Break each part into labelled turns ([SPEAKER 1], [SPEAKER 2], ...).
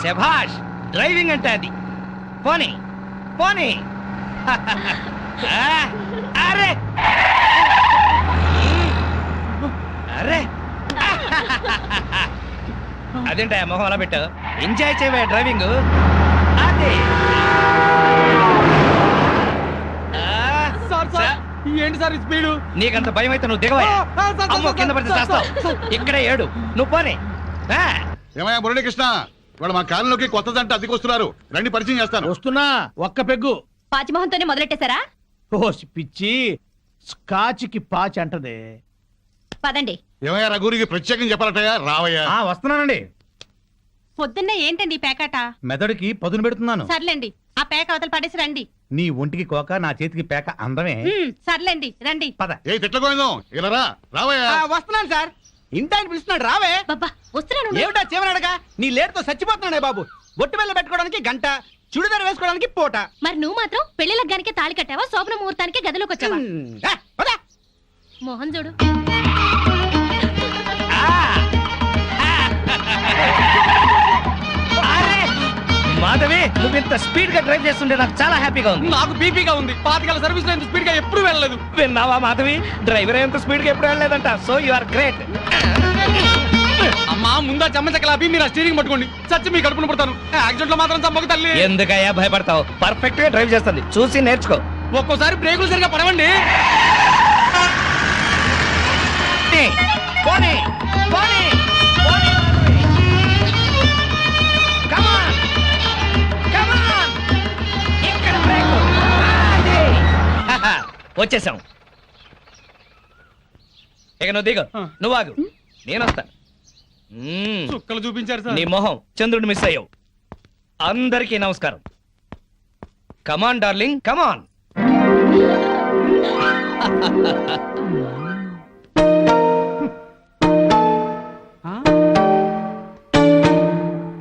[SPEAKER 1] శభాష్, డ్రైవింగ్ అంటే అది. పోనీ పోనీ. అరే అరే అదేంటా మొహం అలా పెట్టావు? ఎంజాయ్ చేయవే డ్రైవింగ్. అదే
[SPEAKER 2] ఏంటి సార్ స్పీడు?
[SPEAKER 1] నీకంత భయం అయితే నువ్వు దిగవా? అమ్మో, కింద పడితే చేస్తావు. ఇక్కడే ఏడు, నువ్వు పోనీ.
[SPEAKER 3] ఏమయ్యా మురళీకృష్ణ, వాళ్ళు మా కాలంలోకి కొత్త జంట అద్దెకొస్తున్నారు, రండి పరిచయం చేస్తాను.
[SPEAKER 2] వస్తున్నా, ఒక్క పెగ్గు.
[SPEAKER 4] పాచిమోహంతోనే మొదలెట్టేశారా?
[SPEAKER 2] ఓసి పిచ్చి, స్కాచ్కి పాచి అంటదే.
[SPEAKER 4] పదండి.
[SPEAKER 3] ఏమయ్యా రఘురికి ప్రత్యేకం చెప్పాలటయ్యా, రావయ్యా.
[SPEAKER 2] వస్తున్నానండి.
[SPEAKER 4] పొద్దున్నే ఏంటండి పేకాట?
[SPEAKER 2] మెదడుకి పదును పెడుతున్నాను.
[SPEAKER 4] సర్లేండి, ఆ పేక అవతల పడేసి రండి.
[SPEAKER 2] నీ ఒంటికి కోక, నా చేతికి పేక అందమే.
[SPEAKER 4] సర్లేండి, రండి.
[SPEAKER 2] పద.
[SPEAKER 3] ఏ తిట్లకోయిందో ఇలా రా, రావయ్యా.
[SPEAKER 2] వస్తున్నాను సార్. ఇంటాయన పిలుస్తున్నాడు, రావే.
[SPEAKER 4] బాబా వస్తున్నాను.
[SPEAKER 2] ఏమిటా చివరడగా? నీ లేటుతో చచ్చిపోతున్నాడే బాబు. బొట్టు బెల్ల పెట్టుకోవడానికి గంట, చుడిదారు వేసుకోవడానికి పూట.
[SPEAKER 4] మరి నువ్వు మాత్రం పెళ్లి లగ్గానికి తాళి కట్టావా, శోభన ముహూర్తానికి గదిలోకి వచ్చావా? మోహన్ చూడు.
[SPEAKER 1] మాధవి, నువ్వు ఇంత స్పీడ్ గా డ్రైవ్ చేస్తుంటే నాకు చాలా హ్యాపీగా ఉంది.
[SPEAKER 2] నాకు బీపీగా ఉంది. పాతికల సర్వీస్ లో ఇంత స్పీడ్ గా ఎప్పుడు వెళ్ళలేదు.
[SPEAKER 1] విన్నావా మాధవి? డ్రైవర్ ఎంత స్పీడ్ గా ఎప్పుడు వెళ్ళలేదంట. So you are great.
[SPEAKER 2] అమ్మా, ముందా చెమ్మచక్కలాపి మీరు స్టీరింగ్ పట్టుకోండి. చచ్చి మీ కడుపును పడతాను. యాక్సిడెంట్ లో మాత్రం చంపక తల్లి.
[SPEAKER 1] ఎందుకయ్యా భయపడతావు? పర్ఫెక్ట్ గా డ్రైవ్ చేస్తుంది, చూసి నేర్చుకో.
[SPEAKER 2] ఒక్కోసారి బ్రేకులు సరిగా పడవండి.
[SPEAKER 1] పోనీ పోనీ పోనీ. Come on. Come on. ఇక్కడ బ్రేక్. వచ్చేసాం. ఇక నువ్వు దిగు, నువ్వు ఆగు, నేను వస్తా.
[SPEAKER 2] చుక్కలు చూపించారు సార్.
[SPEAKER 1] నీ మొహం చంద్రుడు మిస్ అయ్యావు. అందరికీ నమస్కారం. కమాన్ డార్లింగ్, కమాన్.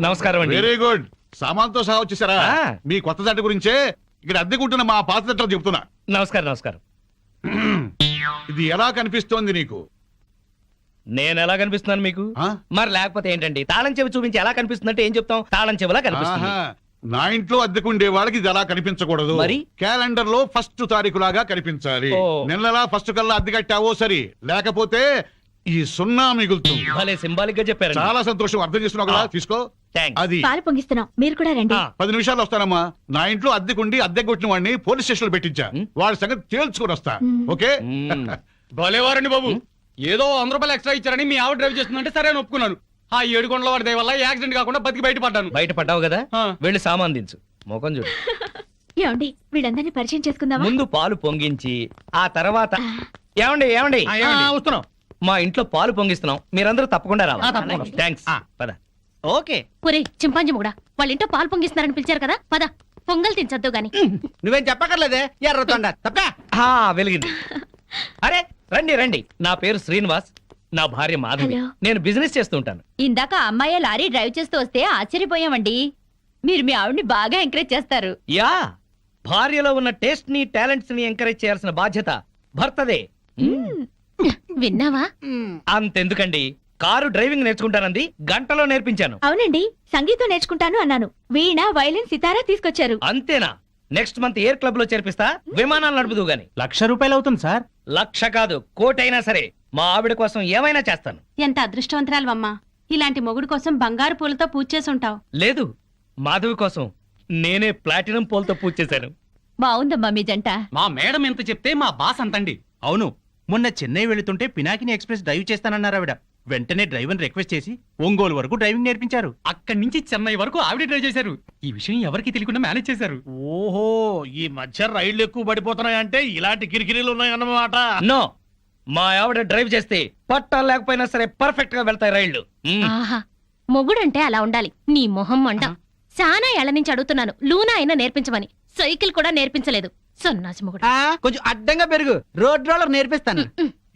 [SPEAKER 1] నమస్కారం అండి.
[SPEAKER 3] Very good. సామాన్తో సహా వచ్చేసారా? మీ కొత్త జంట గురించే ఇక్కడ అద్దెకుంటున్న మా పాత జంటలు చెప్తున్నా.
[SPEAKER 1] నమస్కారం. నమస్కారం.
[SPEAKER 3] ఇది ఎలా కనిపిస్తోంది నీకు?
[SPEAKER 1] నేను ఎలా కనిపిస్తున్నాను మీకు? మరి లేకపోతే ఏంటండి? తాళం చెవి చూపించి ఎలా కనిపిస్తుందంటే ఏం చెప్తాం? తాళం చెవిలా కనిపిస్తుంది.
[SPEAKER 3] నా ఇంట్లో అద్దెకుండే వాళ్ళకి ఇది ఎలా కనిపించకూడదు.
[SPEAKER 1] మరి
[SPEAKER 3] క్యాలెండర్ లో 1st తారీఖు లాగా కనిపించాలి. నెలలా 1st కల్లా అద్దె కట్టావో సరి, లేకపోతే ఈ 0 మిగులుతుంది.
[SPEAKER 1] భలే సింబాలిక్ గా చెప్పారు.
[SPEAKER 3] చాలా సంతోషం, అర్థం చేస్తున్నావు కదా. తీసుకో. అది
[SPEAKER 4] పాలు పొంగిస్తున్నాం, మీరు కూడా రండి.
[SPEAKER 3] 10 నిమిషాలు వస్తానమ్మా. నా ఇంట్లో అద్దెకుండి అద్దె కొట్టిన వాడిని పోలీస్ స్టేషన్ లో పెట్టించా. వాడి సంగతి తేల్చుకొని వస్తా. ఓకే?
[SPEAKER 2] భలేవారండి బాబు. ఏదో 100 రూపాయలు ఎక్స్ట్రా ఇచ్చారని మీ ఆవిడ డ్రైవ్ చేస్తుందంటే సరే అని ఒప్పుకున్నాను. ఆ 7 కొండల వాడి దయ వల్ల యాక్సిడెంట్ కాకుండా బతికి బయటపడ్డాను.
[SPEAKER 1] బయటపడ్డావు కదా, వెళ్ళి సామాన్ దించు. మోకం చూడు.
[SPEAKER 4] ఏమండి, వీళ్ళందరినీ పరిచయం చేసుకుందామా?
[SPEAKER 1] ముందు పాలు పొంగించి ఆ తర్వాత ఏమండి ఏమండి
[SPEAKER 2] వస్తున్నాం.
[SPEAKER 1] మా ఇంట్లో పాలు పొంగిస్తున్నాం, మీరందరూ తప్పకుండా రావాలి. థ్యాంక్స్. పద.
[SPEAKER 2] ఓకే.
[SPEAKER 4] ఒరే చింపాంజీ కూడా వాళ్ళ ఇంట్లో పాలు పొంగిస్తున్నారని పిలిచారు కదా, పద పొంగల్ తినచద్దు గాని.
[SPEAKER 2] నువ్వేం చెప్పక్కర్లేదే, ఎర్రతొండ తప్ప.
[SPEAKER 1] వెలిగింది. అరే రండి రండి, నా పేరు శ్రీనివాస్, నా భార్య మాధవి. నేను బిజినెస్ చేస్తూ ఉంటాను.
[SPEAKER 4] ఇందాక అమ్మాయి లారీ డ్రైవ్ చేస్తూ వస్తే ఆశ్చర్యపోయామండి. మీరు మీ ఆవిడ్ని బాగా ఎంకరేజ్ చేస్తారు.
[SPEAKER 1] యా, భార్యలో ఉన్న టేస్ట్ ని టాలెంట్స్ ని ఎంకరేజ్ చేయాల్సిన బాధ్యత భర్తదే.
[SPEAKER 4] విన్నావా?
[SPEAKER 1] అంతెందుకండి, కారు డ్రైవింగ్ నేర్చుకుంటానంది, గంటలో నేర్పించాను.
[SPEAKER 4] అవునండి, సంగీతం నేర్చుకుంటాను అన్నాను. వీణ, వైలిన్, సితారా తీసుకొచ్చారు.
[SPEAKER 1] అంతేనా? నెక్స్ట్ మంత్ ఎయిర్ క్లబ్ లో చేర్పిస్తా, విమానాలు నడుపుదు గాని.
[SPEAKER 2] 1,00,000 రూపాయలు అవుతుంది సార్.
[SPEAKER 1] 1,00,000 కాదు, 1,00,000 అయినా సరే మా ఆవిడ కోసం ఏమైనా చేస్తాను.
[SPEAKER 4] ఎంత అదృష్టవంతరాలవమ్మా, ఇలాంటి మొగుడు కోసం బంగారు పూలతో పూజ చేసి ఉంటావు.
[SPEAKER 1] లేదు, మాధవి కోసం నేనే ప్లాటినం పూలతో పూజ చేశాను.
[SPEAKER 4] బాగుందమ్మా మీ జంట.
[SPEAKER 2] మా మేడం ఎంత చెప్తే మా బాస్ అంతండి. అవును, మొన్న చెన్నై వెళుతుంటే పినాకిని ఎక్స్ప్రెస్ డ్రైవ్ చేస్తానన్నారు ఆవిడ. వెంటనే డ్రైవర్ రిక్వెస్ట్ చేసి ఒంగోలు వరకు డ్రైవింగ్ నేర్పించారు. అక్కడి నుంచి చెన్నై వరకు ఆవిడ డ్రైవ్ చేశారు. ఈ విషయం ఎవరికి తెలియకుండా మేనేజ్ చేశారు.
[SPEAKER 5] ఓహో, ఈ మధ్య రైళ్లు ఎక్కువ పడిపోతున్నాయంటే ఇలాంటి కిరికిరీలు ఉన్నాయన్నమాట.
[SPEAKER 1] నో, మా ఆవిడ డ్రైవ్ చేస్తే పట్టాలు లేకపోయినా సరే పర్ఫెక్ట్ గా వెళ్తాయి రైళ్లు.
[SPEAKER 4] మొగుడంటే అలా ఉండాలి. నీ మొహం మంట. చాలా ఏళ్ల నుంచి అడుగుతున్నాను, లూనా అయినా నేర్పించమని. సైకిల్ కూడా నేర్పించలేదు. సన్నాసి మొగుడు.
[SPEAKER 2] కొంచెం అడ్డంగా పెరుగు, రోడ్ రోలర్ నేర్పిస్తాను.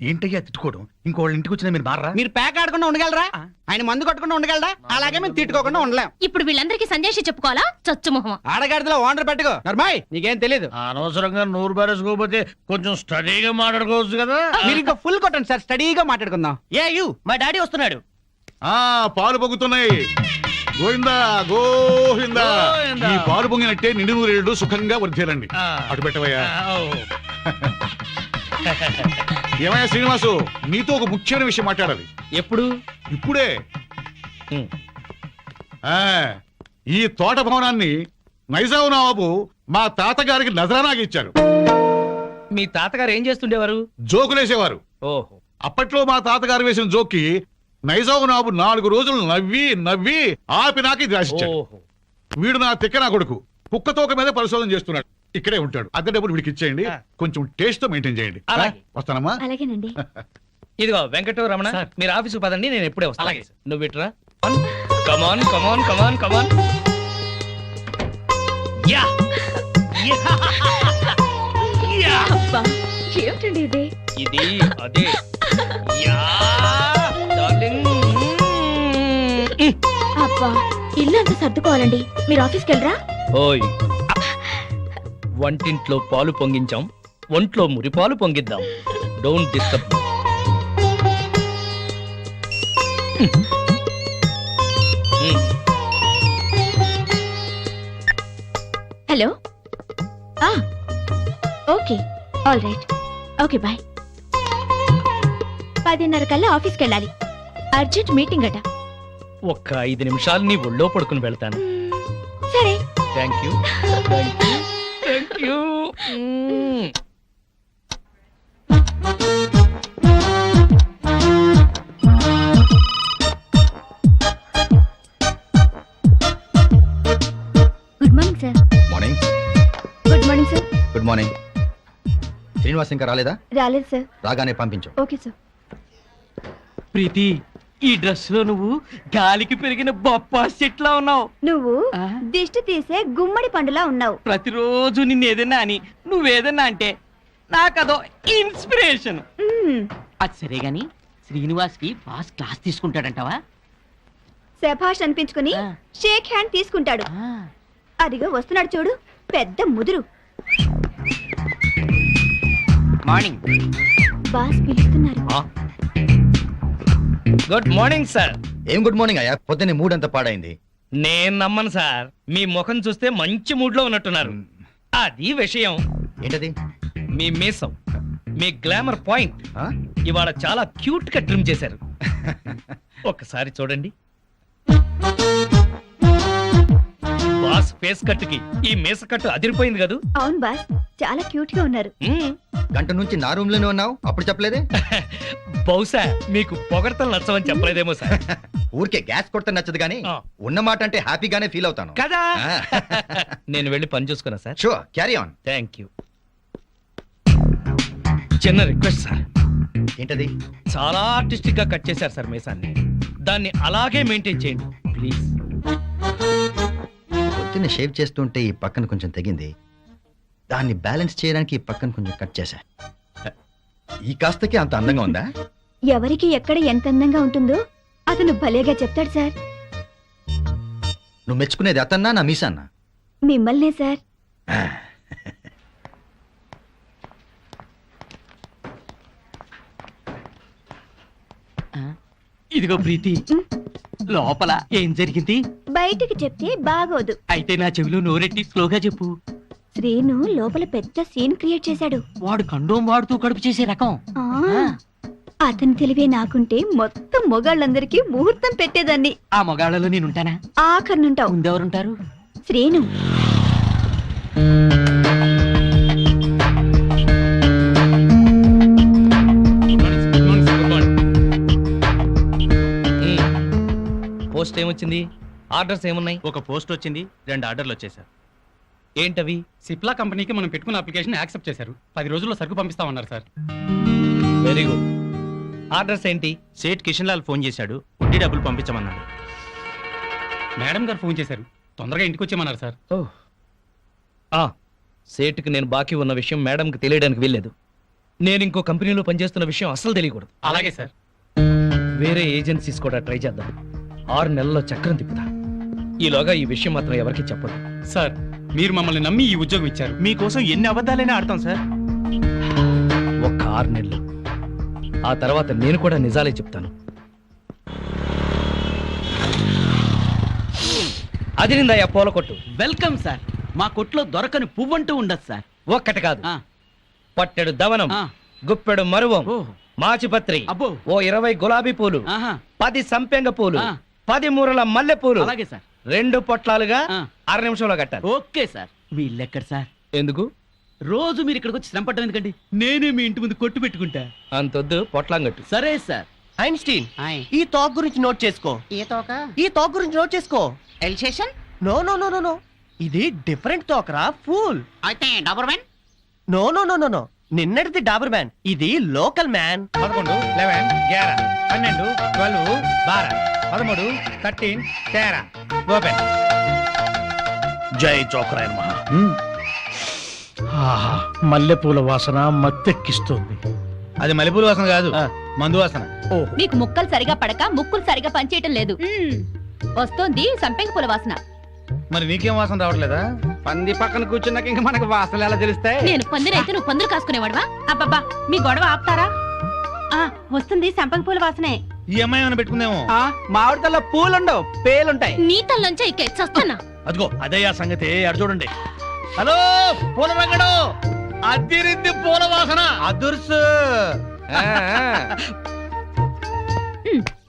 [SPEAKER 6] ఏంటయ్యా తిట్టుకోవడం? ఇంకోళ్ళ ఇంటికి వచ్చినా మీరు మారా?
[SPEAKER 7] మీరు ప్యాక్ ఆడకుండా ఉండగలరా? ఆయన మందు కొట్టకుండా ఉండగలరా? అలాగే మేము తిట్టుకోకుండా ఉండలేం.
[SPEAKER 4] ఇప్పుడు వీళ్ళందరికీ సందేశం చెప్పుకోవాలా? చచ్చు మొహం.
[SPEAKER 7] ఆడగాడిలో ఓనర్ పెట్టుకో నర్మాయ్, నీకేం తెలీదు.
[SPEAKER 5] అనవసరంగా నూరు బారేసుకోకపోతే కొంచెం స్టడీగా మాట్లాడుకోవచ్చు కదా.
[SPEAKER 7] మీరు ఇంకా ఫుల్ కొట్టండి సార్, స్టడీగా మాట్లాడుకుందాం.
[SPEAKER 1] మా డాడీ వస్తున్నాడు.
[SPEAKER 3] పాలు పొంగుతున్నాయి. గోవిందా గోవిందా.
[SPEAKER 5] గోవిందా.
[SPEAKER 3] ఈ పాలు పొంగినట్టే నిండు నూరేళ్లు సుఖంగా వర్ధేరండి.
[SPEAKER 5] ఆ.
[SPEAKER 3] అటు పెట్టవయ్యా.
[SPEAKER 5] ఓ.
[SPEAKER 3] ఏమయ్యా శ్రీనివాసు, నీతో ఒక ముఖ్యమైన విషయం మాట్లాడాలి.
[SPEAKER 1] ఎప్పుడు?
[SPEAKER 3] ఇప్పుడే.
[SPEAKER 1] ఉమ్.
[SPEAKER 3] ఈ తోట భవనాన్ని నైజాం నవాబు మా తాతగారికి నజరానాకి ఇచ్చారు.
[SPEAKER 1] మీ తాతగారు ఏం చేస్తుండేవారు?
[SPEAKER 3] జోకులేసేవారు.
[SPEAKER 1] ఓహో.
[SPEAKER 3] అప్పట్లో మా తాతగారు వేసిన జోక్కి నైజాం నవాబు 4 రోజులు నవ్వి నవ్వి ఆపి నాకు ఇది రాసిచ్చాడు.
[SPEAKER 1] ఓహో.
[SPEAKER 3] వీడు నా తిక్క నా కొడుకు కుక్కతోక మీద పరిశోధన చేస్తున్నాడు. ఇక్కడే ఉంటాడు. అద్దె డబ్బులు వీడికి ఇచ్చేయండి. కొంచెం టేస్ట్ తో మెయింటైన్ చేయండి.
[SPEAKER 1] అలాగే.
[SPEAKER 3] వస్తానమ్మా.
[SPEAKER 4] అలాగేనండి.
[SPEAKER 1] ఇదిగో వెంకట రమణ,
[SPEAKER 2] సార్.
[SPEAKER 1] మీరు ఆఫీసుకు పదండి, నేను ఎప్పుడే వస్తాను.
[SPEAKER 2] అలాగే.
[SPEAKER 1] నువ్వు ఇట్రా. Come on come on come on come on. Yeah yeah.
[SPEAKER 4] ఏమిటండి ఇది?
[SPEAKER 1] ఇది అదే. Yeah darling.
[SPEAKER 4] అబ్బా, ఇల్లు అంతా సర్దుకోవాలండి. మీరు ఆఫీస్కి వెళ్ళరా?
[SPEAKER 1] ఓయ్, వంటింట్లో పాలు పొంగించాం, ఒంట్లో మురిపాలు పొంగిద్దాం. Don't disturb.
[SPEAKER 4] Hello. Okay, all right. Okay, bye. 10:30 కల్లా ఆఫీస్కి వెళ్ళాలి. అర్జెంట్ మీటింగ్ అట.
[SPEAKER 1] ఒక్క 5 నిమిషాలు నీ ఒళ్ళో పడుకుని వెళ్తాను.
[SPEAKER 4] సరే.
[SPEAKER 1] Thank you thank you thank you.
[SPEAKER 4] Good morning sir.
[SPEAKER 6] Morning.
[SPEAKER 4] Good morning sir.
[SPEAKER 6] Good morning. Srinivas ఇంకా రాలేదా?
[SPEAKER 4] రాలేదు సార్.
[SPEAKER 6] రాగానే పంపించు.
[SPEAKER 4] Okay sir.
[SPEAKER 2] ప్రీతి, ఈ డ్రెస్ లో నువ్వు గాలికి పెరిగిన బొప్పాస్ చెట్లా ఉన్నావు.
[SPEAKER 8] నువ్వు దిష్టి తీసే గుమ్మడి పండులా ఉన్నావు.
[SPEAKER 2] ప్రతిరోజు నిన్ను ఏదన్నా అని నువ్వేదన్నా అంటే నాకదో ఇన్స్పిరేషన్. అది సరే గాని శ్రీనివాస్ కి బాస్ క్లాస్ తీసుకుంటాడంటావా?
[SPEAKER 8] శభాష్ అనిపించుకుని షేక్ హ్యాండ్ తీసుకుంటాడు. అదిగో వస్తున్నాడు చూడు, పెద్ద ముదురు.
[SPEAKER 2] మార్నింగ్.
[SPEAKER 8] బాస్ పిలుస్తున్నారు.
[SPEAKER 1] Good morning sir.
[SPEAKER 6] ఏం గుడ్ మార్నింగ్ అయ్యా, పొద్దున్నే మూడ్ అంతా పాడైంది.
[SPEAKER 1] నేను నమ్మను సార్, మీ ముఖం చూస్తే మంచి మూడ్ లో ఉన్నట్టున్నారు. అది విషయం.
[SPEAKER 6] ఏంటది?
[SPEAKER 1] మీ మీసం, మీ గ్లామర్ పాయింట్
[SPEAKER 6] ఆ?
[SPEAKER 1] ఇవాళ చాలా క్యూట్ గా ట్రిమ్ చేశారు. ఒక్కసారి చూడండి. బాస్ ఫేస్ కట్ కి ఈ మీస కట్టు అదిరిపోయింది కదూ.
[SPEAKER 8] అవును బాస్, చాలా క్యూట్ గా ఉన్నారు.
[SPEAKER 6] గంట నుంచి నా రూమ్ లోనే ఉన్నావు, అప్పుడు చెప్పలేదే?
[SPEAKER 1] బహుశా మీకు పొగడతలు నచ్చవని చెప్పలేదేమో సార్.
[SPEAKER 6] ఊరికే గ్యాస్ కొడితే నచ్చదు కానీ
[SPEAKER 1] ఆ.
[SPEAKER 6] ఉన్న మాట అంటే హ్యాపీగానే ఫీల్ అవుతాను
[SPEAKER 1] కదా.
[SPEAKER 6] ఆ.
[SPEAKER 1] నేను వెళ్ళి పని చూసుకున్నా sir.
[SPEAKER 6] Sure, carry on.
[SPEAKER 1] Thank you. చిన్న రిక్వెస్ట్ సార్.
[SPEAKER 6] ఏంటది?
[SPEAKER 1] చాలా ఆర్టిస్టిక్ గా కట్ చేశారు సార్ మీసాన్ని. దాన్ని అలాగే మెయింటైన్ చేయండి ప్లీజ్.
[SPEAKER 6] పొద్దున్న షేవ్ చేస్తుంటే ఈ పక్కన కొంచెం తెగింది, దాన్ని బ్యాలెన్స్ చేయడానికి ఈ పక్కన కొంచెం కట్ చేశా. ఈ కాస్తకి అంత అందంగా ఉందా?
[SPEAKER 8] ఎవరికి ఎక్కడ ఎంత అందంగా ఉంటుందో అతను భలేగా చెప్తాడు సార్.
[SPEAKER 6] నువ్వు మెచ్చుకునేది అతన్నా నా మీసాన్నా?
[SPEAKER 8] మిమ్మల్నే సార్.
[SPEAKER 2] ఇదిగో ప్రీతి, లోపల ఏం జరిగింది
[SPEAKER 8] బయటికి చెప్తే బాగోదు.
[SPEAKER 2] అయితే నా చెవిలో నోరెట్టి స్లోగా చెప్పు.
[SPEAKER 8] శ్రీను లోపల పెద్ద సీన్ క్రియేట్ చేశాడు.
[SPEAKER 2] వాడు కండోం వాడుతూ కడుపు చేసే రకం.
[SPEAKER 8] అతని తెలివే నాకుంటే మొత్తం మొగాళ్ళందరికీ ముహూర్తం పెట్టేదాన్ని.
[SPEAKER 2] ఆ మొగాళ్ళలో నేనుంటానా?
[SPEAKER 8] ఆఖరినుంటావు.
[SPEAKER 2] ముందెవరుంటారు?
[SPEAKER 8] శ్రీను.
[SPEAKER 1] పోస్ట్ ఏమొచ్చింది? ఆర్డర్స్ ఏమున్నాయి?
[SPEAKER 2] ఒక పోస్ట్ వచ్చింది, 2 ఆర్డర్లు వచ్చేసారు.
[SPEAKER 1] ఏంటవి?
[SPEAKER 2] సిప్లా కంపెనీకి మనం పెట్టుకున్న అప్లికేషన్ యాక్సెప్ట్ చేశారు. 10 రోజుల్లో సరుకు పంపిస్తామన్నారు సార్.
[SPEAKER 1] Very good. ఆర్డర్స్ ఏంటి?
[SPEAKER 2] సేట్ కిషన్ లాల్ ఫోన్ చేశాడు, వడ్డీ డబ్బులు పంపించమన్నాడు. మేడం గారు ఫోన్ చేశారు, తొందరగా ఇంటికి వచ్చేయమన్నారు సార్.
[SPEAKER 1] సేటుకి నేను బాకీ ఉన్న విషయం మేడంకి తెలియడానికి వీల్లేదు. నేను ఇంకో కంపెనీలో పనిచేస్తున్న విషయం అస్సలు తెలియకూడదు.
[SPEAKER 2] అలాగే సార్.
[SPEAKER 1] వేరే ఏజెన్సీస్ కూడా ట్రై చేద్దాం. 6 నెలల్లో చక్రం తిప్పుతా. ఈలోగా ఈ విషయం మాత్రం ఎవరికి చెప్పదు.
[SPEAKER 2] సార్ మీరు మమ్మల్ని నమ్మి ఈ ఉద్యోగం ఇచ్చారు, మీకోసం ఎన్ని అబద్ధాలైనా ఆడతాం సార్.
[SPEAKER 1] ఒక్క 6 నెలలు, ఆ తర్వాత నేను కూడా నిజాలే చెప్తాను. అది నిందయ్యా పూల కొట్టు.
[SPEAKER 7] Welcome sir. మా కొట్లో దొరకని పువ్వంటూ ఉండదు సార్.
[SPEAKER 1] ఒక్కటి కాదు,
[SPEAKER 7] ఆ,
[SPEAKER 1] పట్టెడు దవనం,
[SPEAKER 7] ఆ.
[SPEAKER 1] గుప్పెడు మరువం,
[SPEAKER 7] ఓ,
[SPEAKER 1] మాచిపత్రి,
[SPEAKER 7] అబ్బో.
[SPEAKER 1] ఓ 20 గులాబీ పూలు,
[SPEAKER 7] ఆహా,
[SPEAKER 1] 10 సంపెంగ పూలు,
[SPEAKER 7] ఆ.
[SPEAKER 1] 10 మూరల మల్లె పూలు,
[SPEAKER 7] అలాగే సార్.
[SPEAKER 1] 2 పొట్లాలుగా
[SPEAKER 7] ఆ.
[SPEAKER 1] 6 నిమిషంలో కట్టాలి.
[SPEAKER 7] Okay sir. వీళ్ళెక్కడ సార్?
[SPEAKER 1] ఎందుకు?
[SPEAKER 7] రోజు మీరు ఇక్కడికి వచ్చి శ్రమ పడ్డం ఎందుకండి? నేనే మీ ఇంటి ముందు కొట్టు పెట్టుకుంటా.
[SPEAKER 1] అంతొద్దు, పొట్లాంగట్టు.
[SPEAKER 7] సరే సార్.
[SPEAKER 9] ఐన్స్టీన్, ఈ టాక్ గురించి నోట్ చేసుకో. ఈ టాక్ గురించి నోట్ చేసుకో.
[SPEAKER 7] Alsatian
[SPEAKER 9] no no no no no, ఇది డిఫరెంట్ టాక్ రా ఫూల్.
[SPEAKER 7] అయితే Doberman.
[SPEAKER 9] No no no no no, నిన్నటిది డాబర్ మ్యాన్, ఇది లోకల్ మ్యాన్.
[SPEAKER 2] 11, 11, 11, 12, 12, 12, 13, 13, 13. ఓపెన్.
[SPEAKER 5] జై చోకరాయన్ మహా. ఆహా, మల్లెపూల వాసన మత్తెక్కిస్తుంది.
[SPEAKER 2] అది మల్లెపూల వాసన కాదు, మందు వాసన.
[SPEAKER 8] మీకు ముక్కలు సరిగా పడక ముక్కులు సరిగా పనిచేయటం లేదు. వస్తోంది సంపెంగ పూల వాసన.
[SPEAKER 2] మరి నీకేం వాసన రావట్లేదా?
[SPEAKER 7] పంది పక్కన కూర్చున్నాక ఇంకా మనకు వాసనలు ఎలా తెలుస్తాయి?
[SPEAKER 4] నేను పందిరైతే నువ్వు పందులు కాసుకునేవాడువా?
[SPEAKER 8] అబ్బబ్బా, మీ గొడవ ఆపుతారా? వస్తుంది సంపెంగ పూల వాసనే.
[SPEAKER 2] ఈ అమ్మాయి ఏమైనా పెట్టుకుందేమో.
[SPEAKER 7] మామిడి తల్ల పూలుండవు, పేలుంటాయి.
[SPEAKER 4] నీ తల్లంచే ఇక్క చస్తానా?
[SPEAKER 5] అదిగో అదే ఆ సంగతి. అడు చూడండి. హలో పూల రంగడు, అద్దిరింది పూల వాసన.
[SPEAKER 2] అదుర్సు.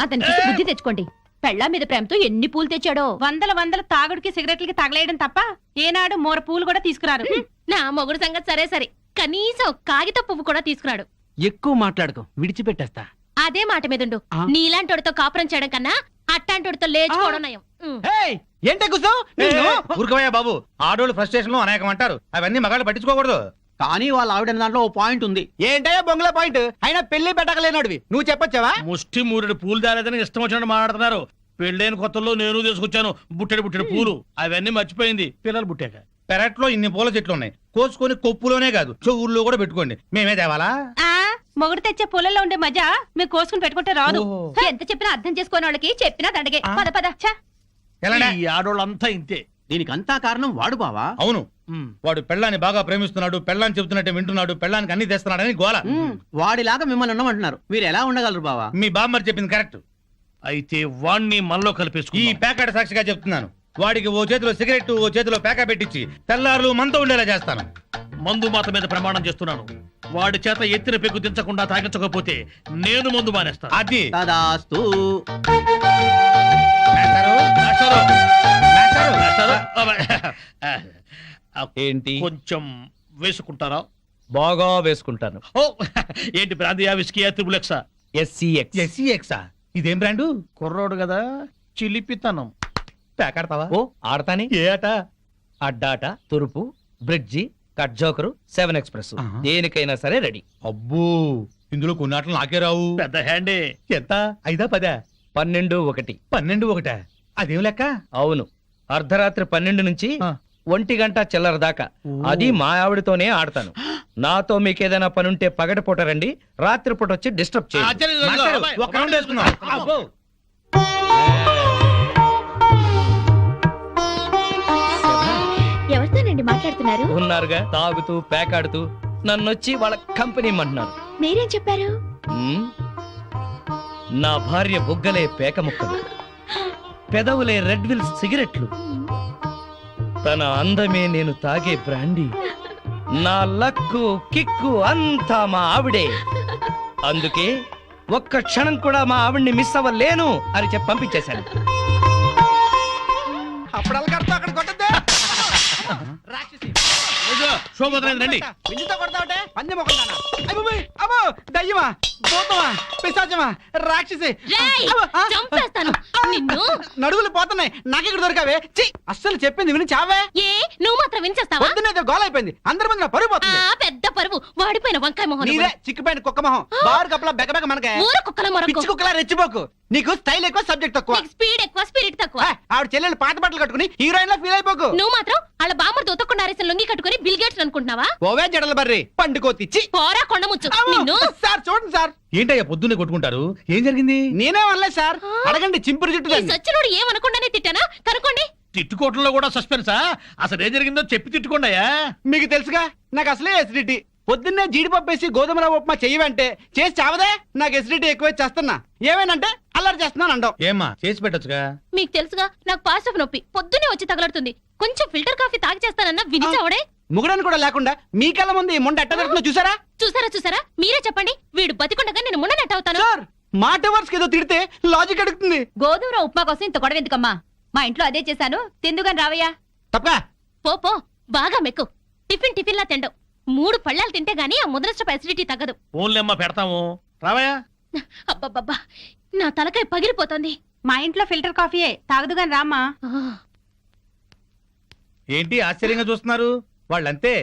[SPEAKER 8] అతనికి బుద్ధి తెచ్చుకోండి. పెళ్ళా మీద ప్రేమతో ఎన్ని పూలు తెచ్చాడో.
[SPEAKER 10] వందల తాగుడికి సిగరెట్లకి తగలేయడం తప్ప ఏనాడు మోర పూలు కూడా తీసుకురారు.
[SPEAKER 4] నా మొగుడు సంగతి సరే సరే, కనీసం కాగిత పువ్వు కూడా తీసుకురాడు.
[SPEAKER 7] ఎక్కువ మాట్లాడుకో, విడిచిపెట్టేస్తా.
[SPEAKER 4] అదే మాట మీదుండు.
[SPEAKER 7] ఆ?
[SPEAKER 4] నీలాంటోడితో కాపురం చేయడం కన్నా అట్టాంటోడితో లేచుకోవడం నయం.
[SPEAKER 7] ఏంటే కూర్చో.
[SPEAKER 2] ఊరుకోవయ్యా బాబు, ఆడోళ్ళు ఫ్రస్ట్రేషన్ లో అనేకం అంటారు, అవన్నీ మగాళ్ళు పట్టించుకోకూడదు.
[SPEAKER 7] కానీ వాళ్ళ ఆవిడ దాంట్లో ఓ పాయింట్ ఉంది. ఏంటయ్యా బొంగుల పాయింట్? అయినా పెళ్లి పెట్టకలేనోడివి నువ్వు చెప్పొచ్చావా?
[SPEAKER 5] ముష్టి మూరెడు పూలు దాలేదని ఇష్టం వచ్చినట్టు మాట్లాడుతున్నారు. పెళ్ళైన కొత్తలో నేను తీసుకొచ్చాను బుట్టెడు పూలు. అవన్నీ మర్చిపోయింది పిల్లలు పుట్టాక.
[SPEAKER 2] పెరట్లో ఇన్ని పూల చెట్లు ఉన్నాయి, కోసుకొని కొప్పులోనే కాదు చెవుల్లో కూడా పెట్టుకోండి. మేమే తేవాలా?
[SPEAKER 10] మొగుడు తెచ్చే పూలలో ఉండే మజ మీరు కోసుకుని పెట్టుకుంటే రాదు.
[SPEAKER 8] ఎంత చెప్పినా అర్థం చేసుకోని వాళ్ళకి చెప్పినా దండగే. పద పద.
[SPEAKER 2] ఎలానే?
[SPEAKER 5] ఈ ఆడోళ్ళంతా ఇంతే.
[SPEAKER 7] దీనికి అంతా కారణం వాడు బావా.
[SPEAKER 2] అవును, వాడు పెళ్ళాన్ని బాగా ప్రేమిస్తున్నాడు, పెళ్ళాన్ని చెబుతున్నట్టే వింటున్నాడు, పెళ్ళానికి అన్ని తెస్తున్నాడని గోల.
[SPEAKER 7] వాడిలాగా మిమ్మల్ని ఉండమంటున్నారు, మీరు ఎలా ఉండగలరు బావా?
[SPEAKER 2] మీ బామ్మర్ చెప్పింది కరెక్ట్.
[SPEAKER 5] అయితే వాణ్ణి మనలో
[SPEAKER 2] ఈ
[SPEAKER 5] కలిపేసుకుందాం.
[SPEAKER 2] ప్యాకెట్ సాక్షిగా చెప్తున్నాను, వాడికి ఓ చేతిలో సిగరెట్ ఓ చేతిలో ప్యాకా పెట్టించి తెల్లారులు మనతో ఉండేలా చేస్తాను.
[SPEAKER 5] మందు మాత మీద ప్రమాణం చేస్తున్నాను. వాడి చేత ఎత్తిన పెగ్గు దించకుండా తాగించకపోతే నేను మందు మానేస్తాను.
[SPEAKER 2] అది
[SPEAKER 7] తదాస్తు.
[SPEAKER 2] మాస్టారు, మాస్టారు,
[SPEAKER 5] మాస్టారు,
[SPEAKER 1] ఏంటి?
[SPEAKER 5] కొంచెం వేసుకుంటారా?
[SPEAKER 1] బాగా వేసుకుంటాను.
[SPEAKER 5] ఓ ఏంటి బ్రాందియా, విస్కీయా, త్రిబులెక్సా?
[SPEAKER 1] SCX.
[SPEAKER 2] SCX-ఆ? ఇదేం బ్రాండు?
[SPEAKER 5] కుర్రోడు కదా, చిలిపితనం.
[SPEAKER 2] ప్యాకెడతావా?
[SPEAKER 1] ఓ ఆడతాని.
[SPEAKER 2] ఏ ఆట?
[SPEAKER 1] అడ్డాట, తురుపు, బ్రిడ్జి, కట్ జోకరు, 7 ఎక్స్ప్రెస్,
[SPEAKER 2] ఆహా.
[SPEAKER 1] దేనికైనా సరే రెడీ.
[SPEAKER 2] అబ్బో, ఇందులో కొన్ని ఆటలు నాకే రావు.
[SPEAKER 5] పెద్ద హ్యాండే.
[SPEAKER 2] ఎంత? 5, 10?
[SPEAKER 1] 12, 1.
[SPEAKER 2] 12, 1? అదేం లెక్క?
[SPEAKER 1] అవును, అర్ధరాత్రి 12 నుంచి
[SPEAKER 2] ఆ.
[SPEAKER 1] 1 గంట చిల్లర దాకా. అది మా ఆవిడతోనే ఆడతాను. నాతో మీకేదైనా పని ఉంటే పగటిపూట రండి, రాత్రిపూట వచ్చి డిస్టర్బ్ చేయండి.
[SPEAKER 2] మాస్టారు, ఒక రౌండ్ వేసుకుందాం. అబ్బో.
[SPEAKER 8] ఎవరితోనండి మాట్లాడుతున్నారు?
[SPEAKER 1] ఉన్నారుగా, తాగుతూ పేకాడుతూ నన్నొచ్చి వాళ్ళ కంపెనీ ఇమ్మంటున్నారు.
[SPEAKER 8] మీరేం చెప్పారు?
[SPEAKER 1] ఉమ్, నా భార్య బుగ్గలే పేక ముక్కలు, పెదవులే రెడ్ విల్ సిగరెట్లు, తన అందమే నేను తాగే బ్రాండీ, నా లక్కు కిక్కు అంతా మా ఆవిడే. అందుకే ఒక్క క్షణం కూడా మా ఆవిడ్ని మిస్ అవ్వలేను అని చెప్పి పంపించేశాను.
[SPEAKER 7] అక్కడ కొట్టద్దే.
[SPEAKER 5] శోభోదయం రండి.
[SPEAKER 7] విందుతో కొడతావటే పంది మొక్కలానా? అమ్మో, దయ్యమా, భూతమా, పిశాచమా, రాక్షసి.
[SPEAKER 4] రేయ్,
[SPEAKER 7] అబ్బో, ఆ,
[SPEAKER 4] చంపేస్తాను నిన్ను.
[SPEAKER 7] నడువులు పోతున్నాయి, నాకెక్కడ దొరికావే? ఛీ, అస్సలు చెప్పింది విని చావే.
[SPEAKER 4] ఏ నువ్వు మాత్రం వినిచేస్తావా?
[SPEAKER 7] పొద్దునేదో గోల అయిపోయింది, అందరి ముందు నా పరుగు పోతుంది.
[SPEAKER 4] పెద్ద పరువు, వాడిపోయిన వంకాయ మొహం.
[SPEAKER 7] నీదే చిక్కిపోయిన కుక్క మొహం, బారు కప్పలా బెగబెగ మనకే.
[SPEAKER 4] ఊర కుక్కల మొరకు.
[SPEAKER 7] పిచ్చి కుక్కలా రెచ్చిపోకు, నీకు స్టైల్ ఎక్కువ సబ్జెక్ట్ తక్కువ.
[SPEAKER 4] స్పీడ్ ఎక్కువ, స్పిరిట్ తక్కువ.
[SPEAKER 7] ఆవిడ చెల్లెలు పాత బట్టలు కట్టుకుని హీరోయిన్ లా ఫీల్ అయిపోకు.
[SPEAKER 4] నువ్వు మాత్రం వాళ్ళ బామ్మర్ దొత్తకుండా ఆరేసిన లొంగి కట్టుకుని బిల్ గేట్స్ అనుకుంటున్నావా?
[SPEAKER 7] ఓవే జడల బర్రి పండుకోతిచ్చి.
[SPEAKER 4] పోరా కొండముచ్చు నిన్ను.
[SPEAKER 7] సార్ చూడండి సార్.
[SPEAKER 5] ఏంటయ్యా పొద్దున్నే కొట్టుకుంటారు? ఏం జరిగింది?
[SPEAKER 7] నేనే అనలేదు సార్, అడగండి చింపురు
[SPEAKER 4] ఈ
[SPEAKER 7] చుట్టూ.
[SPEAKER 4] సచ్చినోడు ఏమనకుండానే తిట్టానా? కనుకోండి.
[SPEAKER 5] తిట్టుకోవటంలో కూడా సస్పెన్సా? అసలు ఏం జరిగిందో చెప్పి తిట్టుకోండియా.
[SPEAKER 7] మీకు తెలుసుగా నాకు అసలే ఎసిడిటీ. పొద్దున్నే జీడిపప్పు వేసి గోధుమ రవ్వ ఉప్మా చెయ్యవంటే చేసి చావదే. నాకు ఎసిడిటీ ఎక్కువ చేస్తున్నా. ఏమేనంటే అల్లరి చేస్తున్నాను అంటావు.
[SPEAKER 5] ఏమ్మా చేసి పెట్టొచ్చుగా.
[SPEAKER 4] మీకు తెలుసుగా నాకు పాస్ ఆఫ్ నొప్పి పొద్దున్నే వచ్చి తగలడుతుంది. కొంచెం ఫిల్టర్ కాఫీ తాగి చేస్తానన్నా వినిచావడే.
[SPEAKER 7] ముగడని కూడా లేకుండా మీ కళ్ళ ముందు ఈ ముండ ఎట్ట జరుగుతుందో చూసారా?
[SPEAKER 4] చూసారా మీరే చెప్పండి. వీడు బతికుండగా నేను మున్ననట్టు అవుతాను.
[SPEAKER 7] సార్ మాట వర్స్ ఏదో తిడితే లాజిక్ అడుగుతుంది.
[SPEAKER 10] గోధుమ రవ్వ ఉప్మా కోసం ఇంత గొడవ ఎందుకమ్మా? మా ఇంట్లో అదే చేశాను, తిందుగాని రావయ్యా.
[SPEAKER 7] తప్ప
[SPEAKER 4] పో బాగా మెక్కు. టిఫిన్ లా తిండవు. 3 పళ్ళాలు తింటే గానీ ఆ ముద్రస్ట్రప్ అసిడిటీ తగ్గదు.
[SPEAKER 5] ఫోన్లేమ్మా పెడతాము, రావయ్యా.
[SPEAKER 4] అబ్బబ్బబ్బా నా తలకాయ పగిలిపోతుంది.
[SPEAKER 10] మా ఇంట్లో ఫిల్టర్ కాఫీయే, తాగదుగాని రామ్మా.
[SPEAKER 5] ఏంటి ఆశ్చర్యంగా చూస్తున్నారు? వాళ్ళంతే,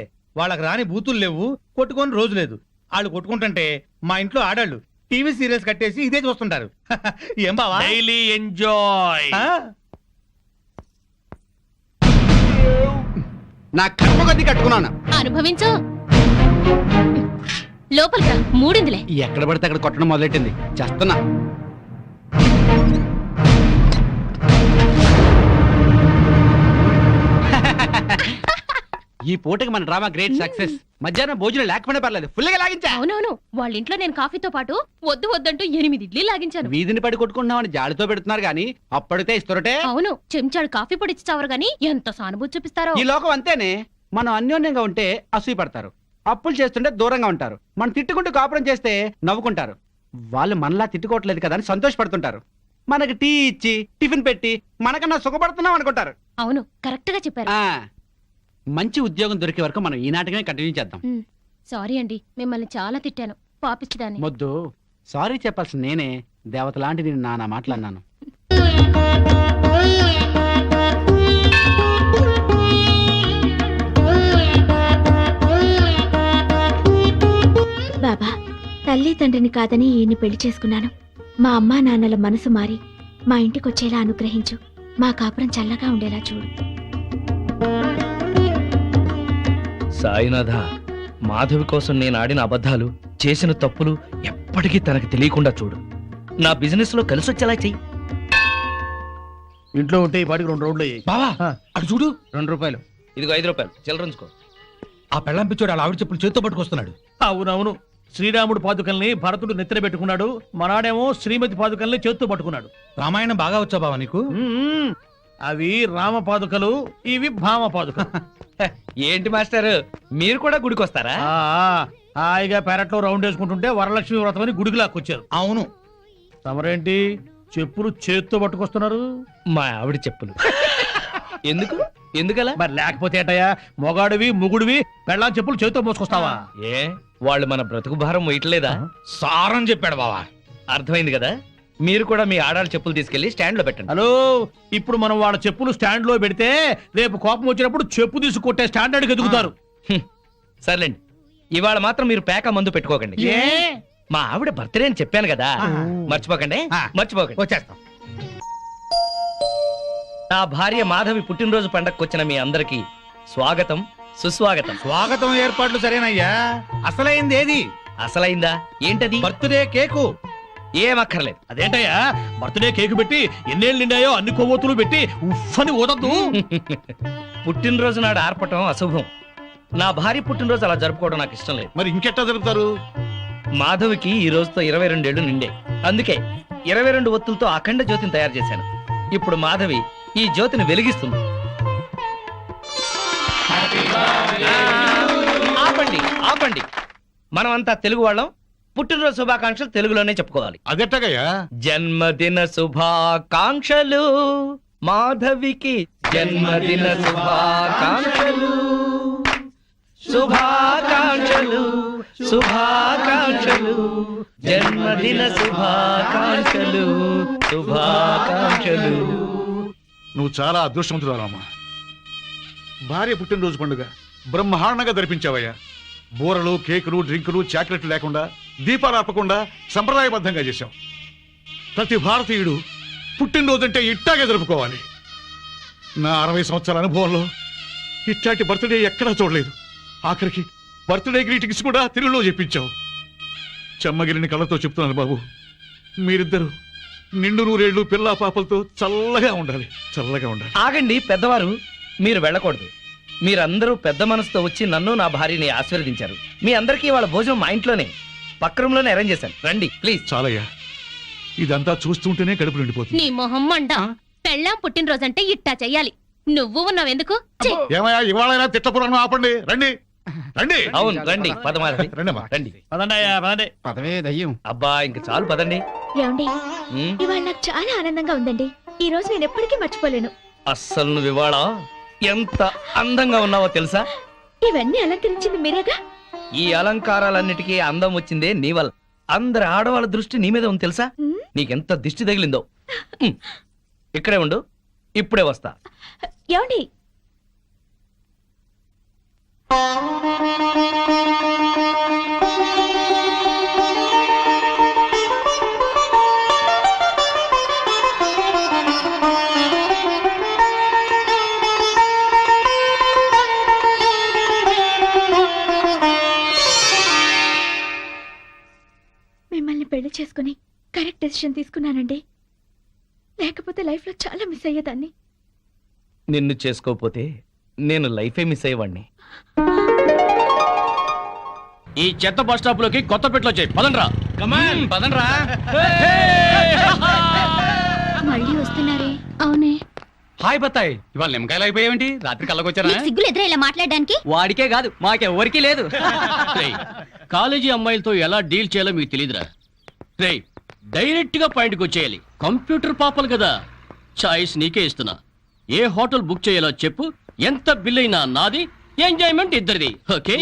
[SPEAKER 5] వాళ్ళకి రాని బూతులు లేవు, కొట్టుకొని రోజు లేదు. వాళ్ళు కొట్టుకుంటుంటే మా ఇంట్లో ఆడాళ్ళు టీవీ సీరియల్స్ కట్టేసి ఇదే చూస్తుంటారు. ఏం బావా? Daily enjoy.
[SPEAKER 7] నా కర్మ కొద్ది కట్టుకున్నాను.
[SPEAKER 4] అనుభవించు. లోపలికి రా, మూడిందిలే.
[SPEAKER 7] ఎక్కడ పడితే అక్కడ కొట్టడం మొదలెట్టింది. చేస్తున్నా. ఈ పూటకి మన డ్రామా గ్రేట్ సక్సెస్. మధ్యాహ్నం భోజనం లేకపోయినా పర్లేదు, ఫుల్గా లాగించా.
[SPEAKER 4] అవునవును, వాళ్ళ ఇంట్లో నేను కాఫీతో పాటు వద్దంటూ 8 ఇడ్లీ లాగించాను.
[SPEAKER 7] వీధిని పడి కొట్టుకుంటున్నామని జాలితో పెడుతున్నారు గానీ అప్పటితే ఇస్తారటే.
[SPEAKER 4] అవును, చెంచాడు కాఫీ పొడి ఇచ్చావరు గానీ ఎంత సానుభూతి చూపిస్తారో.
[SPEAKER 7] ఈ లోకం అంతేనే. మనం అన్యోన్యంగా ఉంటే అసూయ పడతారు, అప్పులు చేస్తుంటే దూరంగా ఉంటారు. మనం తిట్టుకుంటూ కాపురం చేస్తే నవ్వుకుంటారు. వాళ్ళు మనలా తిట్టుకోవట్లేదు కదా అని సంతోషపడుతుంటారు. మనకి టీ ఇచ్చి టిఫిన్ పెట్టి మనకన్నా సుఖపడుతున్నాం అనుకుంటారు.
[SPEAKER 4] అవును, కరెక్ట్ గా చెప్పారు.
[SPEAKER 7] మంచి ఉద్యోగం దొరికే వరకు మనం ఈ నాటకమే కంటిన్యూ చేద్దాం.
[SPEAKER 4] సారీ అండి, మిమ్మల్ని చాలా తిట్టాను. పాపిస్తుదాన్ని.
[SPEAKER 7] మొద్దు సారీ చెప్పాల్సిన నేనే. దేవత లాంటి నేను నానా మాట్లాడినాను.
[SPEAKER 8] బాబా, తల్లి తండ్రిని కాదని ఈయన్ని పెళ్లి చేసుకున్నాను. మా అమ్మా నాన్నల మనసు మారి మా ఇంటికొచ్చేలా అనుగ్రహించు. మా కాపురం చల్లగా ఉండేలా చూడు.
[SPEAKER 1] సాయినాథ, మాధవి కోసం నేను ఆడిన అబద్ధాలు, చేసిన తప్పులు ఎప్పటికీ తనకు తెలియకుండా చూడు. నా బిజినెస్ లో కలిసొచ్చేలా చెయ్యి.
[SPEAKER 5] ఇంట్లో ఉంటే ఈ పాటికి 2 రౌండ్లు అయ్యాయి.
[SPEAKER 2] బావా అటు చూడు.
[SPEAKER 7] 2 రూపాయలు.
[SPEAKER 1] ఇదిగో 5 రూపాయలు చిల్లరంచుకో.
[SPEAKER 2] ఆ పెళ్ళం పిచ్చోడు అలా ఆవిడ చెప్పులు చేత్తో పట్టుకొస్తున్నాడు.
[SPEAKER 5] అవునవును, శ్రీరాముడు పాదుకల్ని భరతుడు నెత్తిన పెట్టుకున్నాడు, మనాడేమో శ్రీమతి పాదుకల్ని చేత్తో పట్టుకున్నాడు.
[SPEAKER 2] రామాయణం బాగా వచ్చా బావా నీకు?
[SPEAKER 5] అవి రామ పాదుకలు, ఇవి భామ పాదుకలు.
[SPEAKER 1] ఏంటి మాస్టర్, మీరు కూడా గుడికి వస్తారా?
[SPEAKER 5] హాయిగా పెరట్లో రౌండ్ వేసుకుంటుంటే వరలక్ష్మి వ్రతం అని గుడికి లాక్కొచ్చారు.
[SPEAKER 2] అవును.
[SPEAKER 5] తమరేంటి చెప్పులు చేత్తో పట్టుకొస్తున్నారు?
[SPEAKER 1] మా ఆవిడ చెప్పులు. ఎందుకలా?
[SPEAKER 5] మరి లేకపోతే ఏటయ్యా, మొగాడివి ముగుడివి పెళ్ళాం చెప్పులు చేత్తో మోసుకొస్తావా?
[SPEAKER 1] ఏ వాళ్ళు మన బ్రతుకు భారం వేయట్లేదా?
[SPEAKER 2] సారం చెప్పాడు బావా.
[SPEAKER 1] అర్థమైంది కదా. మీరు కూడా మీ ఆడాళ్ళ చెప్పులు తీసుకెళ్లి స్టాండ్ లో పెట్టండి.
[SPEAKER 5] హలో, ఇప్పుడు మనం వాళ్ళ చెప్పులు స్టాండ్ లో పెడితే రేపు కోపం వచ్చినప్పుడు చెప్పు తీసి కొట్టే స్టాండర్డ్కి ఎదుగుతారు.
[SPEAKER 1] సర్లేండి, ఇవాళ మాత్రం మీరు పేక మందు పెట్టుకోకండి.
[SPEAKER 5] ఏ?
[SPEAKER 1] మా ఆవిడ బర్త్డే అని చెప్పాను కదా, మర్చిపోకండి.
[SPEAKER 2] వచ్చేస్తాం.
[SPEAKER 1] నా భార్య మాధవి పుట్టినరోజు పండగకొచ్చిన మీ అందరికి స్వాగతం, సుస్వాగతం.
[SPEAKER 2] స్వాగతం ఏర్పాట్లు సరేనయ్యా. అసలైంది ఏది?
[SPEAKER 1] అసలైందా? ఏంటది?
[SPEAKER 2] Birthday cake.
[SPEAKER 1] ఏమక్కర్లేదు.
[SPEAKER 5] అదేంటయ్యా, బర్త్డే కేక్ పెట్టి ఎన్నేళ్ళు నిండాయో అన్ని కొవ్వొత్తులు పెట్టి ఉఫ్ఫని ఊదద్దు.
[SPEAKER 1] పుట్టినరోజు నాడు ఆర్పటం అశుభం. నా భార్య పుట్టినరోజు అలా జరుపుకోవడం నాకు ఇష్టం లేదు.
[SPEAKER 3] మరి ఇంకెట్టా జరుపుతారు?
[SPEAKER 1] మాధవికి ఈ రోజుతో 22 ఏళ్లు నిండే, అందుకే 22 ఒత్తులతో అఖండ జ్యోతిని తయారు చేశాను. ఇప్పుడు మాధవి ఈ జ్యోతిని వెలిగిస్తుంది. ఆపండి ఆపండి, మనమంతా తెలుగు వాళ్ళం, పుట్టినరోజు శుభాకాంక్షలు తెలుగులోనే చెప్పుకోవాలి.
[SPEAKER 3] అదెట్టగయ్యా?
[SPEAKER 1] జన్మదిన శుభాకాంక్షలు మాధవికి, జన్మదిన శుభాకాంక్షలు, శుభాకాంక్షలు శుభాకాంక్షలు, జన్మదిన శుభాకాంక్షలు శుభాకాంక్షలు.
[SPEAKER 3] నువ్వు చాలా అదృష్టవంతురాలమ్మా. భార్య పుట్టినరోజు పండుగ బ్రహ్మాండంగా జరిపించావయ్యా. బూరలు, కేకులు, డ్రింకులు, చాక్లెట్లు లేకుండా, దీపాలు ఆపకుండా సంప్రదాయబద్ధంగా చేశాం. ప్రతి భారతీయుడు పుట్టినరోజు అంటే ఇట్టాగే జరుపుకోవాలి. నా 60 సంవత్సరాల అనుభవంలో ఇట్లాంటి బర్త్డే ఎక్కడా చూడలేదు. ఆఖరికి బర్త్డే గ్రీటింగ్స్ కూడా తెలుగులో చెప్పించావు. చెమ్మగిరిని కళ్ళతో చెప్తున్నాను బాబు, మీరిద్దరూ నిండు నూరేళ్లు పిల్లా పాపలతో చల్లగా ఉండాలి, చల్లగా ఉండాలి.
[SPEAKER 1] ఆగండి పెద్దవారు, మీరు వెళ్ళకూడదు. మీరందరూ పెద్ద మనసుతో వచ్చి నన్ను నా భార్యని ఆశీర్వదించారు. మీ అందరికీ వాళ్ళ భోజనం మా ఇంట్లోనే పక్క రూమ్లోనే అరేంజ్ చేశాను. రండి ప్లీజ్.
[SPEAKER 3] చాలయ్యా, ఇదంతా చూస్తుంటేనే కడుపు నిండిపోతుంది.
[SPEAKER 4] నీ మొహం మండ. పెళ్ళాం పుట్టినరోజంటే ఇట్టా చెయ్యాలి. నువ్వు ఉన్నావెందుకు?
[SPEAKER 3] ఏమయ్యా, ఇవాళైనా తిట్టపురాణం ఆపండి. రండి రండి.
[SPEAKER 1] అవును రండి, పదమారండి. రండి
[SPEAKER 7] పదవే దయ్యం.
[SPEAKER 1] అబ్బా ఇంక చాలు పదండి.
[SPEAKER 8] ఏమండి,
[SPEAKER 1] ఉమ్,
[SPEAKER 8] ఇవాళ నాకు చాలా ఆనందంగా ఉందండి. ఈ రోజు నేను ఎప్పటికీ మర్చిపోలేను.
[SPEAKER 1] అస్సలు నువ్వు ఇవాళ ఎంత అందంగా ఉన్నావో తెలుసా?
[SPEAKER 8] ఇవన్నీ అలంకరించింది మీరేగా?
[SPEAKER 1] ఈ అలంకారాలన్నిటికీ అందం వచ్చిందే నీ వల్ల. అందరి ఆడవాళ్ళ దృష్టి నీ మీద ఉంది తెలుసా? నీకెంత దిష్టి తగిలిందో. ఇక్కడే ఉండు, ఇప్పుడే వస్తా.
[SPEAKER 8] ఏమండి, మిమ్మల్ని పెళ్లి చేసుకుని కరెక్ట్ డెసిషన్ తీసుకున్నానండి. లేకపోతే లైఫ్ లో చాలా మిస్ అయ్యేదాన్ని.
[SPEAKER 1] నిన్ను చేసుకోపోతే నేను లైఫే మిస్ అయ్యేవాడిని.
[SPEAKER 9] ఈ చెత్త బస్ స్టాప్ లోకి కొత్త పెట్లో వచ్చాయి. పదండ్రా.
[SPEAKER 2] పదండ్రా.
[SPEAKER 8] మళ్ళీ వస్తున్నారే? అవునే.
[SPEAKER 2] హాయ్ బత్తాయి, ఇవాళ నిమ్మకాయలు అయిపోయావేంటి? రాత్రి కళ్ళకొచ్చారా?
[SPEAKER 8] సిగ్గులు ఎదురా ఇలా మాట్లాడడానికి?
[SPEAKER 9] వాడికే కాదు, మాకెవ్వరికీ లేదు. కాలేజీ అమ్మాయిలతో ఎలా డీల్ చేయాలో మీకు తెలియదురా. రేయ్, డైరెక్ట్ గా పాయింట్కి వచ్చేయాలి. కంప్యూటర్ పాపలు కదా, చాయిస్ నీకే ఇస్తున్నా. ఏ హోటల్ బుక్ చేయాలో చెప్పు, ఎంత బిల్ అయినా నాది, ఎంజాయ్మెంట్ ఇద్దరిది. ఓకే?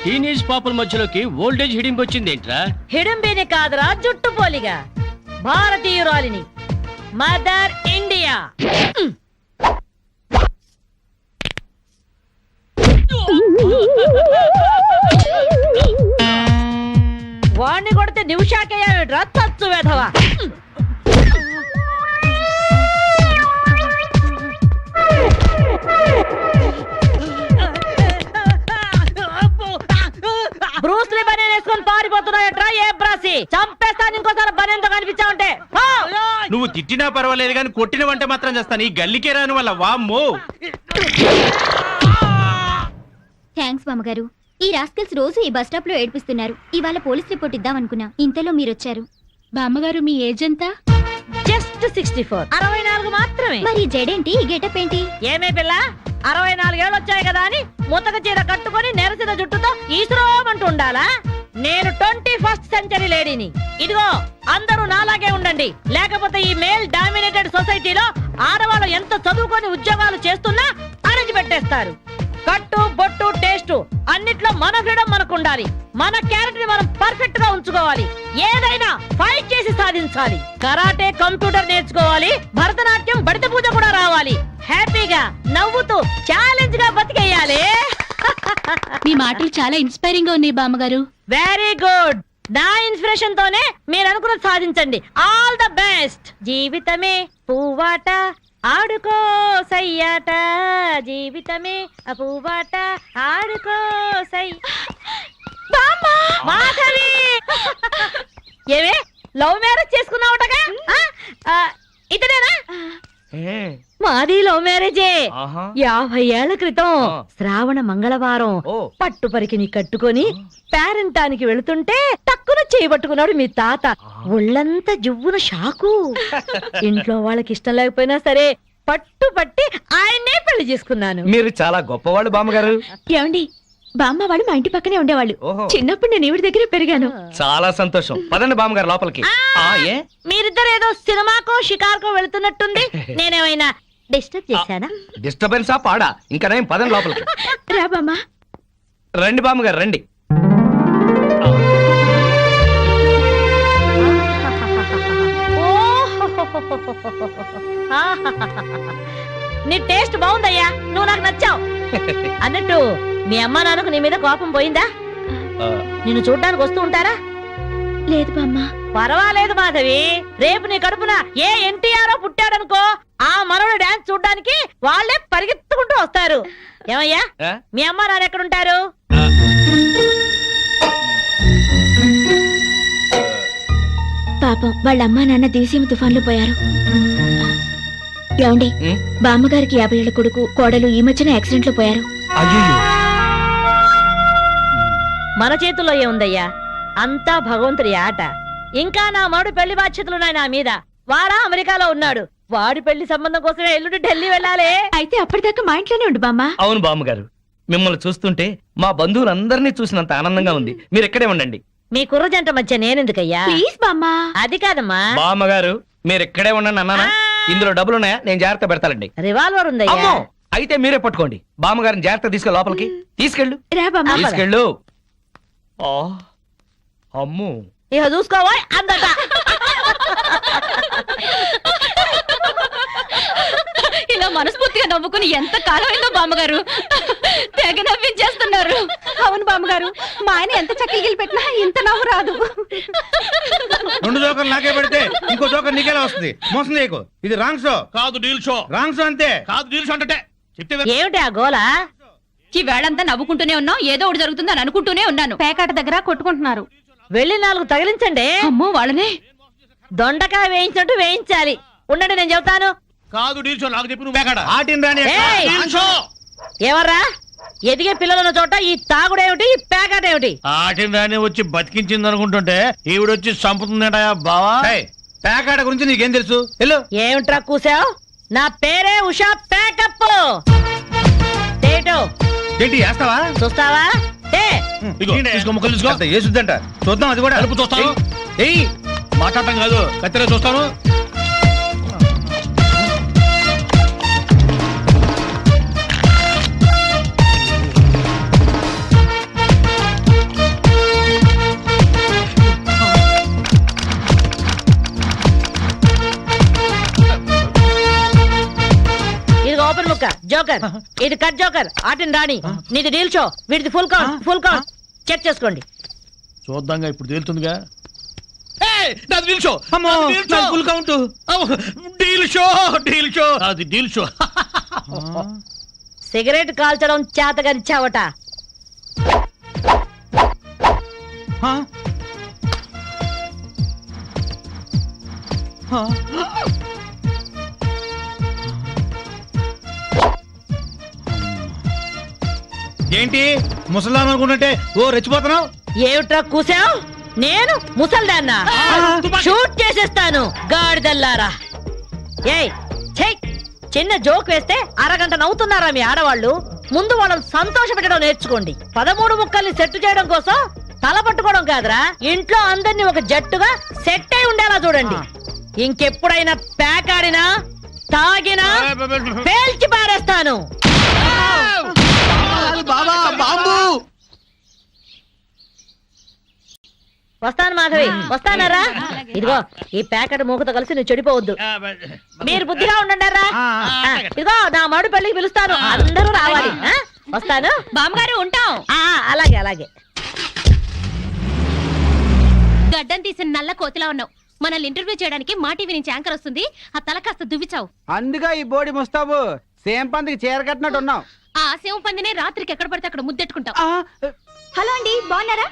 [SPEAKER 9] టీనేజ్ పాపల మధ్యలోకి ఓల్డేజ్ హిడింపు వచ్చింది ఏంట్రా?
[SPEAKER 10] హిడంబేనే కాదురా, జుట్టు పోలిగా భారతీయురాలిని, మదర్ ఇండియా. వాణ్ణి కొడితే నిమిషాకేయా తచ్చు వేధవా. బ్రూస్లీ బనేన్ వేసుకొని పారిపోతున్నాయట్రా. ఏ బ్రాసి చంపేస్తాను ఇంకోసారి బనేన్తో కనిపించావంటే.
[SPEAKER 2] నువ్వు తిట్టినా పర్వాలేదు కానీ కొట్టిన వంట మాత్రం చేస్తాను. ఈ గల్లికే రాని వల్ల వామ్మో.
[SPEAKER 8] థ్యాంక్స్ బామ్మగారు. ఈ రాస్కల్స్ రోజు ఈ బస్ స్టాప్ లో ఏడిపిస్తున్నారు. ఇవాళ పోలీస్ రిపోర్ట్ ఇద్దాం అనుకున్నా, ఇంతలో మీరొచ్చారు.
[SPEAKER 4] బామ్మగారు మీ ఏజ్ ఎంత?
[SPEAKER 10] జస్ట్ 64. 64 మాత్రమే.
[SPEAKER 8] మరి జడేంటి, ఈ గెటప్ ఏంటి?
[SPEAKER 10] ఏమే పిల్ల, 64 ఏళ్ళు వచ్చాయి కదా అని ముతక చీర కట్టుకొని నెరసిన జుట్టుతో ఈశ్వరమంటూ ఉండాలా? నేను 21st సెంచరీ లేడీని. ఇదిగో అందరూ నాలాగే ఉండండి, లేకపోతే ఈ మేల్ డామినేటెడ్ సొసైటీలో ఆడవాళ్ళు ఎంత చదువుకొని ఉద్యోగాలు చేస్తున్నా అరచి పెట్టేస్తారు. కట్టు బొట్టు టేస్ట్ అన్నిట్లో మన ఫ్రీడమ్ మనకు ఉండాలి. మన క్యారెక్టర్ ని మనం పర్ఫెక్ట్ గా ఉంచుకోవాలి. ఏదైనా ఫైట్ చేసి సాధించాలి. కరాటే, కంప్యూటర్ నేర్చుకోవాలి. భరతనాట్యం, బడిత పూజ కూడా రావాలి. హ్యాపీగా నవ్వుతూ ఛాలెంజ్ గా బతికేయాలి.
[SPEAKER 4] మీ మాటలు చాలా ఇన్స్పైరింగ్ గా ఉన్నాయి బామ్మగారు.
[SPEAKER 10] Very good. నా ఇన్స్పిరేషన్ తోనే మీరు అనుకున్నది సాధించండి. All the best. జీవితమే పువ్వాట, ఆడుకో సయ్యాట, జీవితమే పువ్వాట, ఆడుకో సై. మాధవి, ఏవే లవ్ మ్యారేజ్ చేసుకున్నావుటగా? ఇతనేనా? మాది లవ్ మ్యారేజే. 50 ఏళ్ల క్రితం శ్రావణ మంగళవారం పట్టు పరికిని కట్టుకొని పేరంటానికి వెళుతుంటే టక్కున చేయబట్టుకున్నాడు మీ తాత. ఒళ్ళంతా జువ్వున షాకు. ఇంట్లో వాళ్ళకి ఇష్టం లేకపోయినా సరే పట్టు పట్టి ఆయన్నే పెళ్లి చేసుకున్నాను.
[SPEAKER 1] మీరు చాలా గొప్పవాళ్ళు బామ్మగారు.
[SPEAKER 8] ఏమండి, బామ్మ వాళ్ళు మా ఇంటి పక్కనే ఉండేవాళ్ళు. చిన్నప్పుడు నేను ఈవిడ దగ్గర పెరిగాను.
[SPEAKER 1] చాలా సంతోషం. పదండి బామ్మగారు లోపలికి. ఏ
[SPEAKER 10] మీరిద్దరు ఏదో సినిమాకో షికార్కో వెళుతున్నట్టుంది. నేనేమైనా డిస్టర్బ్ చేశానా?
[SPEAKER 1] డిస్టర్బెన్సా పాడా? ఇంకా నేను పదండి లోపలికి.
[SPEAKER 8] రా బామ్మ.
[SPEAKER 1] రండి బామ్మగారు రండి.
[SPEAKER 10] నీ టేస్ట్ బాగుందయ్యా, నువ్వు నాకు నచ్చావు. అన్నట్టు మీ అమ్మా నాన్నకు నీ మీద కోపం పోయిందా? నిన్ను చూడ్డానికి వస్తూ ఉంటారా?
[SPEAKER 8] లేదు బామ్మ.
[SPEAKER 10] పర్వాలేదు మాధవి, రేపు నీ కడుపున ఏ ఎన్టీఆర్ పుట్టాడనుకో, ఆ మనవడు డాన్స్ చూడ్డానికి వాళ్ళే పరిగెత్తుకుంటూ వస్తారు. ఏమయ్యా,
[SPEAKER 1] ఆ?
[SPEAKER 10] మీ అమ్మ నాన్న ఎక్కడుంటారు?
[SPEAKER 8] పాపం వాళ్ళ అమ్మా నాన్న దివిసీమ తుఫాన్లో పోయారు. ఏమండి,
[SPEAKER 1] ఉం?
[SPEAKER 8] బామ్మగారికి 50 ఏళ్ల కొడుకు కోడలు ఈ మధ్యన యాక్సిడెంట్ లో పోయారు.
[SPEAKER 1] అయ్యో,
[SPEAKER 10] మన చేతుల్లో ఏముందయ్యా, అంతా భగవంతుడి ఆట. ఇంకా నా మడు పెళ్లి బాధ్యతలున్నాయి నా మీద. వాడా అమెరికాలో ఉన్నాడు, వాడి పెళ్లి సంబంధం కోసమే ఎల్లుండి ఢిల్లీ వెళ్ళాలి.
[SPEAKER 8] అయితే అప్పటిదాకా మా ఇంట్లోనే ఉండు బామ్మ.
[SPEAKER 1] అవును బామ్మగారు, మిమ్మల్ని చూస్తుంటే మా బంధువులందరినీ చూసినంత ఆనందంగా ఉంది. మీరు ఇక్కడే ఉండండి.
[SPEAKER 10] మీ కుర్ర జంట మధ్య నేనెందుకయ్యా?
[SPEAKER 8] ప్లీజ్ బామ్మ.
[SPEAKER 10] అది కాదమ్మా,
[SPEAKER 1] బామ్మగారు మీరు ఇక్కడే ఉండండి అన్నానా? ఇందులో డబ్బులున్నాయా? నేను జాగ్రత్త పెడతానండి.
[SPEAKER 10] రివాల్వర్ ఉందయ్యా.
[SPEAKER 1] అమ్మో, అయితే మీరే పట్టుకోండి. బామ్మగారిని జాగ్రత్త తీసుకెళ్ళి లోపలికి తీసుకెళ్ళు.
[SPEAKER 8] రా బామ్మ.
[SPEAKER 1] తీసుకెళ్ళు. ఆ, అమ్మో,
[SPEAKER 10] ఇక చూసుకోవా అందట.
[SPEAKER 4] ఇలా మనస్ఫూర్తిగా నవ్వుకుని ఎంత కాలమైందో బామ్మగారు. తెగ నవ్వించేస్తున్నారు.
[SPEAKER 8] అవును బామ్మగారు, మా ఆయన ఎంత చక్కగిలి పెట్టినా ఇంత నవ్వు రాదు.
[SPEAKER 5] 2 జోకర్లు నాకే పెడితే ఇంకో జోకర్ నీకేలా వస్తుంది? మోసం చేయకు, ఇది రాంగ్ షో.
[SPEAKER 3] కాదు డీల్ షో.
[SPEAKER 5] రాంగ్ షో అంతే.
[SPEAKER 3] కాదు డీల్ షో అంటే చెప్తే
[SPEAKER 10] ఏమిటి ఆ గోల?
[SPEAKER 4] ఈ వేళంతా నవ్వుకుంటూనే ఉన్నాం, ఏదో ఒకటి జరుగుతుందని అనుకుంటూనే ఉన్నాను. పేకాట దగ్గర కొట్టుకుంటున్నారు.
[SPEAKER 10] వెళ్ళి 4 తగిలించండి.
[SPEAKER 4] అమ్మో, వాళ్ళనే
[SPEAKER 10] దొండకాయ వేయించినట్టు వేయించాలి. ఉండండి, నేను చెబుతాను.
[SPEAKER 3] కాదు డీల్ షో. నాకు చెప్పి నువ్వు బేకాడ.
[SPEAKER 5] ఆటిని రాని
[SPEAKER 10] ఏయ్!
[SPEAKER 3] Deal show.
[SPEAKER 10] ఎవర్రా ఎదిగే పిల్లలున్న చోట ఈ తాగుడేమిటి, ఈ పేకాట ఏమిటి?
[SPEAKER 3] ఆటిని రాని వచ్చి బతికించింది అనుకుంటుంటే ఈవిడొచ్చి చంపుతుందట బావా.
[SPEAKER 5] పేకాట గురించి నీకేం తెలుసు? వెళ్ళు.
[SPEAKER 10] ఏమిట్రా కూసావు? నా పేరే ఉషా పేకప్. తేటో
[SPEAKER 5] ఏంటి వేస్తావా?
[SPEAKER 10] చూస్తావా? ఏ
[SPEAKER 3] ఇదిగో, తీసుకో, ముక్కలు తీసుకో.
[SPEAKER 5] అంత ఏసుద్దంట. చూద్దాం అది కూడా.
[SPEAKER 3] కలుపు చూస్తాను.
[SPEAKER 5] ఏయ్
[SPEAKER 3] మాట్లాడటం కాదు, కత్తెర చూస్తాను.
[SPEAKER 10] ఇది ఓపెన్ ముక్క జోకర్, ఇది కట్ జోకర్. ఆటిని రాణి, నీది డీల్ షో, వీడిది full count. Full count check చేసుకోండి.
[SPEAKER 3] చూద్దాంగా, ఇప్పుడు తేలుతుందిగా. నాది డీల్ షో.
[SPEAKER 5] అమ్మో,
[SPEAKER 3] నాది డీల్ షో.
[SPEAKER 5] నాది full count.
[SPEAKER 3] Deal show, deal show. అది డీల్ షో.
[SPEAKER 10] సిగరెట్ కాల్చడం చేతగరిచావట.
[SPEAKER 5] ఏంటి ముసలాం అనుకుంటుంటే ఓ రెచ్చిపోతున్నావు?
[SPEAKER 10] ఏమిట్రా కూసావు? నేను ముసల్దాన్నా? షూట్ చేసేస్తాను గాడిదల్లారా. ఏయ్ ఛై, చిన్న జోక్ వేస్తే అరగంట నవ్వుతున్నారా మీ ఆడవాళ్ళు? ముందు వాళ్ళని సంతోష పెట్టడం నేర్చుకోండి. 13 ముక్కల్ని సెట్ చేయడం కోసం తల పట్టుకోవడం కాదురా, ఇంట్లో అందరినీ ఒక జట్టుగా సెట్ అయి ఉండేలా చూడండి. ఇంకెప్పుడైనా పేకాడినా తాగినా పేల్చి పారేస్తాను.
[SPEAKER 3] బాబా బాంబు.
[SPEAKER 10] వస్తాను మాధవి, వస్తానరా. ఇదిగో ఈ ప్యాకెట్ మూకతో కలిసి నువ్వు చెడిపోవద్దు. మీరు బుద్ధిగా ఉండండిరా. ఇదిగో నా మడు పెళ్లికి పిలుస్తాను, అందరూ రావాలి. వస్తాను
[SPEAKER 4] బామ్మగారు, ఉంటాం.
[SPEAKER 10] అలాగే అలాగే.
[SPEAKER 4] గడ్డం తీసిన నల్ల కోతిలా ఉన్నావు. మనల్ని ఇంటర్వ్యూ చేయడానికి మా టీవీ నుంచి యాంకర్ వస్తుంది. ఆ తల కాస్త దువ్విచావు.
[SPEAKER 7] అందుగా ఈ బోడి ముస్తాబు సేమ్ పందికి చీర కట్టినట్టు ఉన్నావు.
[SPEAKER 4] ఆ శివ పందినే రాత్రికి ఎక్కడ పడితే అక్కడ ముద్దెట్టుకుంటావు.
[SPEAKER 8] హలో అండి, బాగున్నారా?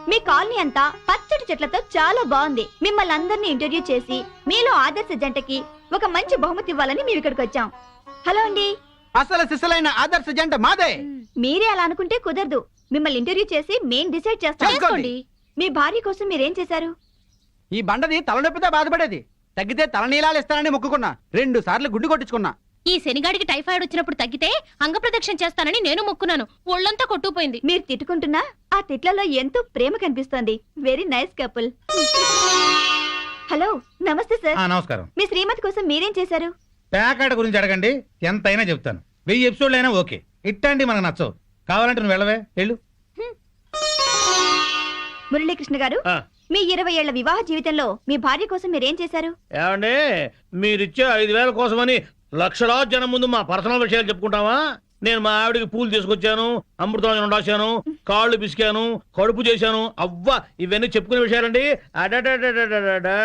[SPEAKER 8] మీ కాలనీ అంతా పచ్చటి చెట్లతో చాలా బాగుంది. మిమ్మల్ని అందరినీ ఇంటర్వ్యూ చేసి మీలో ఆదర్శ జంటకి ఒక మంచి బహుమతి ఇవ్వాలని మేము ఇక్కడికి వచ్చాం. హలో అండి.
[SPEAKER 7] అసలు సిసలైన ఆదర్శ జంట మాదే.
[SPEAKER 8] మీరే అలా అనుకుంటే కుదరదు. మిమ్మల్ని ఇంటర్వ్యూ చేసి మేం డిసైడ్ చేస్తాం.
[SPEAKER 7] చేసుకోండి.
[SPEAKER 8] మీ భార్య కోసం మీరేం చేశారు?
[SPEAKER 7] ఈ బండది తలనొప్పితో బాధపడేది. తగ్గితే తలనీలాలు ఇస్తానని మొక్కుకున్నా. 2 సార్లు గుడ్డు కొట్టించుకున్నా.
[SPEAKER 4] ఈ శనిగాడికి టైఫాయిడ్ వచ్చినప్పుడు తగ్గితే అంగప్రదక్షిణ చేస్తానని నేను మొక్కున్నాను. ఒళ్ళంతా కొట్టుకుపోయింది.
[SPEAKER 8] మీరు తిట్టుకుంటున్నా ఆ తిట్లలో ఎంతో ప్రేమ కనిపిస్తోంది. Very nice couple. హలో, నమస్తే సార్.
[SPEAKER 5] నమస్కారం.
[SPEAKER 8] మీ శ్రీమతి కోసం మీరేం చేశారు?
[SPEAKER 5] పేకాట గురించి అడగండి, ఎంతైనా చెప్తాను. 1000 ఎపిసోడ్లు అయినా ఓకే. ఇట్టాంటి మనకు నచ్చవు. కావాలంటే నువ్వు వెళ్ళవే, వెళ్ళు.
[SPEAKER 8] మురళీకృష్ణ గారు, మీ 20 ఏళ్ల వివాహ జీవితంలో మీ భార్య కోసం మీరేం చేశారు?
[SPEAKER 3] ఏమండి, మీరిచ్చే 5000 కోసమని లక్షలాది జనం ముందు మా పర్సనల్ విషయాలు చెప్పుకుంటావా?
[SPEAKER 5] నేను మా ఆవిడకి పూలు తీసుకొచ్చాను, అమృతం రాశాను, కాళ్ళు పిసికాను, కడుపు చేశాను. అవ్వ ఇవన్నీ చెప్పుకునే విషయాలండి. అడడడడడడడా.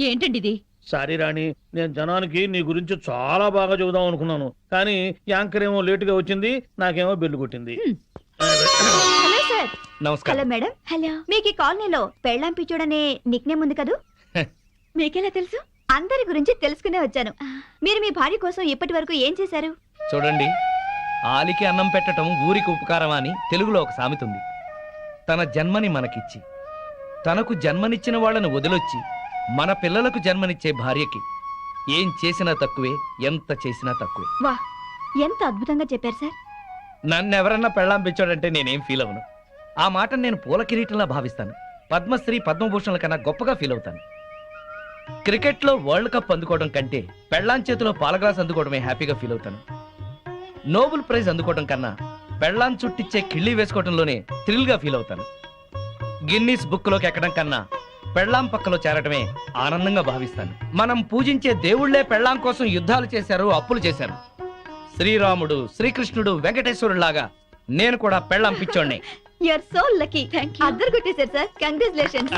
[SPEAKER 10] ఏంటండి ఇది?
[SPEAKER 5] సారీ రాణి, నేను జనానికి నీ గురించి చాలా బాగా చెబుదాం అనుకున్నాను, కానీ యాంకర్ ఏమో లేటుగా వచ్చింది, నాకేమో బెల్లు కొట్టింది.
[SPEAKER 8] Hello sir.
[SPEAKER 1] నమస్కారం.
[SPEAKER 8] Hello madam. హలో. మీకు ఈ కాలనీలో పెళ్ళాం పిచ్చోడనే నిక్ నేమ్ ఉంది కదూ? మీకెలా తెలుసు? అందరి గురించి తెలుసుకునే వచ్చాను. మీరు మీ భార్య కోసం ఇప్పటి వరకు ఏం చేశారు?
[SPEAKER 1] చూడండి, ఆలికి అన్నం పెట్టడం ఊరికి ఉపకారం అని తెలుగులో ఒక సామెత ఉంది. తన జన్మని మనకిచ్చి తనకు జన్మనిచ్చిన వాళ్ళను వదిలొచ్చి మన పిల్లలకు జన్మనిచ్చే భార్యకి ఏం చేసినా తక్కువే, ఎంత చేసినా తక్కువే.
[SPEAKER 8] వా, ఎంత అద్భుతంగా చెప్పారు సార్.
[SPEAKER 1] నన్నెవరన్నా పెళ్ళాం పెంచాడంటే నేనేం ఫీల్ అవను. ఆ మాట నేను పూల కిరీటంలా భావిస్తాను. పద్మశ్రీ పద్మభూషణల కన్నా గొప్పగా ఫీల్ అవుతాను. క్రికెట్లో వరల్డ్ కప్ అందుకోవడం కంటే పెళ్ళాం చేతిలో పాల గ్లాస్ అందుకోవడమే హ్యాపీగా ఫీల్ అవుతాను. నోబెల్ ప్రైజ్ అందుకోవడం కన్నా పెళ్ళాం చుట్టిచ్చే కిళ్ళి వేసుకోవడంలోనే థ్రిల్గా ఫీల్ అవుతాను. గిన్నీస్ బుక్లోకి ఎక్కడం కన్నా పెళ్ళాం పక్కలో చేరటమే ఆనందంగా భావిస్తాను. మనం పూజించే దేవుళ్లే పెళ్ళాం కోసం యుద్ధాలు చేశారు, అప్పులు చేశారు. శ్రీరాముడు, శ్రీకృష్ణుడు, వెంకటేశ్వరులాగా నేను కూడా పెళ్ళాం పిచ్చోడ్నే.
[SPEAKER 8] You are so lucky. అద్దరు కొట్టేశారు సార్. కంగ్రాచులేషన్స్.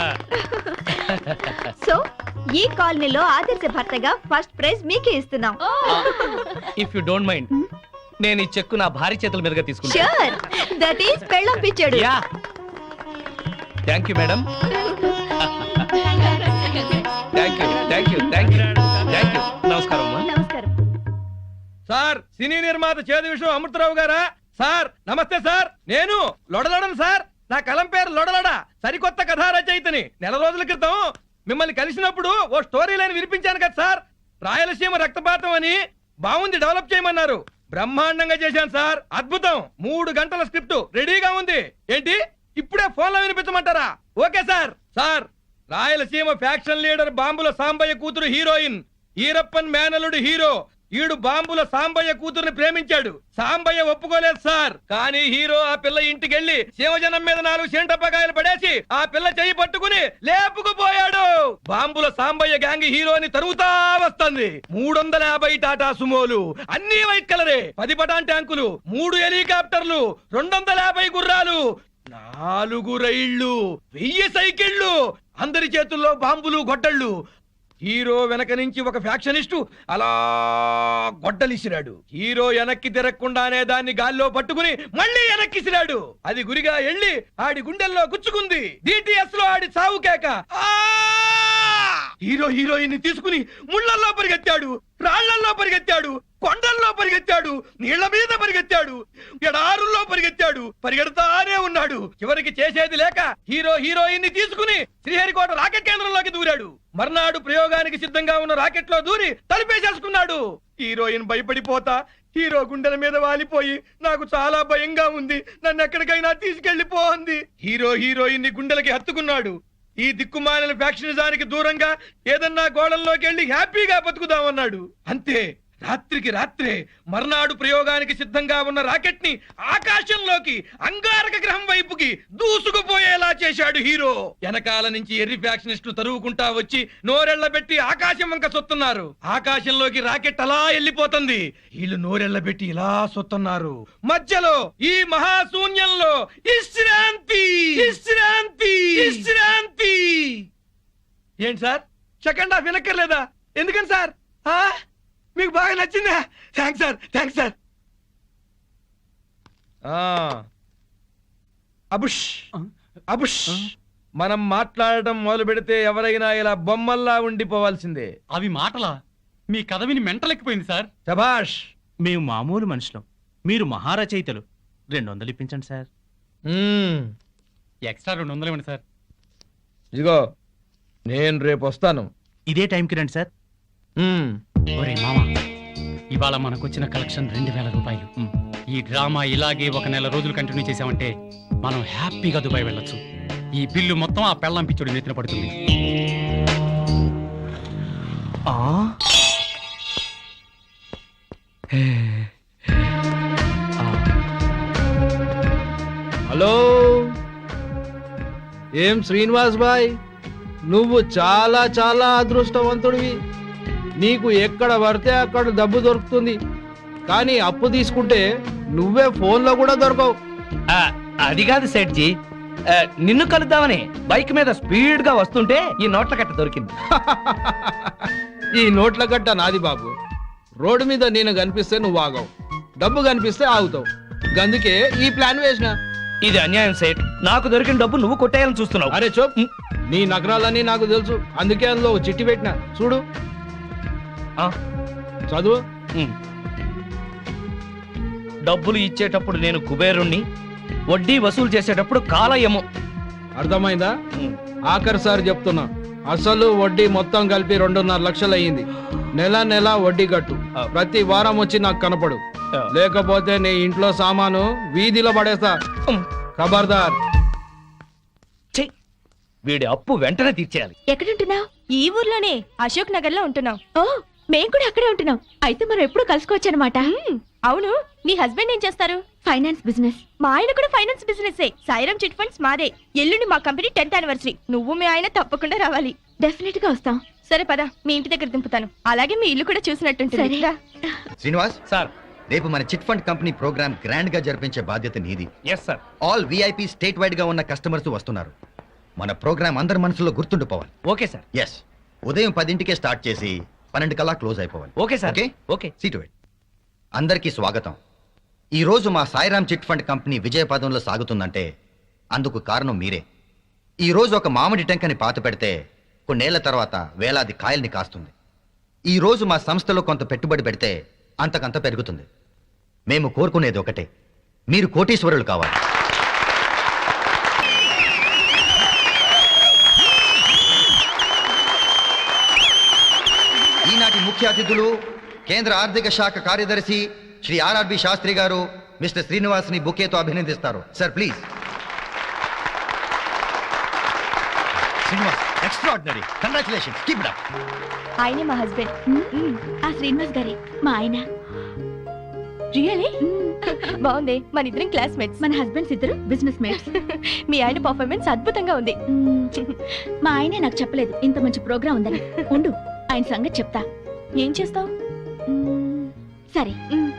[SPEAKER 8] సో ఈ కాలనీలో ఆదర్శ భర్తగా ఫస్ట్ ప్రైజ్ మీకే ఇస్తున్నాం.
[SPEAKER 1] ఇఫ్ యు డోంట్ మైండ్, నేను ఈ చెక్కు నా భార్య చేతుల మీదుగా తీసుకుంటాను.
[SPEAKER 8] ష్యూర్, దట్ ఈస్ పెళ్ళాం పిచ్చాడు.
[SPEAKER 1] Yeah, thank you madam. Thank you, thank you, thank you, thank you. నమస్కారం అమ్మా.
[SPEAKER 8] నమస్కారం
[SPEAKER 5] సార్, సినీ నిర్మాత చేదు విషయం అమృతరావు గారా? సార్ నమస్తే సార్, నేను లొడలడను సార్. నా కలం పేరు లొడలడ. సరికొత్త కథా రచయితని. నెల రోజుల క్రితం మిమ్మల్ని కలిసినప్పుడు ఓ స్టోరీ లైన్ వినిపించాను కదా సార్. రాయలసీమ రక్తపాతం అని బాగుంది, డెవలప్ చేయమన్నారు. బ్రహ్మాండంగా చేశాను సార్, అద్భుతం. 3 గంటల స్క్రిప్ట్ రెడీగా ఉంది. ఏంటి ఇప్పుడే ఫోన్ లో వినిపించమంటారా? Okay sir. Sir, Rayalaseema faction leader బాంబుల సాంబయ్య కూతురు హీరోయిన్, ఈరప్పన్ మేనలుడు హీరో. ఈడు బాంబుల సాంబయ్య కూతురుని ప్రేమించాడు. సాంబయ్య ఒప్పుకోలేదు సార్. కానీ హీరో ఆ పిల్ల ఇంటికెళ్లి శివజనం మీద 4 సెంటప్పకాయలు పడేసి ఆ పిల్ల చెయ్యి పట్టుకుని లేపుకుపోయాడు. బాంబుల సాంబయ్య గ్యాంగ్ హీరోని తరుగుతా వస్తుంది. 350 టాటా సుమోలు, అన్ని వైట్ కలరే, 10 పటాన్ ట్యాంకులు, 3 హెలికాప్టర్లు, 250 గుర్రాలు, 4 రైళ్లు, 1000 సైకిళ్లు, అందరి చేతుల్లో బాంబులు, గొడ్డళ్ళు. హీరో వెనక నుంచి ఒక ఫ్యాక్షనిస్టు అలా గొడ్డలిసిరాడు. హీరో వెనక్కి తిరగకుండానే దాన్ని గాల్లో పట్టుకుని మళ్ళీ వెనక్కిసిరాడు. అది గురిగా ఎళ్ళి ఆడి గుండెల్లో గుచ్చుకుంది. డిటిఎస్ లో ఆడి సావు కేక. హీరో హీరోయిన్ ని తీసుకుని ముళ్ళల్లో పరిగెత్తాడు, రాళ్లల్లో పరిగెత్తాడు, కొండల్లో పరిగెత్తాడు, నీళ్ల మీద పరిగెత్తాడు, ఎడారుల్లో పరిగెత్తాడు. పరిగెడతానే ఉన్నాడు. చివరికి చేసేది లేక హీరో హీరోయిన్ ని తీసుకుని శ్రీహరికోట రాకెట్ కేంద్రంలోకి దూరాడు. మర్నాడు ప్రయోగానికి సిద్ధంగా ఉన్న రాకెట్ లో దూరి తలుపేసేసుకున్నాడు. హీరోయిన్ భయపడిపోతా హీరో గుండెల మీద వాలిపోయి నాకు చాలా భయంగా ఉంది, నన్ను ఎక్కడికైనా తీసుకెళ్లిపో అంది. హీరో హీరోయిన్ ని గుండెలకి హత్తుకున్నాడు. ఈ దిక్కుమాలిన ఫ్యాక్షనిజానికి దూరంగా ఏదన్నా గోడల్లోకి వెళ్లి హ్యాపీగా బతుకుదామన్నాడు. అంతే, రాత్రికి రాత్రే మర్నాడు ప్రయోగానికి సిద్ధంగా ఉన్న రాకెట్ ని ఆకాశంలోకి అంగారక గ్రహం వైపుకి దూసుకుపోయేలా చేశాడు హీరో. వెనకాల నుంచి ఎర్రి ఫ్యాక్షనిస్టులు తరువుకుంటా వచ్చి నోరెళ్లబెట్టి ఆకాశం వంక సొత్తున్నారు. ఆకాశంలోకి రాకెట్ అలా వెళ్ళిపోతుంది. వీళ్ళు నోరెళ్లబెట్టి ఇలా సొత్తున్నారు. మధ్యలో ఈ మహాశూన్యంలో విశ్రాంతి, విశ్రాంతి, విశ్రాంతి. ఏంటి సార్, సెకండ్ హాఫ్ వినక్కర్లేదా? ఎందుకని సార్? మీకు బాగా నచ్చిందా? Thanks sir, thanks sir. అబుష్ అబుష్. మనం మాట్లాడటం మొదలు పెడితే ఎవరైనా ఇలా బొమ్మల్లా ఉండిపోవాల్సిందే.
[SPEAKER 2] అవి మాటలా? మీ కథ విని మెంటలెక్కిపోయింది సార్.
[SPEAKER 5] శభాష్.
[SPEAKER 2] మేము మామూలు మనుషులం, మీరు మహారచయితలు. 200 ఇప్పించండి సార్. ఎక్స్ట్రా 200 ఇవ్వండి సార్.
[SPEAKER 5] ఇదిగో నేను రేపు వస్తాను.
[SPEAKER 2] ఇదే టైంకి రండి సార్. ఒరే మామ, ఇవాళ మనకొచ్చిన కలెక్షన్ 2000 రూపాయలు. ఈ డ్రామా ఇలాగే 1 నెల రోజులు కంటిన్యూ చేసామంటే మనం హ్యాపీగా దుబాయ్ వెళ్ళొచ్చు. ఈ బిల్లు మొత్తం ఆ పెళ్ళాం పిచ్చుడి నెత్తిన పడుతుంది.
[SPEAKER 11] హలో, ఏం శ్రీనివాస్ బాయ్, నువ్వు చాలా చాలా అదృష్టవంతుడివి. నీకు ఎక్కడ పడితే అక్కడ డబ్బు దొరుకుతుంది. కానీ అప్పు తీసుకుంటే నువ్వే ఫోన్లో కూడా దొరకవు.
[SPEAKER 1] ఆ, అది కాదు సేట్జీ, నిన్ను కలుద్దామని బైక్ మీద స్పీడ్ గా వస్తుంటే ఈ నోట్ల కట్ట దొరికింది.
[SPEAKER 11] ఈ నోట్ల గట్ట నాది బాబు. రోడ్డు మీద నేను కనిపిస్తే నువ్వు ఆగవు, డబ్బు కనిపిస్తే ఆగుతావు. అందుకే ఈ ప్లాన్ వేసిన.
[SPEAKER 1] ఇది అన్యాయం సేట్. నాకు దొరికిన డబ్బు నువ్వు కొట్టేయాలని చూస్తున్నావు.
[SPEAKER 11] అరే చూప్, నీ నగరాలని నాకు తెలుసు. అందుకే అందులో ఒక చిట్టి పెట్టిన చూడు.
[SPEAKER 1] ఆ,
[SPEAKER 11] చదువు.
[SPEAKER 1] డబ్బులు ఇచ్చేటప్పుడు నేను కుబేరుణ్ణి, వడ్డీ వసూలు చేసేటప్పుడు కాలయము.
[SPEAKER 11] అర్థమైందా? ఆఖరిసారి చెప్తున్నా, అసలు వడ్డీ మొత్తం కలిపి 2.5 లక్షలు అయ్యింది. నెల వడ్డీ కట్టు. ప్రతి వారం వచ్చి నాకు కనపడు, లేకపోతే నీ ఇంట్లో సామాను వీధిలో పడేస్తా. ఖబర్దార్.
[SPEAKER 1] వీడి అప్పు వెంటనే తీర్చేయాలి.
[SPEAKER 8] ఎక్కడుంటున్నావు? ఈ ఊర్లోనే, అశోక్ నగర్ లో ఉంటున్నావు. ఓ, మేము కూడా అక్కడే ఉంటున్నాం. అయితే మనం ఎప్పుడు కలుసుకోవచ్చు అనమాట. అవును, నీ హస్బెండ్ ఏం చేస్తారు? Finance business. మా ఆయన కూడా finance business. Sairam chit funds మాదే. ఎల్లుండి మా కంపెనీ 10th యానివర్సరీ. నువ్వు మీ ఆయన తప్పకుండా రావాలి. డెఫినెట్ గా వస్తాం. సరే పద, మీ ఇంటి దగ్గర దింపుతాను. అలాగే మీ ఇల్లు కూడా చూసినట్టుంటుంది.
[SPEAKER 6] శ్రీనివాస్
[SPEAKER 1] సార్.
[SPEAKER 6] రేపు మన chit fund company program grand గా జరిపించే బాధ్యత నీది.
[SPEAKER 1] Yes sir.
[SPEAKER 6] All VIP state wide గా ఉన్న కస్టమర్స్ వస్తున్నారు. మన ప్రోగ్రామ్ అందరి మనసులో గుర్తుండిపోవాలి.
[SPEAKER 1] Okay sir.
[SPEAKER 6] ఎస్, ఉదయం 10ంటికే స్టార్ట్ చేసి 12 కల్లా క్లోజ్ అయిపోవాలి.
[SPEAKER 1] Okay sir.
[SPEAKER 6] Okay
[SPEAKER 1] okay.
[SPEAKER 6] Seat wait. అందరికీ స్వాగతం. ఈ రోజు మా సాయిరామ్ చిట్ ఫండ్ కంపెనీ విజయపదంలో సాగుతుందంటే అందుకు కారణం మీరే. ఈ రోజు ఒక మామిడి టెంకని పాత పెడితే కొన్నేళ్ల తర్వాత వేలాది కాయల్ని కాస్తుంది. ఈ రోజు మా సంస్థలో కొంత పెట్టుబడి పెడితే అంతకంత పెరుగుతుంది. మేము కోరుకునేది ఒకటే, మీరు కోటీశ్వరులు కావాలి. ఈనాటి ముఖ్య అతిథులు కేంద్ర ఆర్థిక శాఖ కార్యదర్శి శ్రీ ఆర్ఆర్బి శాస్త్రి గారు మిస్టర్ శ్రీనివాస్ ని బుకేతో అభినందిస్తారు. Sir please. Srinivas, extraordinary. Congratulations. Keep it up.
[SPEAKER 8] ఆయనే మా హస్బెండ్. ఆ శ్రీనివాస్ గారే మా ఆయన. రియలీ బాగుంది. మన ఇద్దరం క్లాస్మేట్స్. మన హస్బెండ్స్ ఇద్దరు బిజినెస్ మేట్స్. మీ ఆయన పర్ఫార్మెన్స్ అద్భుతంగా ఉంది. మా ఆయనే నాకు చెప్పలేదు ఇంత మంచి ప్రోగ్రామ్ ఉందని. ఉండు, ఆయన సంగతి చెప్తా. ఏం చేస్తావు? సరే,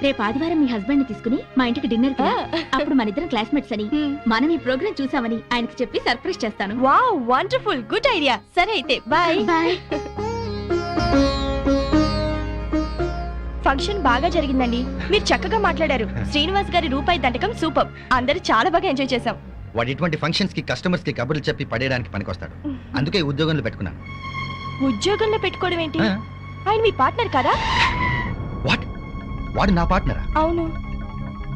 [SPEAKER 8] రేపు ఆదివారం మీ హస్బెండ్ ని తీసుకుని మా ఇంటికి డిన్నర్ కి రా. అప్పుడు మన ఇద్దరం క్లాస్మేట్స్ అని, మనం ఈ ప్రోగ్రామ్ చూసామని ఆయనకి చెప్పి సర్ప్రైజ్ చేస్తాను. Wow, wonderful, good idea. సరే అయితే బాయ్. బాయ్. ఫంక్షన్ బాగా జరిగిందండి. మీరు చక్కగా మాట్లాడారు. శ్రీనివాస్ గారి రూపాయి దండకం సూపర్. అందరూ చాలా బాగా ఎంజాయ్ చేశాం.
[SPEAKER 6] వాడు ఇటువంటి ఫంక్షన్స్ కి కస్టమర్స్ కి కబుర్లు చెప్పి పడేయడానికి పనికొస్తాడు. అందుకే ఉద్యోగంలో పెట్టుకున్నాను.
[SPEAKER 8] ఉద్యోగంలో పెట్టుకోవడం ఏంటి? ఆయన మీ పార్ట్నర్ కదా?
[SPEAKER 6] వాట్? వాడు నా పార్ట్నరా?
[SPEAKER 8] అవును.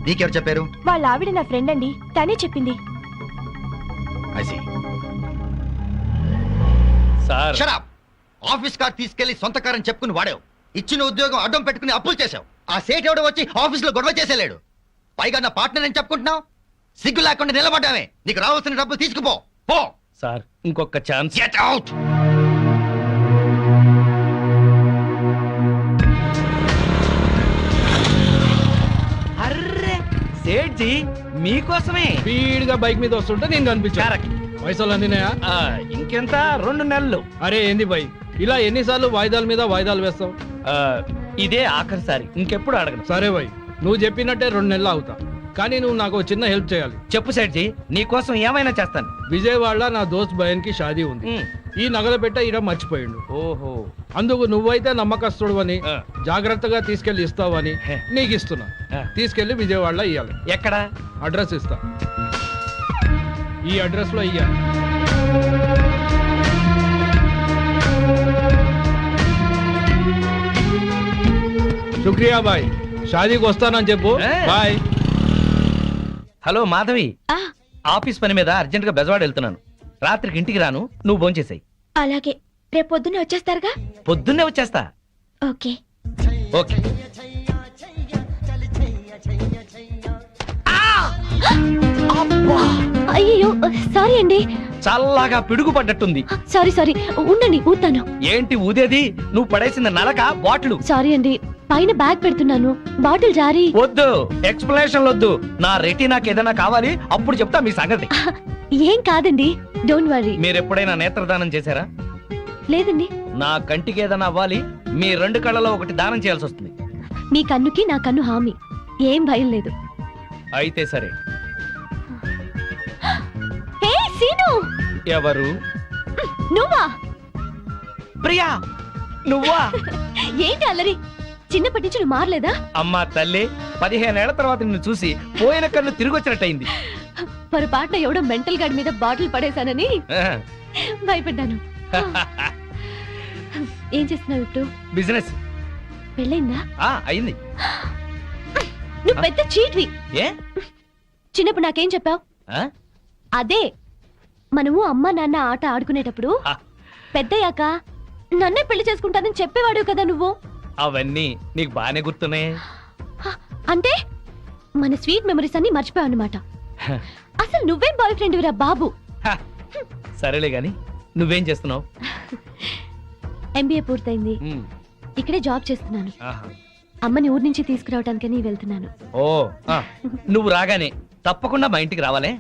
[SPEAKER 6] నీకెవరు చెప్పారు?
[SPEAKER 8] వాళ్ళ ఆవిడ నా ఫ్రెండ్ అండి, తనే చెప్పింది.
[SPEAKER 6] I see.
[SPEAKER 1] Sir.
[SPEAKER 6] Shut up. Office car తీసుకెళ్లి సొంత కారని చెప్పుకుని వాడావు. ఇచ్చిన ఉద్యోగం అడ్డం పెట్టుకుని అప్పులు చేశావు. ఆ సేట్ ఎవడో వచ్చి ఆఫీస్ లో గొడవ చేసేలేడు. పైగా నా పార్ట్నర్ అని చెప్పుకుంటున్నావు. సిగ్గు లేకుండా నిలబడ్డామే. నీకు రావాల్సిన డబ్బులు తీసుకుపో. పో.
[SPEAKER 1] సార్, ఇంకొక chance.
[SPEAKER 6] Get out.
[SPEAKER 1] Array Sethji, మీకోసమే
[SPEAKER 11] స్పీడ్ గా బైక్ మీద వస్తుంటే నేను కనిపించా. పైసలు అందినాయా?
[SPEAKER 1] ఇంకెంత 2 నెలలు.
[SPEAKER 11] అరే ఏంది బై, ఇలా ఎన్నిసార్లు వాయిదాల మీద వాయిదాలు వేస్తావు?
[SPEAKER 1] ఇదే ఆఖరిసారి, ఇంకెప్పుడు అడగను.
[SPEAKER 11] సరే బై, నువ్వు చెప్పినట్టే 2 నెలలు అవుతా. కానీ నువ్వు నాకు చిన్న హెల్ప్ చేయాలి.
[SPEAKER 1] చెప్పు సేట్జీ, నీకోసం ఏమైనా చేస్తాను.
[SPEAKER 11] విజయవాడలో నా దోస్త్ భయన్ కి షాదీ ఉంది. ఈ నగల పెట్ట ఈడ మర్చిపోయిండు.
[SPEAKER 1] ఓహో.
[SPEAKER 11] అందుకు నువ్వైతే నమ్మకస్తుడు అని, జాగ్రత్తగా తీసుకెళ్లి ఇస్తావని నీకు ఇస్తున్నా. తీసుకెళ్లి విజయవాడలో ఇయ్యాలి.
[SPEAKER 1] ఎక్కడ?
[SPEAKER 11] అడ్రస్ ఇస్తా. ఈ అడ్రస్ లో ఇయ్యాలి. శుక్రియా బాయ్. షాదీకి వస్తానని చెప్పు. బాయ్.
[SPEAKER 1] హలో మాధవి, ఆఫీస్ పని మీద అర్జెంట్ గా బెజవాడ వెళ్తున్నాను. రాత్రికి ఇంటికి రాను, నువ్వు భోంచేసాయి.
[SPEAKER 8] అలాగే, రేపు పొద్దున్నే వచ్చేస్తారుగా?
[SPEAKER 1] పొద్దున్నే వచ్చేస్తా.
[SPEAKER 8] ఓకే.
[SPEAKER 1] ఓకే.
[SPEAKER 4] అయ్యో సారీ అండి.
[SPEAKER 1] చల్లగా పిడుగు పడ్డట్టుంది.
[SPEAKER 4] సారీ సారీ, ఉండండి ఊతాను.
[SPEAKER 1] ఏంటి ఊదేది? నువ్వు పడేసిన నలక బాటిల్.
[SPEAKER 4] సారీ అండి, పైన బ్యాగ్ పెడుతున్నాను, బాటిల్ జారీ.
[SPEAKER 1] వద్దు, ఎక్స్ప్లెనేషన్ వద్దు. నా రెటీనాకి ఏదైనా కావాలి, అప్పుడు చెప్తా మీ సంగతి.
[SPEAKER 4] ఏం కాదండి, డోంట్ వరీ.
[SPEAKER 1] మీరు ఎప్పుడైనా నేత్రదానం చేశారా?
[SPEAKER 4] లేదండి.
[SPEAKER 1] నా కంటికి ఏదైనా అవ్వాలి, మీ 2 కళ్ళలో ఒకటి దానం చేయాల్సి వస్తుంది.
[SPEAKER 4] మీ కన్నుకి నా కన్ను హామీ, ఏం భయం లేదు.
[SPEAKER 1] అయితే సరే.
[SPEAKER 4] హే సీను,
[SPEAKER 1] ఎవరు?
[SPEAKER 4] నువ్వా?
[SPEAKER 1] ప్రియా నువ్వా?
[SPEAKER 4] ఏంటి అల్లరి? చిన్నప్పటి నుంచి నువ్వు మారలేదా?
[SPEAKER 1] అమ్మా తల్లి, 15 ఏళ్ల తర్వాత నిన్ను చూసి పోయిన కన్ను తిరిగి వచ్చినట్టయింది.
[SPEAKER 4] పొరపాటున ఎవడో మెంటల్ గార్డ్ మీద బాటిల్ పడేశానని భయపడ్డాను. ఏం చేస్తున్నావు ఇప్పుడు?
[SPEAKER 1] బిజినెస్.
[SPEAKER 4] పెళ్ళైందా?
[SPEAKER 1] అయింది.
[SPEAKER 4] నువ్వు పెద్ద చీట్వి.
[SPEAKER 1] ఏ?
[SPEAKER 4] చిన్నప్పుడు నాకేం చెప్పావు? అదే, మనము అమ్మ నాన్న ఆట ఆడుకునేటప్పుడు పెద్దయ్యాక నన్నే పెళ్లి చేసుకుంటానని చెప్పేవాడు కదా నువ్వు.
[SPEAKER 1] అవన్నీ నీకు బానే గుర్తున్నాయి.
[SPEAKER 4] అంటే మన స్వీట్ మెమరీస్ అన్ని మర్చిపోయావు అన్నమాట. అసలు నువ్వేం బాయ్ ఫ్రెండ్ విరా బాబు.
[SPEAKER 1] సరేలే గాని నువ్వేం చేస్తున్నావు?
[SPEAKER 4] ఎంబీఏ పూర్తయింది, ఇక్కడే జాబ్ చేస్తున్నాను. అమ్మని ఊరి నుంచి తీసుకురావడానికని వెళ్తున్నాను.
[SPEAKER 1] ఓ, నువ్వు రాగానే తప్పకుండా మా ఇంటికి రావాలే.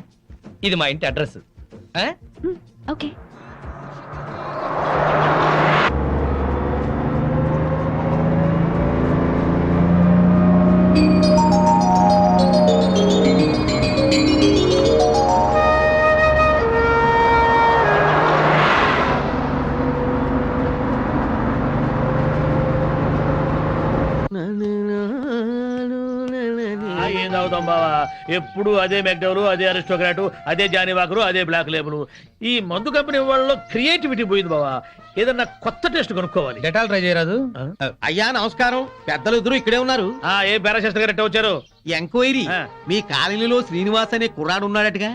[SPEAKER 1] ఇది మా ఇంటి అడ్రస్.
[SPEAKER 4] ఓకే.
[SPEAKER 12] ఏం తాగుతాం బావా? ఎప్పుడు అదే మెక్డవరు, అదే అరిస్టోక్రాటు, అదే జానీవాకరు, అదే బ్లాక్ లేబుల్. ఈ మందు కంపెనీ వాళ్ళలో క్రియేటివిటీ పోయింది బావా. ఏదన్నా కొత్త టెస్ట్ కొనుక్కోవాలి.
[SPEAKER 5] డెటాల్ ట్రై చేయరాదు?
[SPEAKER 7] అయ్యా నమస్కారం, పెద్దలు ఇద్దరు ఇక్కడే ఉన్నారు.
[SPEAKER 12] ఏ పారాశాస్త్రి గారు వచ్చారు?
[SPEAKER 7] ఎంక్వైరీ, మీ కాలనీలో శ్రీనివాస్ అనే కుర్రాడు ఉన్నాడటగా.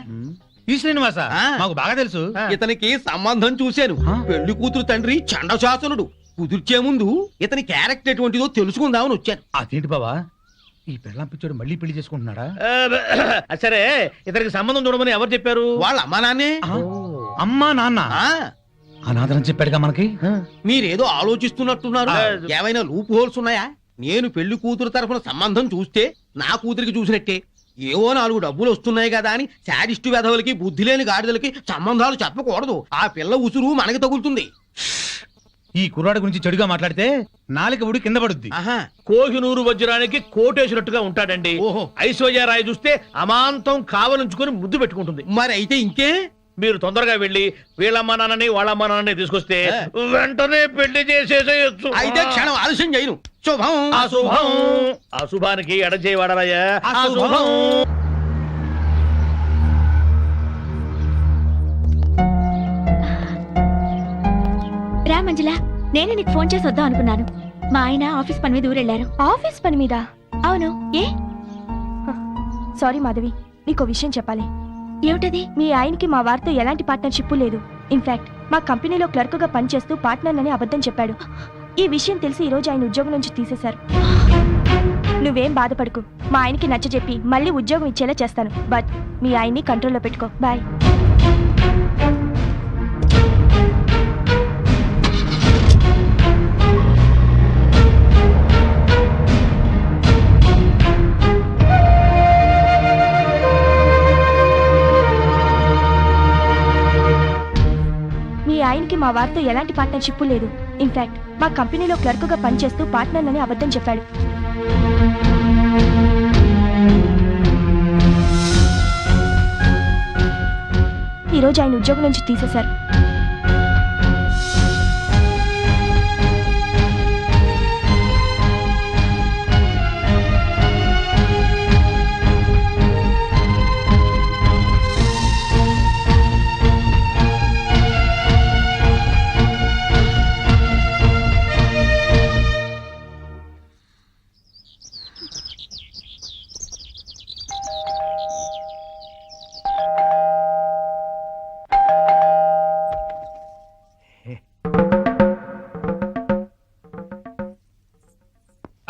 [SPEAKER 5] ఈ శ్రీనివాస మాకు బాగా తెలుసు.
[SPEAKER 7] ఇతనికి సంబంధం చూశాను. పెళ్లి కూతురు తండ్రి చండశాసనుడు. కుదిర్చే ముందు ఇతని క్యారెక్టర్ ఎటువంటిదో తెలుసుకుందామని వచ్చాను.
[SPEAKER 5] అదేంటి బావా, ఈ పెళ్ళాం పిచ్చోడు మళ్ళీ పెళ్లి చేసుకుంటున్నాడా?
[SPEAKER 12] సరే, ఇతనికి సంబంధం చూడమని ఎవరు చెప్పారు?
[SPEAKER 7] వాళ్ళ అమ్మా నాన్నే.
[SPEAKER 5] అమ్మా నాన్న అనాథరం చెప్పాడుగా మనకి.
[SPEAKER 7] మీరేదో ఆలోచిస్తున్నట్టున్నారు. ఏమైనా లూప్ హోల్స్ ఉన్నాయా? నేను పెళ్లి కూతురు తరఫున సంబంధం చూస్తే నా కూతురికి చూసినట్టే. ఏవో 4 డబ్బులు వస్తున్నాయి కదా అని శాడిస్టు వెధవులకి, బుద్ధి లేని గాడిదలకి సంబంధాలు చెప్పకూడదు. ఆ పిల్ల ఉసురు మనకి తగులుతుంది.
[SPEAKER 5] ఈ కుర్రాడి గురించి చెడుగా మాట్లాడితే నాలుక ఉడి కింద పడుద్ది.
[SPEAKER 12] కోహినూరు వజ్రానికి కోటేసినట్టుగా ఉంటాడండి. ఐశ్వర్యరాయ్ చూస్తే అమాంతం కావలించుకొని ముద్దు పెట్టుకుంటుంది.
[SPEAKER 7] మరి అయితే ఇంకే,
[SPEAKER 12] మీరు తొందరగా వెళ్ళి వీళ్ళమ్మ నాన్నని వాళ్ళమ్మ నాన్నని తీసుకొస్తే వెంటనే పెళ్లి చేసేసేయచ్చు.
[SPEAKER 7] అయితే క్షణం ఆలస్యం చేయను. శుభం.
[SPEAKER 12] అశుభం. అశుభానికి ఎడచేయవాడరాయా. అశుభం.
[SPEAKER 8] రా మంజుల, నేనే నీకు ఫోన్ చేసి వద్దాం అనుకున్నాను. మా ఆయన ఆఫీస్ పని మీద ఊరెళ్ళారు. ఆఫీస్ పని మీద? అవును. ఏ? సారీ మాధవి, నీకో విషయం చెప్పాలి. ఏమిటది? మీ ఆయనకి మా వారితో ఎలాంటి పార్ట్నర్షిప్ లేదు. ఇన్ఫాక్ట్ మా కంపెనీలో క్లర్క్ గా పనిచేస్తూ పార్ట్నర్ అని అబద్ధం చెప్పాడు. ఈ విషయం తెలిసి ఈ రోజు ఆయన ఉద్యోగం నుంచి తీసేశారు. నువ్వేం బాధపడకు, మా ఆయనకి నచ్చజెప్పి మళ్ళీ ఉద్యోగం ఇచ్చేలా చేస్తాను. బట్ మీ ఆయన్ని కంట్రోల్లో పెట్టుకో. బాయ్. ఆయనకి మా వారితో ఎలాంటి పార్ట్నర్షిప్ లేదు. ఇన్ఫాక్ట్ మా కంపెనీలో క్లర్క్ గా పనిచేస్తూ పార్ట్నర్ అని అబద్ధం చెప్పాడు. ఈ రోజు ఆయన ఉద్యోగం నుంచి తీసేశారు.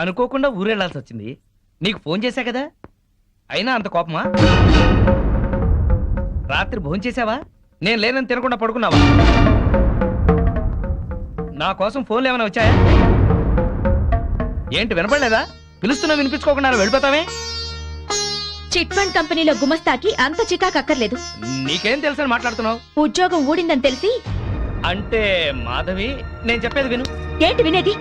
[SPEAKER 1] అనుకోకుండా ఊరెళ్లాల్సి వచ్చింది. నీకు ఫోన్ చేశా కదా, అయినా అంత కోపమా? రాత్రి భోజనం చేసావా? నేను లేనని తినకుండా పడుకున్నావా? నా కోసం ఫోన్లు ఏమైనా వచ్చాయా? ఏంటి వినపడలేదా? పిలుస్తున్నా వినిపించుకోకుండా వెళ్ళిపోతావే.
[SPEAKER 8] చిట్ ఫండ్ కంపెనీలో గుమస్తాకి అంత చికాకు అక్కర్లేదు.
[SPEAKER 1] నీకేం తెలుసని మాట్లాడుతున్నావు?
[SPEAKER 8] ఉద్యోగం ఊడిందని తెలిసి.
[SPEAKER 1] అంటే మాధవి, నేను చెప్పేది విను.
[SPEAKER 8] ఏంటి వినేది?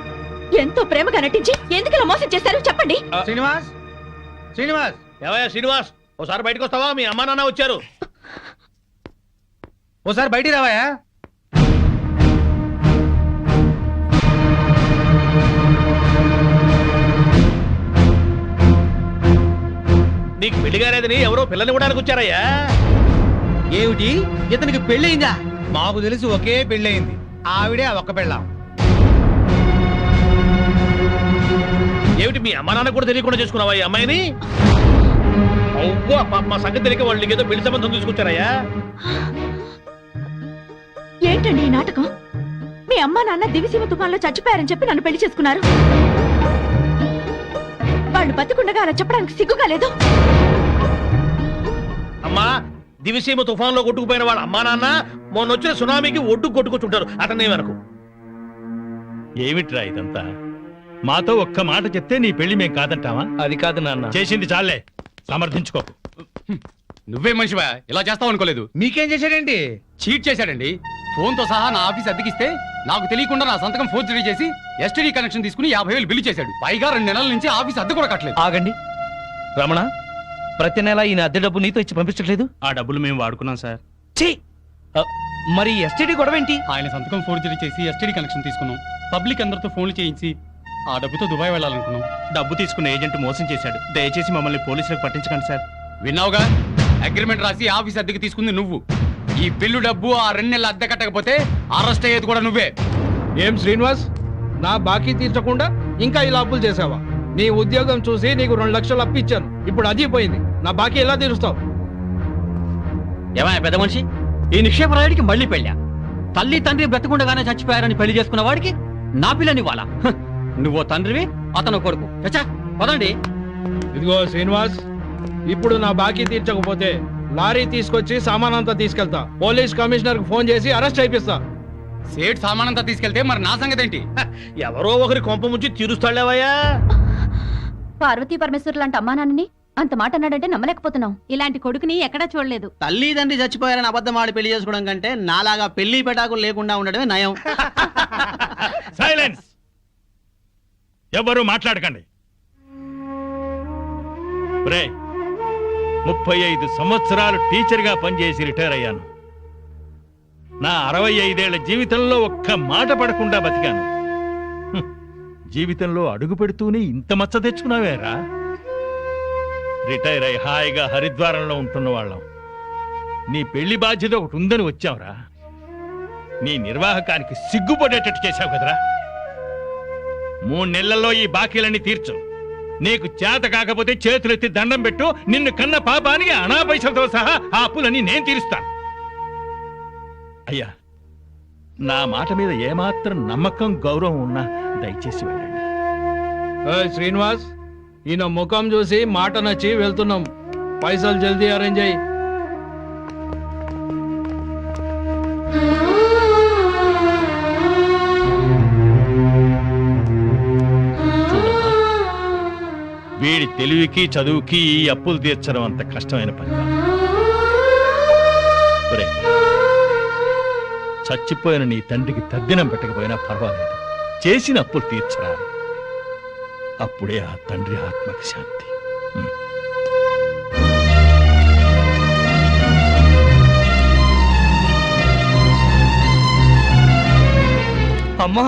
[SPEAKER 8] ఎంతో ప్రేమగా నటించి ఎందుకలా మోసం చేశారు చెప్పండి.
[SPEAKER 5] శ్రీనివాస్ శ్రీనివాస్
[SPEAKER 12] ఏవయ్యా శ్రీనివాస్, ఓసారి బయటకు వస్తావా? మీ అమ్మా నాన్న వచ్చారు.
[SPEAKER 5] ఓసారి బయటికి రావాయా?
[SPEAKER 12] నీకు పెళ్లి కాలేదని ఎవరో పిల్లని కూడా వచ్చారయ్యా.
[SPEAKER 7] ఏమిటి ఇతనికి పెళ్ళయిందా?
[SPEAKER 5] మాకు తెలిసి ఒకే పెళ్ళయింది, ఆవిడే ఆ ఒక్క పెళ్ళాం.
[SPEAKER 12] ఏమిటి మీ అమ్మా నాన్న కూడా తెలియకుండా చేసుకున్నావా ఈ అమ్మాయిని? అవ్వా మా సంగతి తెలియక వాళ్ళు నీకేదో పెళ్లి సంబంధం తీసుకొచ్చారయ్యా.
[SPEAKER 8] ఏంటండి ఈ నాటకం? మీ అమ్మా నాన్న దివిసీమ తుఫాన్లో చచ్చిపోయారని చెప్పి నన్ను పెళ్లి చేసుకున్నారు. వాళ్ళు బతికుండగా అలా చెప్పడానికి సిగ్గుగా లేదు.
[SPEAKER 12] అమ్మా, దివిసీమ తుఫాన్లో కొట్టుకుపోయిన వాళ్ళ అమ్మా నాన్న మొన్న వచ్చిన సునామీకి ఒడ్డు కొట్టుకొచ్చుంటారు. అతనే వరకు
[SPEAKER 3] ఏమిట్రా ఇదంతా? మాతో ఒక్క మాట చెప్తే నీ పెళ్లి మేం కాదంటావా?
[SPEAKER 1] అది కాదు నాన్న.
[SPEAKER 3] చేసింది చాలే, సమర్థించుకోకు.
[SPEAKER 2] నువ్వే మనిషివా? ఇలా చేస్తావు అనుకోలేదు.
[SPEAKER 5] మీకేం చేశాడేంటి?
[SPEAKER 2] చీట్ చేశాడండి. ఫోన్ తో సహా నా ఆఫీస్ అద్దెకిస్తే నాకు తెలియకుండా నా సంతకం ఫోర్జరీ చేసి ఎస్టీడీ కనెక్షన్ తీసుకుని 50,000 బిల్లు చేశాడు. పైగా 2 నెలల నుంచి ఆఫీస్ అద్దె కూడా కట్టలేదు.
[SPEAKER 1] ఆగండి రమణ, ప్రతి నెల ఈయన అద్దె డబ్బు నీతో ఇచ్చి పంపించట్లేదు?
[SPEAKER 2] ఆ డబ్బులు మేము వాడుకున్నాం సార్.
[SPEAKER 1] ఛీ! మరి ఎస్టీడీ గొడవ ఏంటి?
[SPEAKER 2] ఆయన సంతకం ఫోర్జరీ చేసి ఎస్టీడీ కనెక్షన్ తీసుకున్నాం. పబ్లిక్ అందరితో ఫోన్లు చేయించి ఆ డబ్బుతో దుబాయ్ వెళ్ళాలనుకున్నాం. డబ్బు తీసుకున్న ఏజెంట్ మోసం చేశాడు. దయచేసి మమ్మల్ని పోలీసులకు పట్టించకండి సార్. విన్నావుగా, అగ్రిమెంట్ రాసి ఆఫీస్ అద్దెకి తీసుకుంది నువ్వు. ఈ బిల్లు డబ్బు ఆ 2 నెలల అద్దె కట్టకపోతే అరెస్ట్ అయ్యేది కూడా నువ్వే.
[SPEAKER 11] ఏం శ్రీనివాస్, నా బాకీ తీర్చకుండా ఇంకా ఇలా అప్పులు చేసావా? నీ ఉద్యోగం చూసి నీకు 2 లక్షలు అప్పిచ్చాను, ఇప్పుడు అది పోయింది. నా బాకీ ఎలా తీరుస్తావు?
[SPEAKER 9] ఏమయ్య పెద్ద మనిషి, ఈ నిక్షేపరాయుడికి మళ్ళీ పెళ్ళా? తల్లి తండ్రి బ్రతకుండగానే చచ్చిపోయారని పెళ్లి చేసుకున్న వాడికి నా పిల్లని వాళ్ళ. నువ్వో తండ్రివి, అతను కొడుకు. చచ్చా పదండి.
[SPEAKER 11] ఇదిగో శ్రీనివాస్, ఇప్పుడు నా బాకీ తీర్చకపోతే లారీ తీసుకొచ్చి సామానంతా తీసుకెళ్తా. పోలీస్ కమిషనర్ కు ఫోన్ చేసి అరెస్ట్ అయిపిస్తా.
[SPEAKER 2] సేట్ సామానంతా తీసుకెళ్తే మరి నా సంగతి ఏంటి?
[SPEAKER 12] ఎవరో ఒకరి కొంప ముంచి తీరుస్తాడేవయ్యా.
[SPEAKER 4] పార్వతీ పరమేశ్వరు లాంటి అమ్మా నాన్నని అంత మాట అన్నాడంటే నమ్మలేకపోతున్నాం. ఇలాంటి కొడుకుని ఎక్కడా చూడలేదు.
[SPEAKER 7] తల్లి తండ్రి చచ్చిపోయారని అబద్ధం ఆడి పెళ్లి చేసుకోవడం కంటే నాలాగా పెళ్లి పెటాకులు లేకుండా ఉండడమే నయం.
[SPEAKER 3] సైలెన్స్! ఎవరు మాట్లాడకండి. 35 సంవత్సరాలు టీచర్గా పనిచేసి రిటైర్ అయ్యాను. నా 65 ఏళ్ల జీవితంలో ఒక్క మాట పడకుండా బతికాను. జీవితంలో అడుగు పెడుతూనే ఇంత మచ్చ తెచ్చుకున్నావేరా? రిటైర్ అయి హాయిగా హరిద్వారంలో ఉంటున్న వాళ్ళం. నీ పెళ్లి బాధ్యత ఒకటి ఉందని వచ్చావురా. నీ నిర్వాహకానికి సిగ్గుపడేటట్టు చేశావు కదరా. 3 నెలల్లో ఈ బాకీలన్నీ తీర్చు. నీకు చేత కాకపోతే చేతులెత్తి దండం పెట్టు. నిన్ను కన్న పాపానికి అనాపైసలతో సహా ఆ అప్పులన్నీ నేను తీరుస్తాను. అయ్యా, నా మాట మీద ఏమాత్రం నమ్మకం గౌరవం ఉన్నా దయచేసి వెళ్ళండి.
[SPEAKER 11] శ్రీనివాస్, ఈయన ముఖం చూసి మాట నచ్చి వెళ్తున్నాం. పైసలు జల్దీ అరేంజ్ అయ్యి.
[SPEAKER 3] వీడి తెలివికి చదువుకి ఈ అప్పులు తీర్చడం అంత కష్టమైన పని కాదు. ఒరేయ్, చచ్చిపోయిన నీ తండ్రికి తద్దినం పెట్టకపోయినా పర్వాలేదు, చేసిన అప్పులు తీర్చరా. అప్పుడే ఆ తండ్రి ఆత్మకి శాంతి.
[SPEAKER 1] అమ్మా,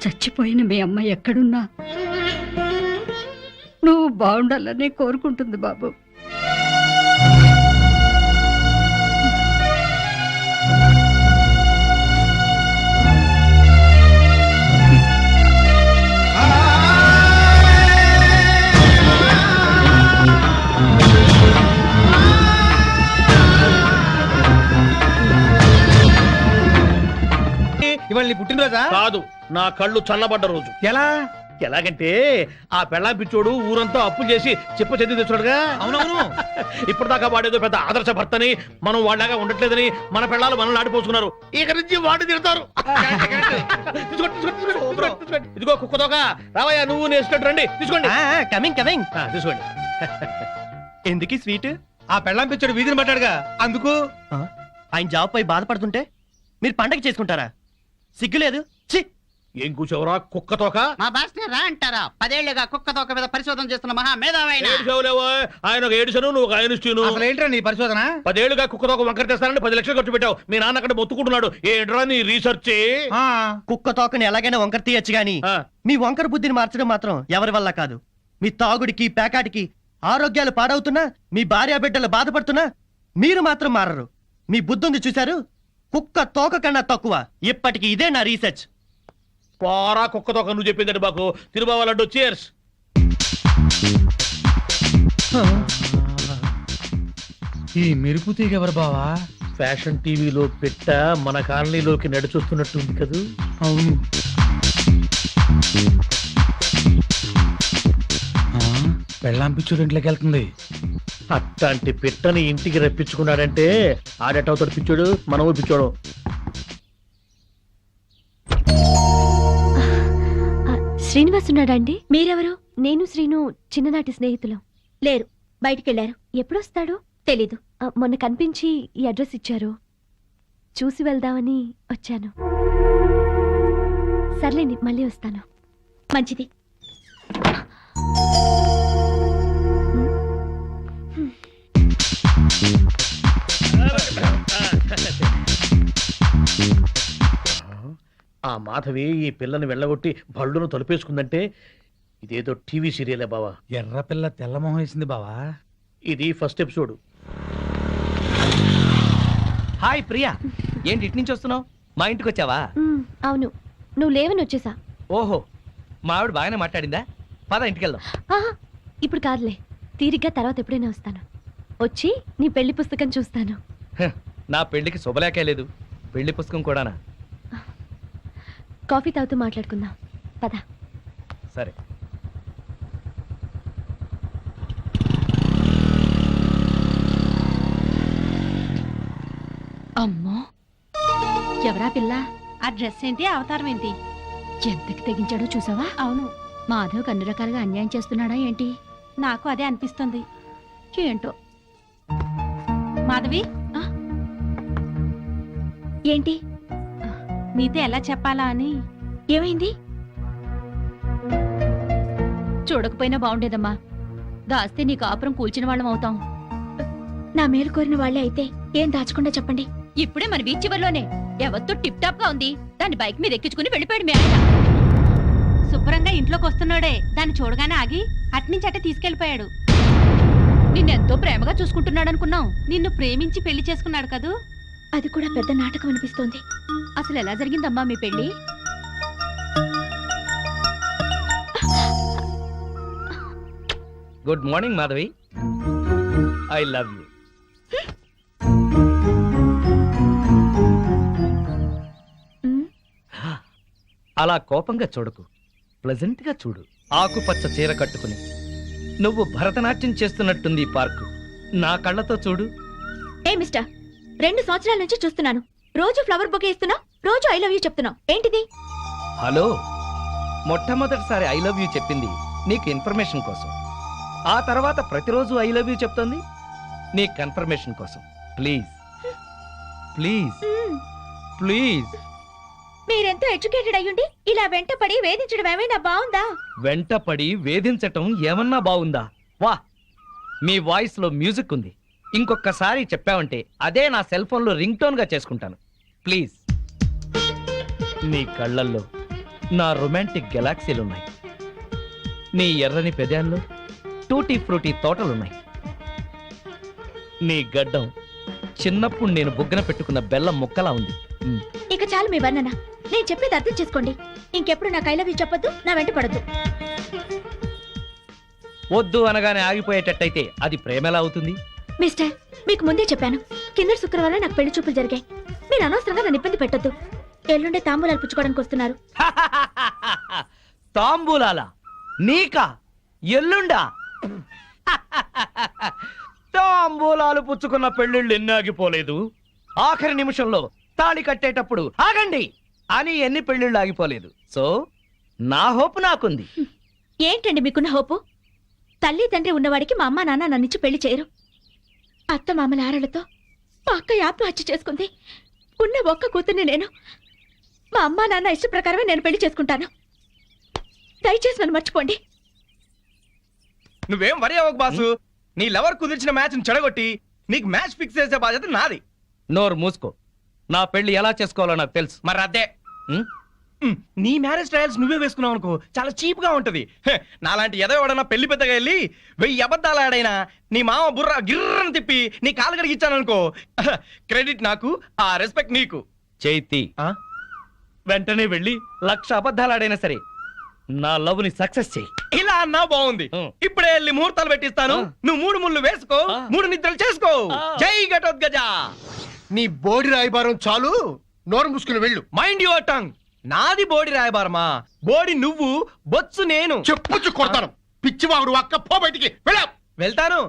[SPEAKER 10] చచ్చిపోయిన మీ అమ్మ ఎక్కడున్నా నువ్వు బాగుండాలని కోరుకుంటుంది బాబు.
[SPEAKER 5] ఇవాళ నీ పుట్టినరోజా?
[SPEAKER 12] కాదు, నా కళ్ళు చల్లబడ్డ రోజు.
[SPEAKER 5] ఎలా?
[SPEAKER 12] ఎలాగంటే ఆ పెళ్ళాం పిచ్చోడు ఊరంతా అప్పులు చేసి చెప్పు చెంది తెచ్చుడుగా.
[SPEAKER 5] అవునవును.
[SPEAKER 12] ఇప్పటిదాకా వాడేదో పెద్ద ఆదర్శ భర్తని, మనం వాళ్ళగా ఉండట్లేదని మన పెళ్ళాలు మనల్ని ఆడిపోసుకున్నారు. ఇక నుంచి వాడు తిడతారు. ఇదిగో కుక్కదోక, రావయ్యా, నువ్వు నేర్చుకుంటు రండి, తీసుకోండి.
[SPEAKER 7] Coming coming.
[SPEAKER 12] తీసుకోండి.
[SPEAKER 7] ఎందుకు స్వీట్?
[SPEAKER 5] ఆ పెళ్ళాం పిచ్చాడు వీధిని పట్టాడుగా, అందుకు.
[SPEAKER 13] ఆయన జాబ్ పై బాధపడుతుంటే మీరు పండగ చేసుకుంటారా? సిగ్గులేదు? ఛీ!
[SPEAKER 12] ఏం కూర్చోవరా కుక్క తోక?
[SPEAKER 7] మా బాస్ రా అంటారా? 10 ఏళ్లుగా కుక్క తోక మీద పరిశోధన చేస్తున్న మహా మేధావైన
[SPEAKER 12] ఏడుచావులేవో, ఆయన ఒక ఏడుచను, నువ్వు ఒక ఆయనిస్తూను.
[SPEAKER 5] అసలు ఏంట్రా నీ పరిశోధన?
[SPEAKER 12] 10 ఏళ్ళుగా కుక్క తోక వంకర తెస్తానని 10 లక్షలు ఖర్చు పెట్టావు. మీ నాన్న అక్కడ మొత్తుకుంటున్నాడు. ఏంట్రా నీ రీసెర్చ్?
[SPEAKER 13] కుక్క తోకని ఎలాగైనా వంకర తీయచ్చు గాని మీ వంకర బుద్ధిని మార్చడం మాత్రం ఎవరి వల్ల కాదు. మీ తాగుడికి పేకాటికి ఆరోగ్యాలు పాడవుతున్నా, మీ భార్య బిడ్డలు బాధపడుతున్నా మీరు మాత్రం మారరు. మీ బుద్ధుంది చూశారు? కుక్క తోక కన్నా తక్కువ. ఇప్పటికి ఇదే నా రీసెర్చ్.
[SPEAKER 12] పోరా కుక్క తోక, నువ్వు చెప్పిందండి బాకు. తిరుబావాలంటూ చేర్స్.
[SPEAKER 5] ఈ మెరుపు తీగ ఎవరు బావా?
[SPEAKER 12] ఫ్యాషన్ టీవీలో పెట్ట మన కాలనీలోకి నడిచొస్తున్నట్టుంది కదూ.
[SPEAKER 5] అవును. పెళ్ళాం పిచ్చోడు ఇంట్లోకి వెళ్తుంది.
[SPEAKER 12] అట్లాంటి పిట్టని ఇంటికి రప్పించుకున్నాడంటే ఆడేటవుతాడు పిచ్చోడు, మనము పిచ్చోడు.
[SPEAKER 4] శ్రీనివాస్ ఉన్నాడండి? మీరెవరు? నేను శ్రీను చిన్ననాటి స్నేహితులం.
[SPEAKER 8] లేరు, బయటికెళ్లారు.
[SPEAKER 4] ఎప్పుడొస్తాడు?
[SPEAKER 8] తెలీదు.
[SPEAKER 4] మొన్న కనిపించి ఈ అడ్రస్ ఇచ్చారు, చూసి వెళ్దామని వచ్చాను. సర్లేండి, మళ్ళీ వస్తాను.
[SPEAKER 8] మంచిది.
[SPEAKER 12] ఆ మాధవి ఈ పిల్లని వెళ్ళగొట్టి బళ్ళును తలుపేసుకుందంటే ఇదేదో టీవీ సీరియలే బావా.
[SPEAKER 5] ఎర్ర పిల్ల తెల్లమొహం వేసింది బావా.
[SPEAKER 12] ఇది ఫస్ట్ ఎపిసోడ్.
[SPEAKER 1] హాయ్ ప్రియా, ఏంటి ఇటు నుంచి వస్తున్నావు? మా ఇంటికి వచ్చావా?
[SPEAKER 4] అవును, నువ్వు లేవని వచ్చేసా.
[SPEAKER 1] ఓహో, మా ఆవిడ బాగానే మాట్లాడిందా? పద ఇంటికి వెళ్దాం.
[SPEAKER 4] ఇప్పుడు కాదులే, తీరిగ్గా తర్వాత ఎప్పుడైనా వస్తాను. వచ్చి నీ పెళ్లి పుస్తకం చూస్తాను.
[SPEAKER 1] నా పెళ్లికి శుభలేఖే లేదు, పెళ్లి పుస్తకం కూడానా?
[SPEAKER 4] కాఫీ తాగుతూ మాట్లాడుకుందాం, పద.
[SPEAKER 1] సరే.
[SPEAKER 10] అమ్మో, ఎవరా పిల్ల? ఆ డ్రెస్ ఏంటి, అవతారం ఏంటి? ఎంతకి తెగించాడో చూసావా? అవును, మాధవ్ అన్ని రకాలుగా అన్యాయం చేస్తున్నాడా ఏంటి? నాకు అదే అనిపిస్తుంది. ఏంటో. మాధవి,
[SPEAKER 8] ఏంటి?
[SPEAKER 10] నీతో ఎలా చెప్పాలా అని.
[SPEAKER 8] ఏమైంది?
[SPEAKER 10] చూడకపోయినా బాగుండేదమ్మా. దాస్తే నీ కాపురం కూల్చిన వాళ్ళం అవుతాం.
[SPEAKER 8] నా మేలు కోరిన వాళ్ళే అయితే ఏం దాచకుండా చెప్పండి.
[SPEAKER 10] ఇప్పుడే మన బీచ్ చివర్లోనే ఎవరితో టిప్ టాప్ గా ఉంది, దాన్ని బైక్ మీద ఎక్కించుకుని వెళ్ళిపోయాడు మీ ఆయన. శుభ్రంగా ఇంట్లోకి వస్తున్నాడే, దాన్ని చూడగానే ఆగి అట్నుంచి అట్టే తీసుకెళ్లిపోయాడు. నిన్నెంతో ప్రేమగా చూసుకుంటున్నాడు అనుకున్నాం. నిన్ను ప్రేమించి పెళ్లి చేసుకున్నాడు కదూ.
[SPEAKER 8] అది కూడా పెద్ద నాటకం అనిపిస్తోంది.
[SPEAKER 10] అసలు ఎలా జరిగిందమ్మా మీ పెళ్లి?
[SPEAKER 1] Good morning Madhavi, I love you. అలా కోపంగా చూడకు, ప్లెజెంట్ గా చూడు. ఆకుపచ్చ చీర కట్టుకుని నువ్వు భరతనాట్యం చేస్తున్నట్టుంది ఈ పార్కు. నా కళ్ళతో చూడు.
[SPEAKER 8] ఏ మిస్టర్, 2 సంవత్సరాల నుంచి చూస్తున్నాను. రోజు ఫ్లవర్ బొకే ఇస్తున్నావు, రోజు ఐ లవ్ యూ చెప్తున్నావు. ఏంటిది?
[SPEAKER 1] హలో, మొట్టమొదటిసారి ఐ లవ్ యూ చెప్పింది నీకు ఇన్ఫర్మేషన్ కోసం. ఆ తర్వాత ప్రతిరోజు ఐ లవ్ యూ చెప్తోంది నీ కన్ఫర్మేషన్ కోసం. Please please please.
[SPEAKER 8] మీరెంతో ఎడ్యుకేటెడ్ అయ్యుండి ఇలా వెంటపడి వేధించడం ఏమైనా బాగుందా?
[SPEAKER 1] వెంటపడి వేధించటం ఏమన్నా బాగుందా? వా, మీ వాయిస్ లో మ్యూజిక్ ఉంది. ఇంకొకసారి చెప్పావంటే అదే నా సెల్ ఫోన్ లో రింగ్ టోన్ గా చేసుకుంటాను. ప్లీజ్. నీ కళ్ళల్లో నా రొమాంటిక్ గెలాక్సీలున్నాయి. నీ ఎర్రని పెదాల్లో టూటీ ఫ్రూటీ తోటలున్నాయి. నీ గడ్డం చిన్నప్పుడు నేను బుగ్గన పెట్టుకున్న బెల్లం ముక్కలా ఉంది.
[SPEAKER 8] ఇక చాలు మీ వర్ణన. నేను చెప్పేది అర్థం చేసుకోండి. ఇంకెప్పుడు నాకు ఐ లవ్ యూ చెప్పొద్దు, నా వెంట పడద్దు.
[SPEAKER 1] వద్దు అనగానే ఆగిపోయేటట్టయితే అది ప్రేమ ఎలా అవుతుంది?
[SPEAKER 8] మిస్టర్, మీకు ముందే చెప్పాను, కింద శుక్రవారం నాకు పెళ్లి చూపులు జరిగాయి. మీరు అనవసరంగా నన్ను ఇబ్బంది పెట్టొద్దు. ఎల్లుండే తాంబూలాలు పుచ్చుకోవడానికి వస్తున్నారు.
[SPEAKER 1] తాంబూలాలా? నీకా? ఎల్లుండా? తాంబూలాలు పుచ్చుకున్న పెళ్లిళ్ళు ఎన్ని ఆగిపోలేదు. ఆఖరి నిమిషంలో తాళి కట్టేటప్పుడు ఆగండి అని ఎన్ని పెళ్లిళ్ళు ఆగిపోలేదు. సో నా హోప్ నాకుంది.
[SPEAKER 8] ఏంటండి మీకున్న హోపు? తల్లి తండ్రి ఉన్నవాడికి మా అమ్మ నాన్న నన్నిచ్చి పెళ్లి చేయరు. అత్త మామల ఆరలతో మా అక్కయ్య ఆత్మహత్య చేసుకుంది. ఉన్న ఒక్క కూతుర్ని నేను. మా అమ్మా నాన్న ఇష్ట ప్రకారమే నేను పెళ్లి చేసుకుంటాను. దయచేసి నన్ను మర్చిపోండి.
[SPEAKER 14] నువ్వేం వరి అవ్వకు బాసు. నీ లవర్ కుదిర్చిన మ్యాచ్ చెడగొట్టి నీకు మ్యాచ్ ఫిక్స్ చేసే బాధ్యత నాది.
[SPEAKER 1] నోరు మూసుకో. నా పెళ్లి ఎలా చేసుకోవాలో నాకు తెలుసు.
[SPEAKER 14] మరి అదే నీ మ్యారేజ్ ట్రయల్స్ నువ్వే వేసుకున్నావు అనుకో, చాలా చీప్ గా ఉంటది. నాలాంటి ఎదో ఎవడన్నా పెళ్లి పెద్దగా వెళ్ళి 1000 అబద్ధాలు ఆడైనా నీ మామ బుర్ర గిర్రని తిప్పి నీ కాలు కడిగిచ్చాననుకో, క్రెడిట్ నాకు, ఆ రెస్పెక్ట్ నీకు.
[SPEAKER 1] చైతి, వెంటనే వెళ్ళి 1,00,000 అబద్ధాలు ఆడైనా సరే నా లవ్ ని సక్సెస్ చెయ్యి.
[SPEAKER 14] ఇలా అన్నా బాగుంది. ఇప్పుడే వెళ్ళి ముహూర్తాలు పెట్టిస్తాను. నువ్వు 3 ముళ్ళు వేసుకో, 3 నిద్రలు చేసుకో. జై ఘటోత్కజ.
[SPEAKER 15] నీ బోడి రాయబారం చాలు, నోరు మూసుకుని వెళ్ళు.
[SPEAKER 14] Mind your tongue. నాది బోడి రాయబారమా? బోడి నువ్వు, బొత్సు నేను.
[SPEAKER 15] చెప్పుచ్చు కొడతాను. పిచ్చివాడు అక్క, పో బయటికి.
[SPEAKER 14] వెళ్తాను.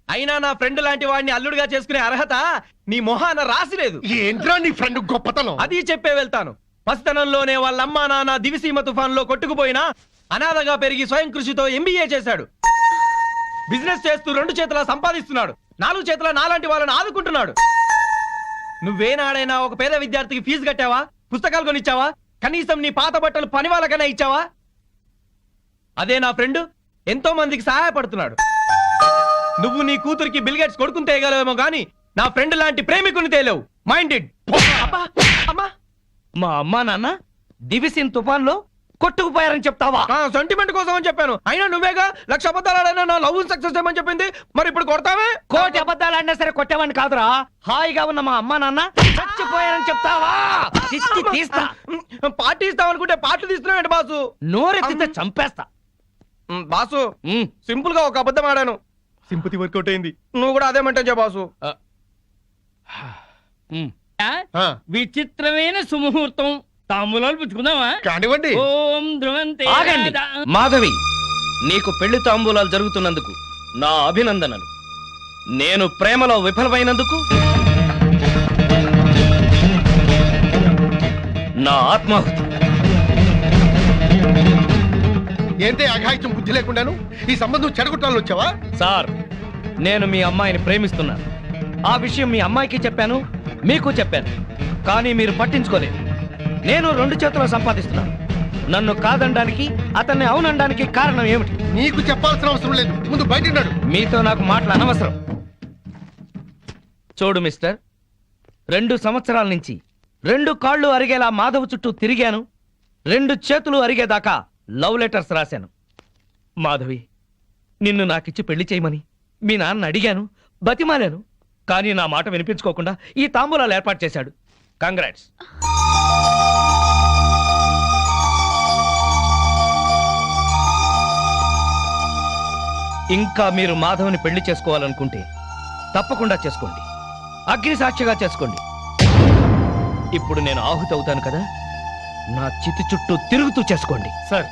[SPEAKER 14] అయినా నా ఫ్రెండ్ లాంటి వాడిని అల్లుడిగా చేసుకునే అర్హత నీ మొహాన రాసిలేదు.
[SPEAKER 15] ఏంట్రా నీ ఫ్రెండ్ గొప్పతనం?
[SPEAKER 14] అది చెప్పే వెళ్తాను. పసితనంలోనే వాళ్ళ అమ్మా నాన్న దివిసీమ తుఫాన్లో కొట్టుకుపోయినా అనాథగా పెరిగి స్వయం కృషితో MBA చేశాడు. బిజినెస్ చేస్తూ 2 చేతులా సంపాదిస్తున్నాడు. 4 చేతుల నాలాంటి వాళ్ళని ఆదుకుంటున్నాడు. నువ్వేనాడైనా ఒక పేద విద్యార్థికి ఫీజు కట్టావా? పుస్తకాలు కొనిచ్చావా? కనీసం నీ పాత బట్టలు పని వాళ్ళకైనా ఇచ్చావా? అదే నా ఫ్రెండ్ ఎంతో మందికి సహాయపడుతున్నాడు. నువ్వు నీ కూతురికి బిల్గేట్స్ కొడుకుని తేయగలవేమో గానీ నా ఫ్రెండ్ లాంటి ప్రేమికుని తేలేవు. మైండెడ్.
[SPEAKER 1] మా అమ్మా నాన్న దివిసిన్ తుఫాన్లో కొట్టుకుపోయారని చెప్తావా?
[SPEAKER 14] సెంటిమెంట్ కోసం అని చెప్పాను. అయినా నువ్వేగా 1,00,000 అబద్ధాలు ఆడైనా నా లవ్ సక్సెస్ చేయమని చెప్పింది. మరి ఇప్పుడు కొడతావే?
[SPEAKER 1] 1,000 అబద్ధాలు ఆడినా సరే కొట్టేవాడిని కాదురా. హాయిగా ఉన్న మా అమ్మా నాన్న చచ్చిపోయారని చెప్తావా? తీస్తా.
[SPEAKER 14] పార్టీ ఇస్తావు అనుకుంటే పార్టీ తీస్తున్నావు బాసు.
[SPEAKER 1] నోరెత్తితే చంపేస్తా.
[SPEAKER 14] బాసు, సింపుల్ గా ఒక అబద్ధం ఆడాను. సింపతి వర్కౌట్ అయింది. నువ్వు కూడా అదే మంటే బాసు.
[SPEAKER 9] విచిత్రమైన సుముహూర్తం. తాంబూలాలు పుచ్చుకుందామా?
[SPEAKER 15] కానివ్వండి.
[SPEAKER 9] ఓం ధ్రువంతే.
[SPEAKER 1] ఆగండి. మాధవి, నీకు పెళ్లి తాంబూలాలు జరుగుతున్నందుకు నా అభినందనలు. నేను ప్రేమలో విఫలమైనందుకు నా ఆత్మాహుతి.
[SPEAKER 15] ఏంటే అఘాయిత్యం బుద్ధి లేకుండాను ఈ సంబంధం చెడగొట్టాలని వచ్చావా?
[SPEAKER 1] సార్, నేను మీ అమ్మాయిని ప్రేమిస్తున్నాను. ఆ విషయం మీ అమ్మాయికి చెప్పాను, మీకు చెప్పాను. కానీ మీరు పట్టించుకోలేదు. నేను 2 చేతులు సంపాదిస్తున్నాను. నన్ను కాదనడానికి, అతన్ని అవునడానికి కారణం ఏమిటి?
[SPEAKER 15] నీకు చెప్పాల్సిన అవసరం లేదు. ముందు బయట ఉన్నాడు.
[SPEAKER 1] మీతో నాకు మాటలు అనవసరం. చూడు మిస్టర్, 2 సంవత్సరాల నుంచి 2 కాళ్ళు అరిగేలా మాధవ్ చుట్టూ తిరిగాను. 2 చేతులు అరిగేదాకా లవ్ లెటర్స్ రాశాను. మాధవి, నిన్ను నాకిచ్చి పెళ్లి చేయమని మీ నాన్న అడిగాను, బతిమాలాను. కానీ నా మాట వినిపించుకోకుండా ఈ తాంబూలాలు ఏర్పాటు చేశాడు. కంగ్రాట్స్. ఇంకా మీరు మాధవ్ని పెళ్లి చేసుకోవాలనుకుంటే తప్పకుండా చేసుకోండి. అగ్ని సాక్షిగా చేసుకోండి. ఇప్పుడు నేను ఆహుతి అవుతాను కదా, నా చితి చుట్టూ తిరుగుతూ చేసుకోండి.
[SPEAKER 2] సార్,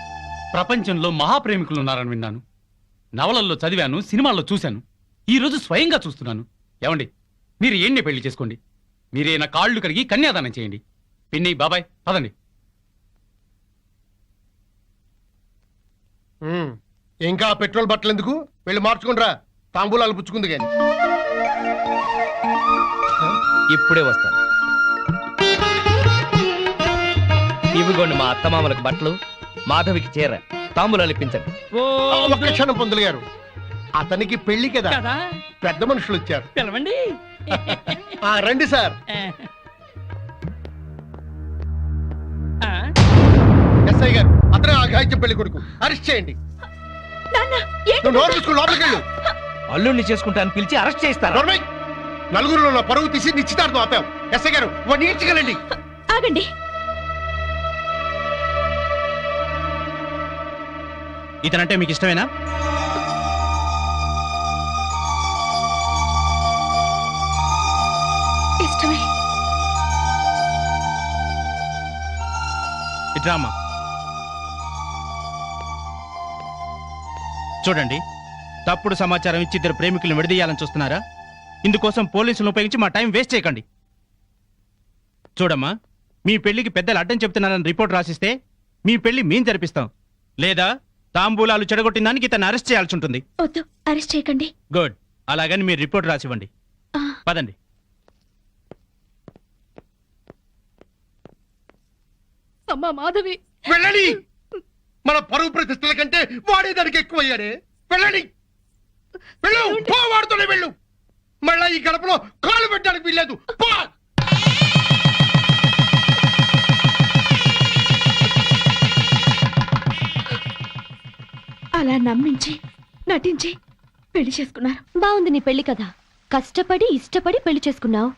[SPEAKER 2] ప్రపంచంలో మహాప్రేమికులు ఉన్నారని విన్నాను, నవలల్లో చదివాను, సినిమాల్లో చూశాను. ఈ రోజు స్వయంగా చూస్తున్నాను. ఏమండి, మీరు ఏంటి పెళ్లి చేసుకోండి. మీరే నా కాళ్ళు కడిగి కన్యాదానం చేయండి. పిన్ని, బాబాయ్, పదండి.
[SPEAKER 15] ఇంకా పెట్రోల్ బట్టలు ఎందుకు? వెళ్ళి మార్చుకుండ్రా. తాంబూలాలు పుచ్చుకుంది కానీ.
[SPEAKER 1] ఇప్పుడే వస్తాను. ఇవిగోండి మా అత్తమామలకు బట్టలు, మాధవికి చీర, తాంబూలాలు ఇప్పించండి.
[SPEAKER 15] ఒక్క క్షణం పొందులు గారు, అతనికి పెళ్లి కదా, పెద్ద మనుషులు వచ్చారు.
[SPEAKER 9] పిలవండి.
[SPEAKER 15] రండి సార్. ఎస్ఐ గారు, అతనే అఘాయిత్యం పెళ్లి కొడుకు. అరెస్ట్ చేయండి. లోపలికి వెళ్ళు.
[SPEAKER 1] అల్లుడిని చేసుకుంటాను పిలిచి అరెస్ట్ చేస్తాను.
[SPEAKER 15] నలుగురులో నా పరువు తీసి నిశ్చితార్థం ఆపాం. ఎస్ఐ గారు, వాడిని ఈడ్చుకెళ్ళండి.
[SPEAKER 8] ఆగండి.
[SPEAKER 2] ఇతనంటే మీకు ఇష్టమేనా?
[SPEAKER 8] ఇష్టమే.
[SPEAKER 2] ఇట్రామా. చూడండి, తప్పుడు సమాచారం ఇచ్చి 2 ప్రేమికులను విడదీయాలని చూస్తున్నారా? ఇందుకోసం పోలీసులను ఉపయోగించి మా టైం వేస్ట్ చేయకండి. చూడమ్మా, మీ పెళ్లికి పెద్దలు అడ్డం చెప్తున్నారని రిపోర్ట్ రాసిస్తే మీ పెళ్లి మేం జరిపిస్తాం. లేదా తాంబూలాలు చెడగొట్టిన దానికి ఇతను అరెస్ట్ చేయాల్సి ఉంటుంది.
[SPEAKER 8] వద్దు, అరెస్ట్ చేయకండి.
[SPEAKER 2] గుడ్. అలాగని మీరు రిపోర్ట్ రాసివ్వండి. పదండి.
[SPEAKER 4] అమ్మా మాధవి
[SPEAKER 15] వెళ్ళని మన పరువు ప్రతిష్టల కంటే వాడే దానికి ఎక్కువయ్యాడే. వెళ్ళని వెళ్ళు, పో, వాడుతూనే వెళ్ళు. మళ్ళా ఈ గడపలో కాలు పెట్టడానికి వీల్లేదు. పో.
[SPEAKER 8] అలా నమ్మించి నటించి పెళ్లి చేసుకున్నారు.
[SPEAKER 4] బాగుంది నీ పెళ్లి కదా. కష్టపడి ఇష్టపడి పెళ్లి చేసుకున్నావు,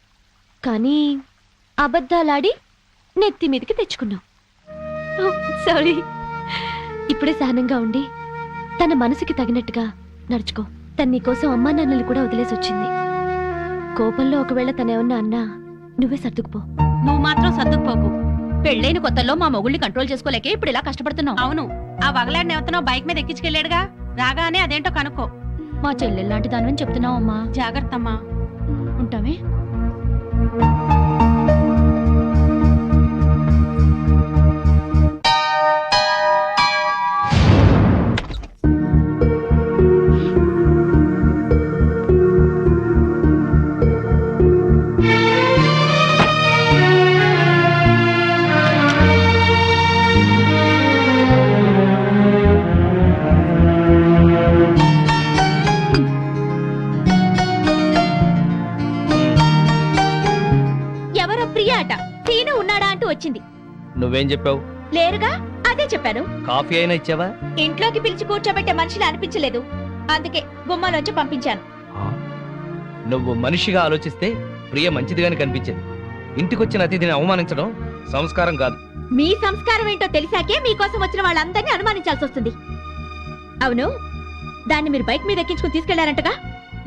[SPEAKER 4] కానీ అబద్ధాలాడి నెత్తి మీదకి తెచ్చుకున్నావు. సారీ. ఇప్పుడే సహనంగా ఉండి తన మనసుకి తగినట్టుగా నడుచుకో. తన నీకోసం అమ్మా నాన్నలు కూడా వదిలేసి వచ్చింది. కోపంలో ఒకవేళ తనేమన్నా అన్నా నువ్వే సర్దుకుపో.
[SPEAKER 10] నువ్వు మాత్రం సర్దుకుపోకు. పెళ్ళైన కొత్తలో మా మొగుళ్ళని కంట్రోల్ చేసుకోలేకే ఇప్పుడు ఇలా కష్టపడుతున్నావు. అవును, ఆ వగలాడిని ఎవతనో బైక్ మీద ఎక్కించుకెళ్ళాడుగా, రాగానే అదేంటో కనుక్కో. మా చెల్లెలు లాంటి దానివని చెప్తున్నావు అమ్మా. జాగ్రత్త అమ్మా. ఉంటామే.
[SPEAKER 8] ఎవరో ప్రియ అట. సీను ఉన్నాడా అంటూ వచ్చింది.
[SPEAKER 1] నువ్వేం చెప్పావు?
[SPEAKER 8] లేరుగా, అదే చెప్పాను.
[SPEAKER 1] కాఫీ అయినా ఇచ్చావా?
[SPEAKER 8] ఇంట్లోకి పిలిచి కూర్చోబెట్టే మనిషిని అనిపించలేదు, అందుకే గుమ్మలోంచి పంపించాను.
[SPEAKER 1] నువ్వు మనిషిగా ఆలోచిస్తే ప్రియ మంచిదిగానే కనిపించింది. ఇంటికొచ్చిన అతిథిని అవమానించడం సంస్కారం కాదు.
[SPEAKER 8] మీ సంస్కారం ఏంటో తెలిసాకే మీకోసం వచ్చిన వాళ్ళందరినీ అనుమానించాల్సి వస్తుంది. అవును, దాన్ని మీరు బైక్ మీద ఎక్కించుకుని తీసుకెళ్లారంటగా,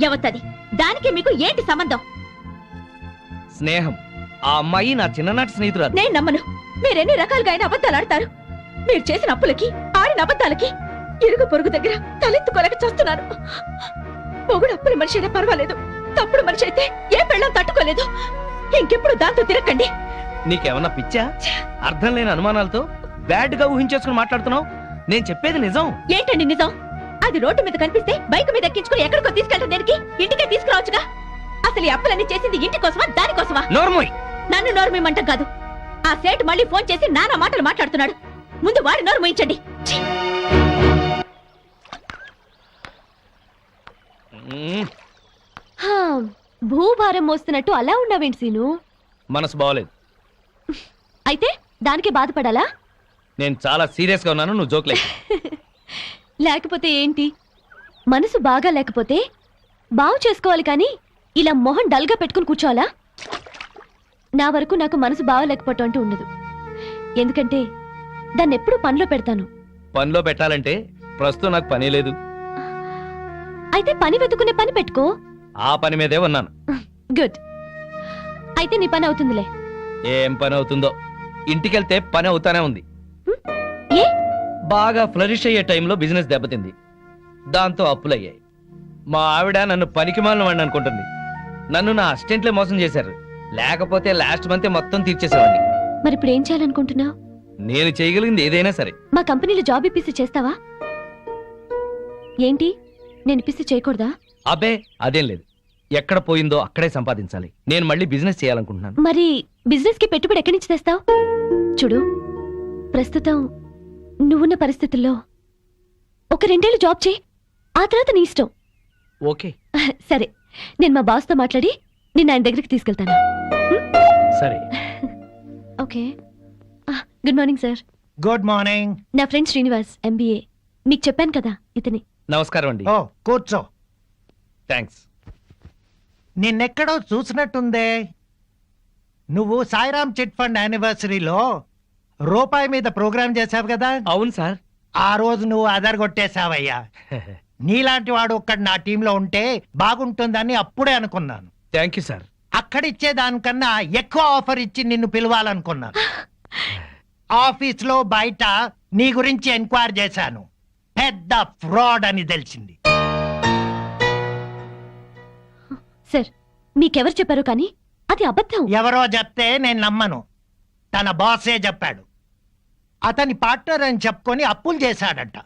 [SPEAKER 8] ఎవత్తది? దానికి మీకు ఏంటి సంబంధం?
[SPEAKER 1] స్నేహం. ఆ అమ్మాయి నా చిన్ననాటి స్నేహితురాలు.
[SPEAKER 8] నేను నమ్మను. మీరెన్ని రకాలుగా అయినా అబద్ధాలు ఆడతారు. మీరు చేసిన అప్పులకి, ఆడిన అబద్ధాలకి ఇరుగు పొరుగు దగ్గర తలెత్తుకోలేక చూస్తున్నాను. పొగుడు అప్పుల మనిషి అయినా పర్వాలేదు, తప్పుడు మనిషి అయితే ఏ పెళ్ళం తట్టుకోలేదు. ఇంకెప్పుడు దాంతో తిరగండి.
[SPEAKER 1] నీకేమన్నా పిచ్చా? అర్థం లేని అనుమానాలతో బ్యాడ్ గా ఊహించేసుకుని మాట్లాడుతున్నావు. నేను చెప్పేది నిజం.
[SPEAKER 8] ఏంటండి నిజం? అది రోడ్డు మీద కనిపిస్తే బైక్ మీద ఎక్కించుకుని ఎక్కడికో తీసుకెళ్ళటం దేనికి? ఇంటికే తీసుకురావచ్చుగా. అసలు ఈ అప్పులన్నీ చేసింది ఇంటి కోసమా, దానికోసమా?
[SPEAKER 1] నోర్మోయ్.
[SPEAKER 8] నన్ను నోరు మీమంటాం కాదు. ఆ సేటు మళ్ళీ ఫోన్ చేసి నానా మాటలు మాట్లాడుతున్నాడు. ముందు వాడి నోరు మూయించండి.
[SPEAKER 4] భూభారం మోస్తున్నట్టు అలా ఉన్నావేంటి సీను?
[SPEAKER 1] మనసు బాగోలేదు.
[SPEAKER 4] అయితే దానికి బాధపడాలా?
[SPEAKER 1] నేను చాలా సీరియస్ గా ఉన్నాను, నువ్వు జోక్లే.
[SPEAKER 4] లేకపోతే ఏంటి? మనసు బాగా లేకపోతే బాగు చేసుకోవాలి, కానీ ఇలా మొహం డల్గా పెట్టుకుని కూర్చోవాలా? నా వరకు నాకు మనసు బాగలేకపోవటం అంటూ ఉండదు. ఎందుకంటే దాన్ని ఎప్పుడు పనిలో పెడతాను.
[SPEAKER 1] పనిలో పెట్టాలంటే ప్రస్తుతం నాకు పని లేదు.
[SPEAKER 4] అయితే పని వెతుకునే పని పెట్టుకో.
[SPEAKER 1] ఆ పని మీదే ఉన్నాను.
[SPEAKER 4] గుడ్. అయితే నీ పని అవుతుందిలే.
[SPEAKER 1] ఏం పని అవుతుందో, ఇంటికెళ్తే పని అవుతానే ఉంది.
[SPEAKER 4] ఏ?
[SPEAKER 1] బాగా ఫ్లరిష్ అయ్యే టైంలో బిజినెస్ దెబ్బతింది. దాంతో అప్పులయ్యాయి. మా ఆవిడ నన్ను పనికి మాలిన వాడిని అనుకుంటుంది. నన్ను నా అసిస్టెంట్లే మోసం చేశారు. లేకపోతే లాస్ట్ మంత్ మొత్తం తీర్చేసేవాడిని.
[SPEAKER 4] మరి ఇప్పుడు ఏం చేయాలనుకుంటున్నావు?
[SPEAKER 1] నేను చేయగలిగింది ఏదైనా సరే.
[SPEAKER 4] మా కంపెనీలో జాబ్ ఇప్పిస్తే చేస్తావా? ఏంటి, నేను ఇప్పిస్తే చేయకూడదా?
[SPEAKER 1] అబ్బే అదేం లేదు. ఎక్కడ పోయిందో అక్కడే సంపాదించాలి. నేను మళ్ళీ బిజినెస్ చేయాలనుకుంటున్నాను.
[SPEAKER 4] మరి బిజినెస్ కి పెట్టుబడి ఎక్కడి నుంచి తెస్తావు? చూడు, ప్రస్తుతం నువ్వున్న పరిస్థితుల్లో ఒక 2 ఏళ్ళు జాబ్ చేయి, ఆ తర్వాత నీ ఇష్టం.
[SPEAKER 1] ఓకే.
[SPEAKER 4] సరే, నేను మా బాస్తో మాట్లాడి నిన్న ఆయన దగ్గరికి తీసుకెళ్తాను.
[SPEAKER 1] సరే.
[SPEAKER 4] Okay. Good morning sir.
[SPEAKER 16] Good morning.
[SPEAKER 4] నా ఫ్రెండ్ శ్రీనివాస్, MBA. మీకు చెప్పాను కదా, ఇతని.
[SPEAKER 1] నమస్కారం అండి.
[SPEAKER 16] ఓ కూర్చో.
[SPEAKER 1] థ్యాంక్స్.
[SPEAKER 16] నిన్నెక్కడో చూసినట్టుందే. నువ్వు సాయిరామ్ చిట్ ఫండ్ యానివర్సరీలో రూపాయి మీద ప్రోగ్రామ్ చేశావు కదా?
[SPEAKER 1] అవును సార్.
[SPEAKER 16] ఆ రోజు నువ్వు అదరగొట్టేశావయ్యా. నీలాంటి వాడు ఒక్కడు నా టీంలో ఉంటే బాగుంటుందని అప్పుడే అనుకున్నాను.
[SPEAKER 1] Thank you sir.
[SPEAKER 16] అక్కడిచ్చే దానికన్నా ఎక్కువ ఆఫర్ ఇచ్చి నిన్ను పిలవాలనుకున్నాను. ఆఫీస్లో బయట నీ గురించి ఎంక్వైరీ చేశాను. పెద్ద ఫ్రాడ్ అని తెలిసింది.
[SPEAKER 4] సార్, మీకెవరు చెప్పారు? కానీ అది అబద్ధం.
[SPEAKER 16] ఎవరో చెప్తే నేను నమ్మను. తన బాసే చెప్పాడు. అతని పార్ట్నర్ అని చెప్పుకొని అప్పులు చేశాడంట.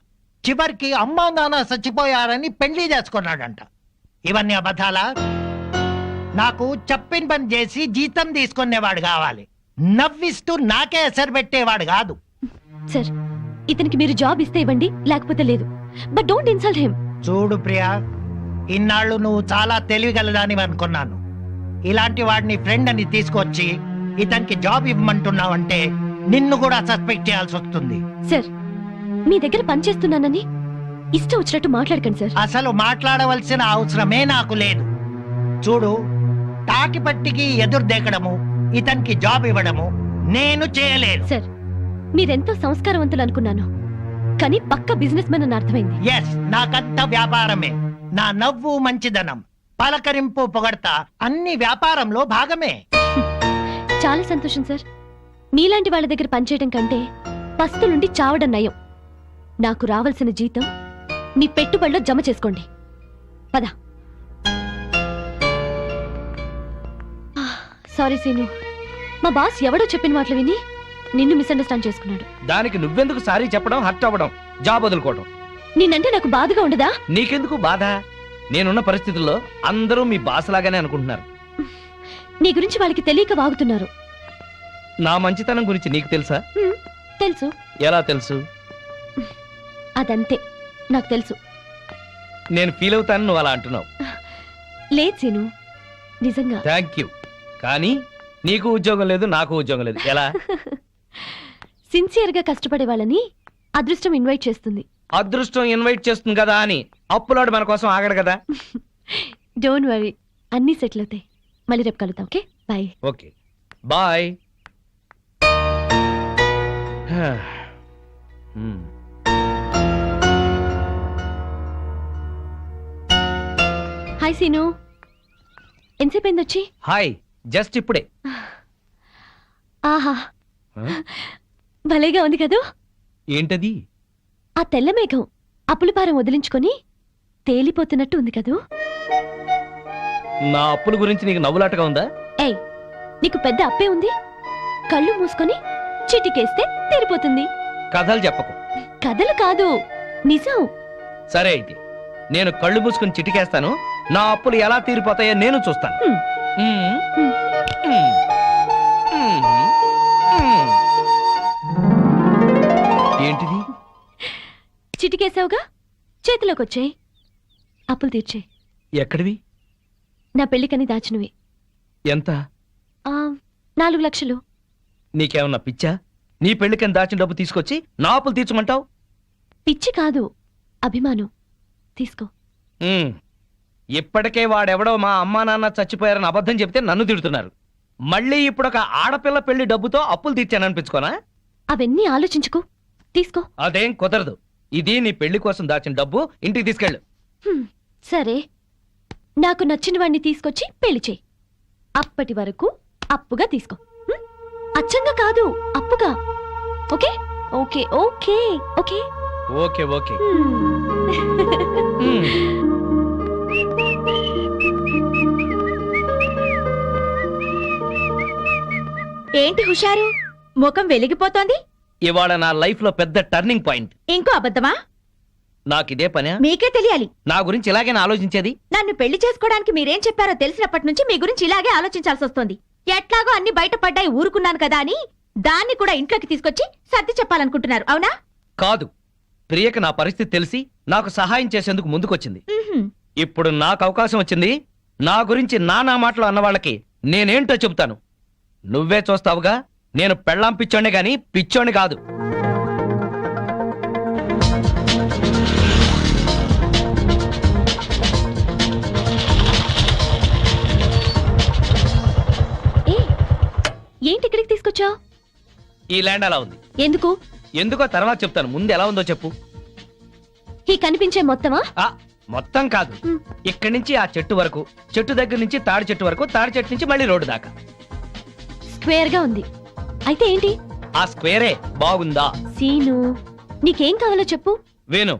[SPEAKER 16] చివరికి అమ్మా నాన్న చచ్చిపోయారని పెళ్లి చేసుకున్నాడంట. ఇవన్నీ అబద్ధాలా? నాకు చెప్పిన పని చేసి జీతం తీసుకునేవాడు కావాలి. నవ్విస్తూ నాకే ఎసరు పెట్టేవాడు కాదు.
[SPEAKER 4] సార్ ఇతనికి మీరు జాబ్ ఇస్తే ఇవ్వండి, లేకపోతే లేదు. But don't insult him.
[SPEAKER 16] చూడు ప్రియా, ఇన్నాళ్ళు నువ్వు చాలా తెలివిగలదాని అనుకున్నాను. ఇలాంటి వాడిని ఫ్రెండ్ అని తీసుకొచ్చి ఇతనికి జాబ్ ఇవ్వమంటున్నావంటే నిన్ను కూడా సస్పెక్ట్ చేయాల్సి వస్తుంది.
[SPEAKER 4] సార్ మీ దగ్గర పనిచేస్తున్నానని ఇష్టం వచ్చినట్టు మాట్లాడకండి సార్.
[SPEAKER 16] అసలు మాట్లాడవలసిన అవసరమే నాకు లేదు. చూడు, తాటిపట్టికి ఎదురు దేకడము, ఇతనికి జాబ్ ఇవ్వడము నేను చేయలేను.
[SPEAKER 4] సార్ మీరెంతో సంస్కారవంతులు అనుకున్నాను, కానీ పక్క బిజినెస్ మెన్ అని అర్థమైంది.
[SPEAKER 16] ఎస్, నాకంత వ్యాపారమే. నా నవ్వు మంచిదనం, పలకరింపు పొగడతా అన్ని వ్యాపారంలో భాగమే.
[SPEAKER 4] చాలా సంతోషం సార్. మీలాంటి వాళ్ళ దగ్గర పనిచేయడం కంటే పస్తులుండి చావడం నయం. నాకు రావాల్సిన జీతం మీ పెట్టుబడిలో జమ చేసుకోండి. పద. సారీ సీను, మా బాస్ ఎవడో చెప్పిన మాటలు విని నిన్ను మిస్అండర్స్టాండ్ చేసుకున్నాడు.
[SPEAKER 1] దానికి నువ్వెందుకు సారీ చెప్పడం, హర్ట్ అవ్వడం, జాబ్ వదులుకోవడం?
[SPEAKER 4] నిన్నంటే నాకు బాధగా ఉండదా?
[SPEAKER 1] నీకెందుకు బాధ? నేనున్న పరిస్థితుల్లో అందరూ మీ బాస్ లాగానే అనుకుంటున్నారు.
[SPEAKER 4] నీ గురించి వాళ్ళకి తెలియక వాగుతున్నారు.
[SPEAKER 1] నా మంచితనం గురించి నీకు తెలుసా?
[SPEAKER 4] తెలుసు.
[SPEAKER 1] ఎలా తెలుసు?
[SPEAKER 4] అదంతే, నాకు తెలుసు.
[SPEAKER 1] నేను ఫీల్ అవుతాను నువ్వు అలా అంటున్నావు.
[SPEAKER 4] లేదు సీను, నిజంగా.
[SPEAKER 1] Thank you. కానీ నీకు ఉద్యోగం లేదు, నాకు ఉద్యోగం లేదు. ఎలా?
[SPEAKER 4] సిన్సియర్ గా కష్టపడే వాళ్ళని అదృష్టం ఇన్వైట్ చేస్తుంది.
[SPEAKER 1] అదృష్టం ఇన్వైట్ చేస్తుంది కదా అని అప్పులాడు మన కోసం ఆగడు కదా.
[SPEAKER 4] డోంట్ వరీ, అన్నీ సెటిల్ అవుతాయి. మళ్ళీ రేపు కలుద్దాం. Okay bye.
[SPEAKER 1] Okay bye.
[SPEAKER 4] Hi Seenu, ఎంతసేపు అయింది వచ్చి?
[SPEAKER 1] హాయ్, జస్ట్ ఇప్పుడే.
[SPEAKER 4] ఆహా, భలేగా ఉంది కదూ.
[SPEAKER 1] ఏంటది?
[SPEAKER 4] ఆ తెల్ల మేఘం అప్పుల భారం వదిలించుకొని తేలిపోతున్నట్టు ఉంది కదూ.
[SPEAKER 1] నా అప్పుల గురించి నీకు నవ్వులాటగా ఉందా?
[SPEAKER 4] ఏయ్, నీకు పెద్ద అప్పే ఉంది. కళ్ళు మూసుకొని చిటికేస్తే తీరిపోతుంది.
[SPEAKER 1] కథలు చెప్పకు.
[SPEAKER 4] కథలు కాదు, నిజం.
[SPEAKER 1] సరే అయితే నేను కళ్ళు మూసుకుని చిటికేస్తాను. నా అప్పులు ఎలా తీరిపోతాయో నేను చూస్తాను. ఏంటిది?
[SPEAKER 4] చిటికేసావుగా, చేతిలోకి వచ్చాయి. అప్పులు తీర్చే.
[SPEAKER 1] ఎక్కడివి?
[SPEAKER 4] నా పెళ్లికని దాచినవి.
[SPEAKER 1] ఎంత?
[SPEAKER 4] 4 లక్షలు.
[SPEAKER 1] నీకేమన్నా పిచ్చా? నీ పెళ్లికని దాచిన డబ్బు తీసుకొచ్చి నా అప్పులు తీర్చమంటావు?
[SPEAKER 4] పిచ్చి కాదు, అభిమానం. తీసుకో.
[SPEAKER 1] ఇప్పటికే వాడెవడో మా అమ్మా నాన్న చచ్చిపోయారని అబద్ధం చెప్తే నన్ను తిడుతున్నారు. మళ్ళీ ఇప్పుడు ఒక ఆడపిల్ల పెళ్లి డబ్బుతో అప్పులు తీర్చాననిపించుకోనా?
[SPEAKER 4] అవన్నీ ఆలోచించుకో, తీసుకో.
[SPEAKER 1] అదేం కుదరదు. ఇది నీ పెళ్లి కోసం దాచిన డబ్బు, ఇంటికి తీసుకెళ్ళు.
[SPEAKER 4] సరే, నాకు నచ్చిన వాడిని తీసుకొచ్చి పెళ్లి చేయి. అప్పటి వరకు అప్పుగా తీసుకో. అచ్చంగా కాదు, అప్పుగా. Okay okay okay okay
[SPEAKER 1] okay okay.
[SPEAKER 8] ఏంటి హుషారు, ముఖం వెలిగిపోతోంది?
[SPEAKER 1] ఇవాళ నా లైఫ్ లో పెద్ద టర్నింగ్ పాయింట్.
[SPEAKER 8] ఇంకో అబద్ధమా?
[SPEAKER 1] నాకిదే పనే?
[SPEAKER 8] మీకే తెలియాలి.
[SPEAKER 1] నా గురించి ఇలాగే ఆలోచించేది?
[SPEAKER 8] నన్ను పెళ్లి చేసుకోవడానికి మీరేం చెప్పారో తెలిసినప్పటి నుంచి మీ గురించి ఇలాగే ఆలోచించాల్సి వస్తుంది. ఎట్లాగో అన్ని బయటపడ్డాయి ఊరుకున్నాను కదా అని దాన్ని కూడా ఇంట్లోకి తీసుకొచ్చి సర్ది చెప్పాలనుకుంటున్నారు, అవునా?
[SPEAKER 1] కాదు, ప్రియకి నా పరిస్థితి తెలిసి నాకు సహాయం చేసేందుకు ముందుకొచ్చింది. ఇప్పుడు నాకు అవకాశం వచ్చింది. నా గురించి నానా మాటలు అన్న వాళ్ళకి నేనేంటో చెబుతాను. నువ్వే చూస్తావుగా. నేను పెళ్ళాం పిచ్చోణ్ణి గాని పిచ్చోణ్ణి కాదు.
[SPEAKER 4] ఏంటి ఇక్కడికి తీసుకొచ్చావు?
[SPEAKER 1] ఈ ల్యాండ్ అలా ఉంది.
[SPEAKER 4] ఎందుకు?
[SPEAKER 1] ఎందుకో తర్వాత చెప్తాను, ముందు ఎలా ఉందో చెప్పు.
[SPEAKER 4] ఈ కనిపించే మొత్తమా?
[SPEAKER 1] మొత్తం కాదు, ఇక్కడి నుంచి ఆ చెట్టు వరకు, చెట్టు దగ్గర నుంచి తాడి చెట్టు వరకు, తాడి చెట్టు నుంచి మళ్ళీ రోడ్డు దాకా
[SPEAKER 4] స్క్వేర్ గా ఉంది. అయితే ఏంటి?
[SPEAKER 1] ఆ స్క్వేరే బాగుందా?
[SPEAKER 4] సీను, నీకేం కావాలో చెప్పు.
[SPEAKER 1] వేణు,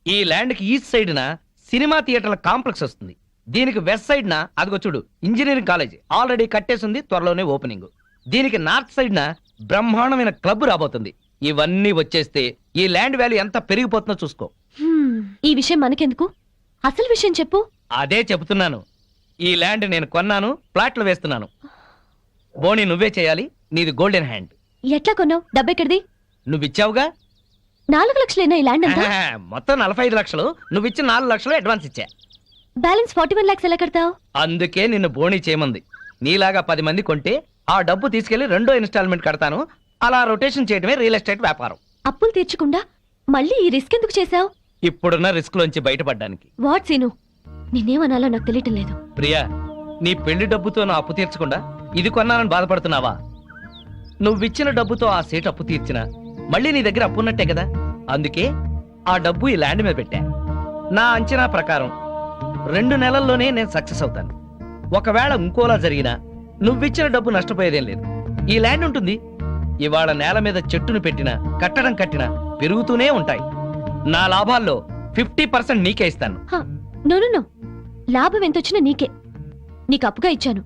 [SPEAKER 1] ఈ ల్యాండ్ కి ఈస్ట్ సైడ్ న సినిమా థియేటర్ల కాంప్లెక్స్ వస్తుంది. దీనికి వెస్ట్ సైడ్ న అదిగో చూడు ఇంజనీరింగ్ కాలేజ్ ఆల్రెడీ కట్టేసింది, త్వరలోనే ఓపెనింగ్. దీనికి నార్త్ సైడ్ న బ్రహ్మాండమైన క్లబ్ రాబోతుంది. ఇవన్నీ వచ్చేస్తే ఈ ల్యాండ్ వాల్యూ ఎంత పెరిగిపోతుందో చూసుకో.
[SPEAKER 4] ఈ విషయం మనకెందుకు, అసలు విషయం చెప్పు.
[SPEAKER 1] అదే చెబుతున్నాను. ఈ ల్యాండ్ నేను కొన్నాను, ప్లాట్లు వేస్తున్నాను. బోని నువ్వే చేయాలి, నీది గోల్డెన్ హ్యాండ్.
[SPEAKER 4] ఎట్లా కొన్నావు? డబ్బెక్కడిది?
[SPEAKER 1] నువ్విచ్చావుగా.
[SPEAKER 4] 4 లక్షలేనా ఈ ల్యాండ్ అంతా?
[SPEAKER 1] మొత్తం 45 లక్షలు. నువ్విచ్చిన 4 లక్షలు అడ్వాన్స్ ఇచ్చా.
[SPEAKER 4] బ్యాలెన్స్ 41 lakhs ఎలా కడతావు?
[SPEAKER 1] అందుకే నిన్ను బోణీ చేయమంది. నీలాగా 10 మంది కొంటే ఆ డబ్బు తీసుకెళ్లి 2వ ఇన్స్టాల్మెంట్ కడతాను. అలా రొటేషన్ చేయడమే రియల్ ఎస్టేట్ వ్యాపారం.
[SPEAKER 4] అప్పులు తీర్చకుండా మళ్ళీ ఈ రిస్క్ ఎందుకు చేశావు?
[SPEAKER 1] ఇప్పుడున్న రిస్క్ లోంచి బయటపడ్డానికి.
[SPEAKER 4] వాట్ సీను, నిన్నేమనాలో నాకు తెలియటం లేదు.
[SPEAKER 1] ప్రియా, నీ పెళ్లి డబ్బుతో నా అప్పు తీర్చకుండా ఇది కొన్నానని బాధపడుతున్నావా? నువ్విచ్చిన డబ్బుతో ఆ సీట్ అప్పు తీర్చినా మళ్ళీ నీ దగ్గర అప్పు ఉన్నట్టే కదా. అందుకే ఆ డబ్బు ఈ ల్యాండ్ మీద పెట్టా. నా అంచనా ప్రకారం 2 నెలల్లోనే నేను సక్సెస్ అవుతాను. ఒకవేళ ఇంకోలా జరిగినా నువ్విచ్చిన డబ్బు నష్టపోయేదేం లేదు. ఈ ల్యాండ్ ఉంటుంది. ఇవాళ నేల మీద చెట్టును పెట్టినా కట్టడం కట్టినా పెరుగుతూనే ఉంటాయి. నా లాభాల్లో 50% నీకే ఇస్తాను.
[SPEAKER 4] నో, లాభం ఎంతొచ్చినా నీకే. నీకు అప్పుగా ఇచ్చాను,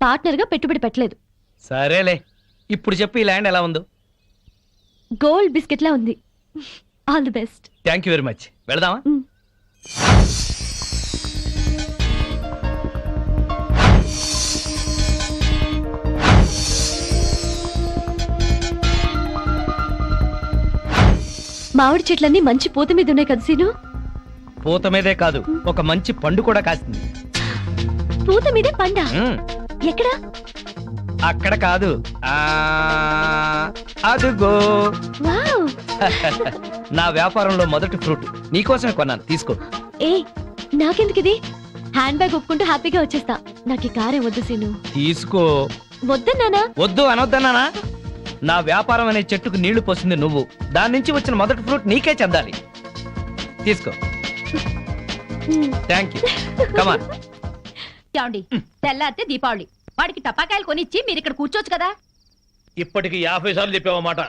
[SPEAKER 4] పార్ట్నర్గా పెట్టుబడి పెట్టలేదు.
[SPEAKER 1] సరేలే, ఇప్పుడు చెప్పు ఈ ల్యాండ్ ఎలా ఉందో.
[SPEAKER 4] గోల్డ్ బిస్కెట్లా ఉంది. All the best.
[SPEAKER 1] Thank you very much. వెళదామా?
[SPEAKER 4] మామిడి చెట్లన్నీ మంచి పూత మీద ఉన్నాయి కదా సీను?
[SPEAKER 1] పూత మీదే కాదు, ఒక మంచి పండు కూడా కాస్తుంది.
[SPEAKER 4] పూత మీదే పండా? ఎక్కడా?
[SPEAKER 1] అక్కడ కాదు, అదుగో.
[SPEAKER 4] వావ్.
[SPEAKER 1] నా వ్యాపారంలో మొదటి ఫ్రూట్ నీకోసమే కొన్నాను, తీసుకో.
[SPEAKER 4] ఏ, నాకెందుకు ఇది? హ్యాండ్ బ్యాగ్ ఒప్పుకుంటూ హ్యాపీగా వచ్చేస్తా. నాకు ఈ కారే వద్దు సీను.
[SPEAKER 1] తీసుకో.
[SPEAKER 4] వద్దన్నానా?
[SPEAKER 1] వద్దు అనొద్దన్నానా? నా వ్యాపారం అనే చెట్టుకు నీళ్లు పోసింది నువ్వు. దాని నుంచి వచ్చిన మొదటి ఫ్రూట్ నీకే చెందాలి. తీసుకో. Thank you. కమాన్.
[SPEAKER 17] ఏమండి, తెల్లారితే దీపావళి, వాడికి టపాకాయలు కొనిచ్చి మీరు ఇక్కడ కూర్చోవచ్చు కదా.
[SPEAKER 12] ఇప్పటికి 50 సార్లు చెప్పావన్నమాట.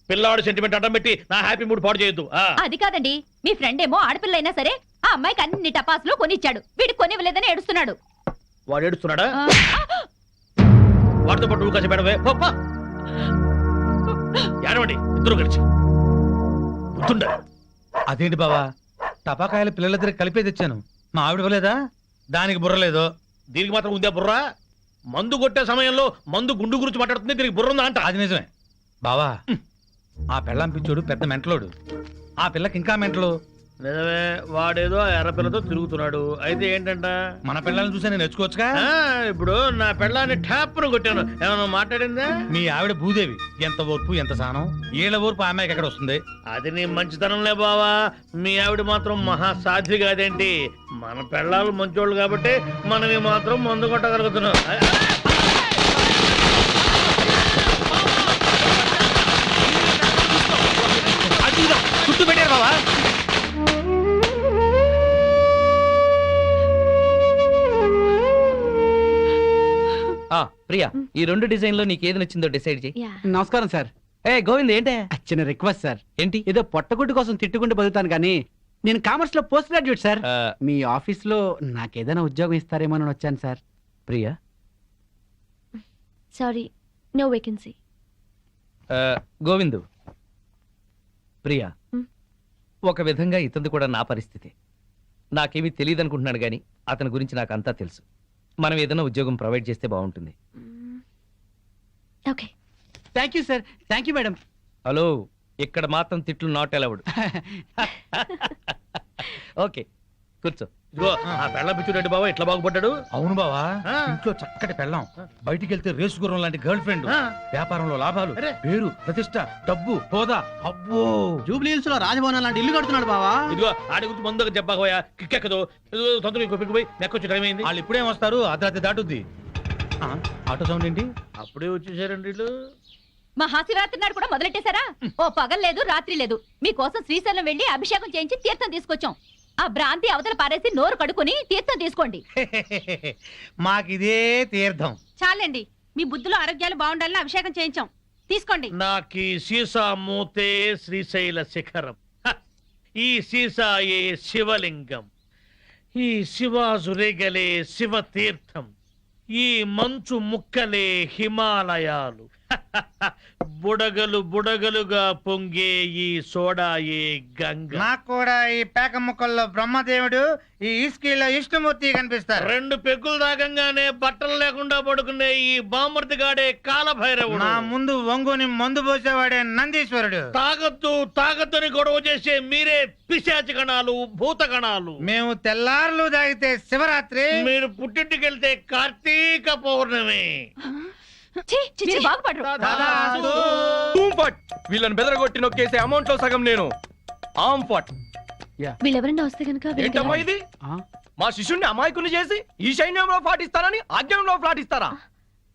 [SPEAKER 12] పిల్లవాడు సెంటిమెంట్ అడ్డం పెట్టి నా హ్యాపీ మూడ్ పాడు చేయొద్దు.
[SPEAKER 17] అది కాదండి, మీ ఫ్రెండ్ ఏమో ఆడపిల్ల అయినా సరే ఆ అమ్మాయికి అన్ని టపాసులు కొనిచ్చాడు, వీడికి కొనివ్వలేదని ఏడుస్తున్నాడు.
[SPEAKER 12] వాడు ఏడుస్తున్నాడా? వాడితో పాటు నువ్వు కసిపెడవే. ఏడవండి ఇద్దరు కలిసి.
[SPEAKER 5] అదేంటి బావా, టపాకాయలు పిల్లల దగ్గర కలిపే తెచ్చాను, మా ఆవిడ ఇవ్వలేదా? దానికి బుర్ర లేదు.
[SPEAKER 12] దీనికి మాత్రం ఉందే బుర్ర? మందు కొట్టే సమయంలో మందు గుండు గురించి మాట్లాడుతుంది, దీనికి బుర్ర ఉందా అంట.
[SPEAKER 5] అది నిజమే బావా. ఆ పెళ్ళం పిచ్చోడు పెద్ద మెంటలోడు, ఆ పిల్లకి ఇంకా మెంటలు.
[SPEAKER 12] నిజమే, వాడేదో ఎర్ర పిల్లతో తిరుగుతున్నాడు. అయితే ఏంటంట?
[SPEAKER 5] మన పిల్లల్ని చూసి నేను నేర్చుకోవచ్చుగా.
[SPEAKER 12] ఇప్పుడు నా పిల్లాన్ని ట్యాప్ను కొట్టాను, ఏమన్నా మాట్లాడిందా?
[SPEAKER 5] మీ ఆవిడ భూదేవి, ఎంత ఓర్పు ఎంత సానం. ఏళ్ళ ఓర్పు ఆ అమ్మాయికి ఎక్కడ వస్తుంది?
[SPEAKER 12] అది నీ మంచితనంలే బావా. మీ ఆవిడ మాత్రం మహాసాధ్వి కాదేంటి? మన పిల్లలు మంచోళ్ళు కాబట్టి మనవి మాత్రం మందు కొట్టగలుగుతున్నాం.
[SPEAKER 1] చుట్టూ పెట్టారు బావా. ప్రియా, ఈ 2 డిజైన్ లో నీకు ఏది నచ్చిందో డిసైడ్ చేయి.
[SPEAKER 7] నమస్కారం సార్.
[SPEAKER 1] ఏ గోవింద్, ఏంటే?
[SPEAKER 7] చిన్న రిక్వెస్ట్ సార్.
[SPEAKER 1] ఏంటి?
[SPEAKER 7] ఏదో పొట్టగుడ్డు కోసం తిట్టుకుంటూ బతుకుతాను కానీ నేను కామర్స్ లో పోస్ట్ గ్రాడ్యుయేట్ సార్. మీ ఆఫీస్ లో నాకేదైనా ఉద్యోగం ఇస్తారేమో అని వచ్చాను సార్.
[SPEAKER 1] Priya,
[SPEAKER 4] sorry, no vacancy.
[SPEAKER 1] Govindu, Priya, ఒక విధంగా ఇతనిది కూడా నా పరిస్థితి. నాకేమీ తెలియదు అనుకుంటున్నాడు కానీ అతని గురించి నాకు అంతా తెలుసు. మనం ఏదైనా ఉద్యోగం ప్రొవైడ్ చేస్తే బాగుంటుంది.
[SPEAKER 4] Okay.
[SPEAKER 7] Thank you sir. Thank you madam.
[SPEAKER 1] Hello, ఇక్కడ మాత్రం తిట్లు నాట్ అలౌడ్. ఓకే, కూర్చో.
[SPEAKER 12] ఇదిగో ఆ పెళ్ళ పిచ్చుడండి బావా, ఎట్లా బాగుపడ్డాడు.
[SPEAKER 5] అవును బావా, ఇంట్లో చక్కటి పెళ్ళం, బయటికి వెళ్తే రేసు గుర్రం లాంటి గర్ల్ ఫ్రెండ్, వ్యాపారంలో లాభాలు, పేరు ప్రతిష్ట, డబ్బు, హోదా. అబ్బో,
[SPEAKER 7] జూబ్లీ హిల్స్ లో రాజభవనం లాంటి ఇల్లు కడుతున్నాడు బావా.
[SPEAKER 12] ఇదిగో ఆడి గురించి ముందుగా చెప్పకపోయా కిక్కెక్కదు. తొందరగా ఇంకో పిక్కిపోయి నెక్కొచ్చి టైం అయింది.
[SPEAKER 5] వాళ్ళు ఇప్పుడేం వస్తారు? అర్ధరాత్రి దాటుద్ది. ఆటో సౌండ్ ఏంటి?
[SPEAKER 12] అప్పుడే వచ్చేసారండి వీళ్ళు.
[SPEAKER 17] మహాశివరాత్రి నాడు కూడా మొదలెట్టేశారా? ఓ పగలు లేదు రాత్రి లేదు, మీకోసం శ్రీశైలం వెళ్ళి అభిషేకం చేయించి తీర్థం తీసుకొచ్చాం. ఆ భ్రాంతి అవతల పారేసి నోరు కడుకుని తీర్థం తీసుకోండి.
[SPEAKER 5] మాకిదే తీర్థం.
[SPEAKER 17] చాలండి, మీ బుద్ధులు ఆరోగ్యాలు బాగుండాలని అభిషేకం చేయించాం, తీసుకోండి.
[SPEAKER 12] నాకు ఈ సీసా మూతే శ్రీశైల శిఖరం, ఈ సీసాయే శివలింగం, ఈ శివాజురేగలే శివ తీర్థం, ఈ మంచు ముక్కలే హిమాలయాలు. బుడగలు బుడగలుగా పొంగే ఈ సోడా ఏ గంగ.
[SPEAKER 5] నాకు కూడా ఈ పేక ముక్కల్లో బ్రహ్మదేవుడు, ఈ ఇస్కీలో విష్ణుమూర్తి కనిపిస్తారు.
[SPEAKER 12] 2 పెగ్గులు తాగంగానే బట్టలు లేకుండా పడుకునే ఈ బామర్తిగాడే కాలభైరవుడు.
[SPEAKER 5] నా ముందు వంగుని మందు పోసేవాడే నందీశ్వరుడు.
[SPEAKER 12] తాగద్దని గొడవ చేసే మీరే పిశాచి గణాలు, భూత గణాలు.
[SPEAKER 5] మేము తెల్లార్లు తాగితే శివరాత్రి,
[SPEAKER 12] మీరు పుట్టింటికెళ్తే కార్తీక పౌర్ణమి.
[SPEAKER 14] వీళ్ళని బెదరగొట్టి నొక్కేసే అమౌంట్ లో సగం నేను.
[SPEAKER 4] వీళ్ళెవరన్నా వస్తే కనుక
[SPEAKER 14] ఏంటమ్మా ఇది? మా శిష్యుణ్ణి అమాయకుని చేసి ఈ సైన్యంలో ఫ్లాట్ ఇస్తారని ఆజ్ఞంలో ఫ్లాట్ ఇస్తారా?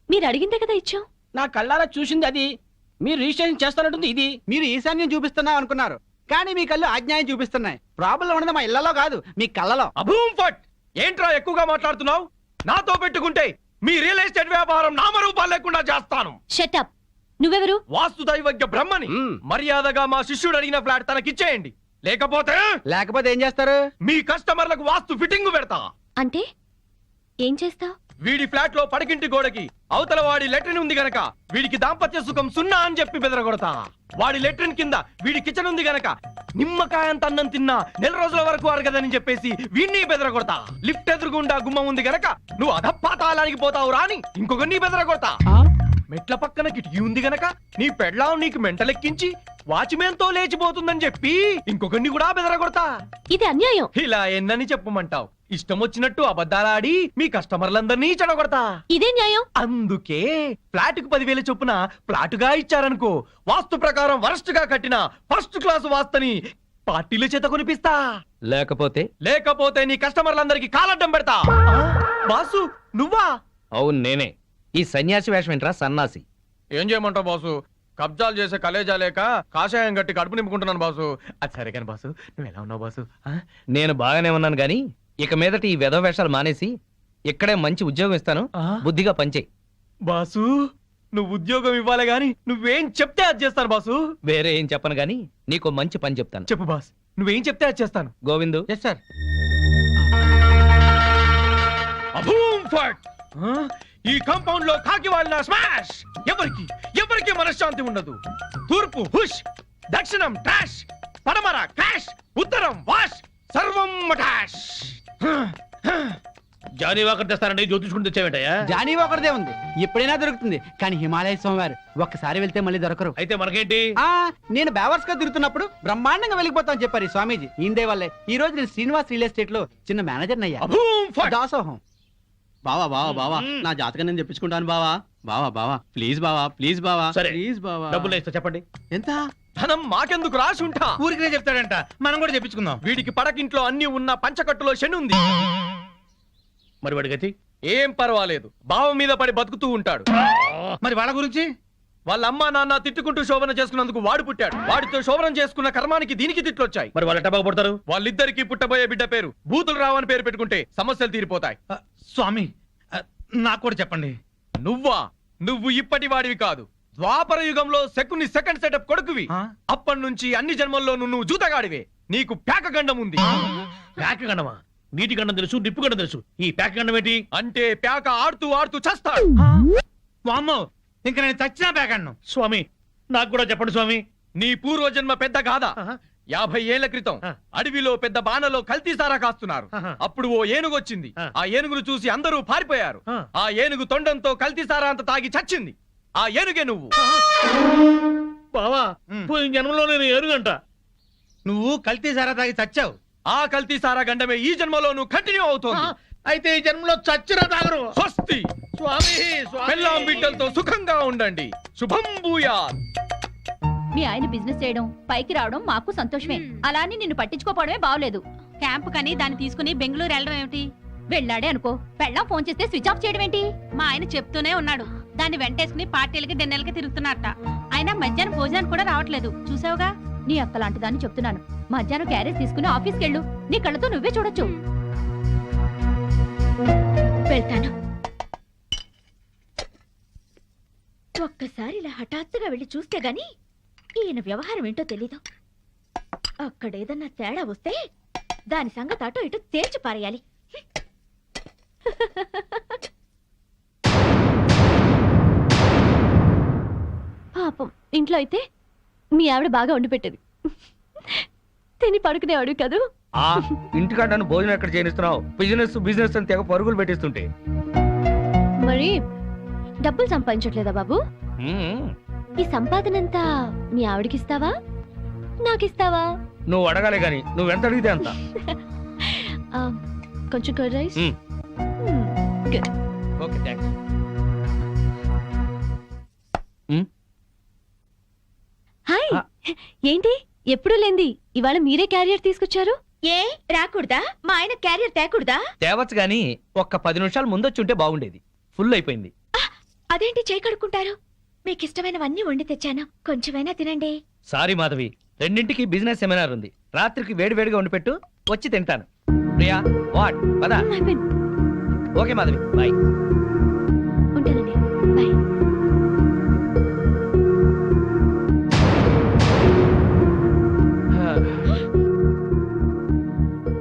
[SPEAKER 4] మీరు అడిగిందే కదా ఇచ్చాం.
[SPEAKER 7] నా కళ్ళారా చూసింది అది. మీరు రిజిస్ట్రేషన్ చేస్తానంటుంది ఇది. మీరు ఈశాన్యం చూపిస్తున్నా అనుకున్నారు, కానీ మీ కళ్ళు అజ్ఞాయం చూపిస్తున్నాయి. ప్రాబ్లం ఉన్నది మా ఇళ్లలో కాదు, మీ కళ్ళలో.
[SPEAKER 14] అభూమ్ ఫట్! ఏంట్రా ఎక్కువగా మాట్లాడుతున్నావు? నాతో పెట్టుకుంటే మీ రియల్ ఎస్టేట్ వ్యాపారం నామరూపాలు లేకుండా చేస్తాను.
[SPEAKER 4] షటప్. నువ్వెవరు?
[SPEAKER 14] వాస్తు దైవజ్ఞ బ్రహ్మని. మర్యాదగా మా శిష్యుడు అడిగిన ఫ్లాట్ తనకిచ్చేయండి, లేకపోతే
[SPEAKER 7] ఏం చేస్తారు?
[SPEAKER 14] మీ కస్టమర్లకు వాస్తు ఫిట్టింగ్ పెడతా.
[SPEAKER 4] అంటే ఏం చేస్తావు?
[SPEAKER 14] వీడి ఫ్లాట్ లో పడకింటి గోడకి అవతల వాడి లెట్రిన్ ఉంది గనక వీడికి దాంపత్య సుఖం 0 అని చెప్పి బెదరగొడతా. వాడి లెట్రిన్ కింద వీడి కిచెన్ ఉంది గనక నిమ్మకాయంత అన్నం తిన్నా 4 రోజుల వరకు అరగదని చెప్పేసి వీడిని బెదరగొడతా. లిఫ్ట్ ఎదురుగుండా గుమ్మం ఉంది గనక నువ్వు అధపాతాళానికి పోతావు రాని ఇంకొకరిని బెదరగొడతా. మెట్ల పక్కన కిటికీ ఉంది గనక నీ పెళ్ళాం నీకు మెంటలెక్కించి వాచ్మెన్ తో లేచిపోతుందని చెప్పి ఇంకొకరిని కూడా బెదరగొడతా.
[SPEAKER 4] ఇది అన్యాయం.
[SPEAKER 14] ఇలా ఎన్నని చెప్పమంటావు? ఇష్టం వచ్చినట్టు అబద్ధాలాడి మీ కస్టమర్లందరినీ చెడగొడతా.
[SPEAKER 4] ఇదే న్యాయం.
[SPEAKER 14] అందుకే ఫ్లాట్ కు 10,000 చొప్పున ఫ్లాటుగా ఇచ్చారనుకో, వాస్తు ప్రకారం వరస్ట్ గా కట్టిన ఫస్ట్ క్లాస్ వాస్తుని పార్టీల చేత కొనిపిస్తా. లేకపోతే నీ కస్టమర్లందరికి కాలడ్డం పెడతా. బాసు నువ్వా?
[SPEAKER 1] అవును నేనే. ఈ సన్యాసి వేషం ఏంట్రా సన్నాసి?
[SPEAKER 14] ఏం చేయమంటావు బాసు? కబ్జాలు చేసే కలేజా లేక కాషాయం గట్టి కడుపు నింపుకుంటున్నాను బాసు. అది సరే కానీ బాసు, నువ్వు ఎలా ఉన్నావు బాసు?
[SPEAKER 1] నేను బాగానే ఉన్నాను గాని ఇక మీదట ఈ వెధవ వేషాలు మానేసి ఇక్కడే మంచి ఉద్యోగం ఇస్తాను, బుద్ధిగా పనిచేయి.
[SPEAKER 14] బాసు నువ్వు ఉద్యోగం ఇవ్వాలి గాని నువ్వేం చెప్తే అది చేస్తాను బాసు.
[SPEAKER 1] వేరే ఏం చెప్పను గాని నీకు మంచి పని చెప్తాను.
[SPEAKER 14] చెప్పు బాస్, నువ్వేం చెప్తే అది చేస్తాను.
[SPEAKER 1] గోవిందు.
[SPEAKER 14] Yes sir. అభూమ్ ఫట్! ఈ కాంపౌండ్ లో కాకి వాళ్ళ స్మాష్. ఎవరికి మనశ్శాంతి ఉండదు. తూర్పు హుష్, దక్షిణం ట్రాష్, పడమర క్రాష్, ఉత్తరం వాష్, సర్వం మటాష్.
[SPEAKER 12] జానీ వాకర్ తెస్తానండి, జ్యోతిష్కుని తెచ్చావేంటయ్యా?
[SPEAKER 7] జానీ వాకర్దే ఉంది, ఎప్పుడైనా దొరుకుతుంది. కానీ హిమాలయ స్వామివారు ఒక్కసారి వెళ్తే మళ్ళీ దొరకరు.
[SPEAKER 12] అయితే మనకేంటి?
[SPEAKER 7] నేను బేవర్స్ గా తిరుగుతున్నప్పుడు బ్రహ్మాండంగా వెళ్ళిపోతాను చెప్పారు ఈ స్వామీజీ. ఈందే వల్లే ఈ రోజు నేను శ్రీనివాస్ రియల్ ఎస్టేట్ లో చిన్న మేనేజర్ అయ్యా. దాసోహం.
[SPEAKER 2] బావా నా జాతకం నేను తెప్పించుకుంటాను బావా ప్లీజ్ బావా
[SPEAKER 12] సరే,
[SPEAKER 2] ప్లీజ్ బావా.
[SPEAKER 12] డబ్బులు ఇస్తా, చెప్పండి
[SPEAKER 2] ఎంత?
[SPEAKER 14] ధనం మాకెందుకు రాసి ఉంటా?
[SPEAKER 5] ఊరికినే చెప్తాడంట, మనం కూడా చెప్పించుకుందాం.
[SPEAKER 14] వీడికి పడకింట్లో అన్ని ఉన్న పంచకట్టులో శని ఉంది.
[SPEAKER 12] మరి వాడి గతి?
[SPEAKER 14] ఏం పర్వాలేదు, బావ మీద పడి బతుకుతూ ఉంటాడు.
[SPEAKER 5] మరి వాళ్ళ గురించి?
[SPEAKER 14] వాళ్ళ అమ్మా నాన్న తిట్టుకుంటూ శోభన చేసుకున్నందుకు వాడు పుట్టాడు. వాడితో శోభనం చేసుకున్న కర్మానికి దీనికి తిట్లొచ్చాయి.
[SPEAKER 12] మరి వాళ్ళ టబాకు పడతారు?
[SPEAKER 14] వాళ్ళిద్దరికి పుట్టబోయే బిడ్డ పేరు బూతులు రావని పేరు పెట్టుకుంటే సమస్యలు తీరిపోతాయి.
[SPEAKER 5] స్వామి నాకు కూడా చెప్పండి.
[SPEAKER 14] నువ్వు ఇప్పటి వాడివి కాదు, ద్వాపర యుగంలో శకుని సెకండ్ సెటప్ కొడుకువి. అప్పటి నుంచి అన్ని జన్మల్లో నువ్వు జూతగాడివే. నీకు పేక గండం ఉంది.
[SPEAKER 12] పేక గండమా? నీటి గండం తెలుసు, నిప్పు గండం తెలుసు, ఈ పేక గండం ఏంటి?
[SPEAKER 14] అంటే పేక ఆడుతూ చస్తాడు.
[SPEAKER 5] వామ్మో, ఇంకా నేను చచ్చినా పేకన్ను.
[SPEAKER 12] స్వామి నాకు కూడా చెప్పండి స్వామి.
[SPEAKER 14] నీ పూర్వజన్మ పెద్ద గాథ. 50 ఏళ్ల క్రితం అడవిలో పెద్ద బాణలో కల్తీ సారా కాస్తున్నారు. అప్పుడు ఓ ఏనుగు వచ్చింది. ఆ ఏనుగును చూసి అందరూ పారిపోయారు. ఆ ఏనుగు తొండంతో కల్తీ సారా అంత తాగి చచ్చింది. ఆ ఏనుగే నువ్వు.
[SPEAKER 12] బావా, పోయిన జన్మలో నేను ఏనుగంట.
[SPEAKER 5] నువ్వు కల్తీ సారా తాగి చచ్చావు.
[SPEAKER 14] ఆ కల్తీ సారా గండమే ఈ జన్మలో నువ్వు కంటిన్యూ అవుతోంది.
[SPEAKER 12] అయితే ఈ జన్మలో చచ్చినా తాగరు.
[SPEAKER 14] స్వస్తి.
[SPEAKER 12] స్వామి
[SPEAKER 14] పెళ్ళాం బిడ్డలతో సుఖంగా ఉండండి. శుభం భూయాత్.
[SPEAKER 17] మీ ఆయన బిజినెస్ చేయడం, పైకి రావడం మాకు సంతోషమే. అలా అని నిన్ను పట్టించుకోపోవడమే బాగలేదు. క్యాంప్ కని దాన్ని తీసుకుని బెంగళూరు వెళ్ళడం ఏమిటి? వెళ్ళాడే అనుకో, పెళ్ళాం ఫోన్ చేస్తే స్విచ్ ఆఫ్ చేయడం ఏంటి? మా ఆయన చెప్తూనే ఉన్నాడు, దాన్ని వెంటేసుకుని పార్టీలకి డిన్నర్లకి తిరుగుతున్నట్ట. ఆయన మధ్యాహ్నం భోజనానికి కూడా రావట్లేదు. చూసావుగా, నీ అక్క లాంటి దాన్ని చెప్తున్నాను. మధ్యాహ్నం క్యారేజ్ తీసుకుని ఆఫీస్కి వెళ్ళు, నీ కళ్ళతో నువ్వే చూడొచ్చు.
[SPEAKER 4] వెళ్తాను. ఒక్కసారి ఇలా హఠాత్తుగా వెళ్ళి చూస్తే గాని ఈయన వ్యవహారం ఏంటో తెలీదు. అక్కడేదన్నా తేడా వస్తే దాని సంగతి అటో ఇటు తేల్చి పారేయాలి. ఇంట్లో అయితే మీ ఆవిడ బాగా వండి పెట్టేది. తిని పడుకునేవాడు కదూ.
[SPEAKER 1] ఆ ఇంటికాడ నన్ను భోజనం ఎక్కడ చేయనిస్తున్నావు? బిజినెస్ బిజినెస్ అని తెగ పరుగులు పెట్టిస్తుంటే.
[SPEAKER 4] మరి డబ్బులు సంపాదించట్లేదా బాబు? ఈ సంపాదనంతా మీ ఆవిడకిస్తావా, నాకిస్తావా?
[SPEAKER 1] నువ్వు అడగాలి గాని నువ్వెంత అడిగితే అంత.
[SPEAKER 4] కొంచెం curd rice. Good.
[SPEAKER 1] Okay thanks.
[SPEAKER 4] Hi, ఏంటి ఎప్పుడు లేంది ఇవాళ మీరే క్యారియర్ తీసుకొచ్చారు?
[SPEAKER 8] ఏ రాకూడదా? మా ఆయన క్యారియర్ తేకూడదా?
[SPEAKER 1] తేవచ్చు గాని ఒక్క 10 నిమిషాలు ముందొచ్చుంటే బాగుండేది. ఫుల్ అయిపోయింది.
[SPEAKER 8] అదేంటి చేయి కడుక్కుంటారు? మీకు ఇష్టమైనవన్నీ వండి తెచ్చాను, కొంచెమైనా తినండి.
[SPEAKER 1] సారీ మాధవి, 2ంటికి బిజినెస్ సెమినార్ ఉంది. రాత్రికి వేడివేడిగా వండి పెట్టు, వచ్చి తింటాను. ప్రియా వాట్ పదా? Okay Madhavi, bye.
[SPEAKER 4] ఉంటానండి, బాయ్.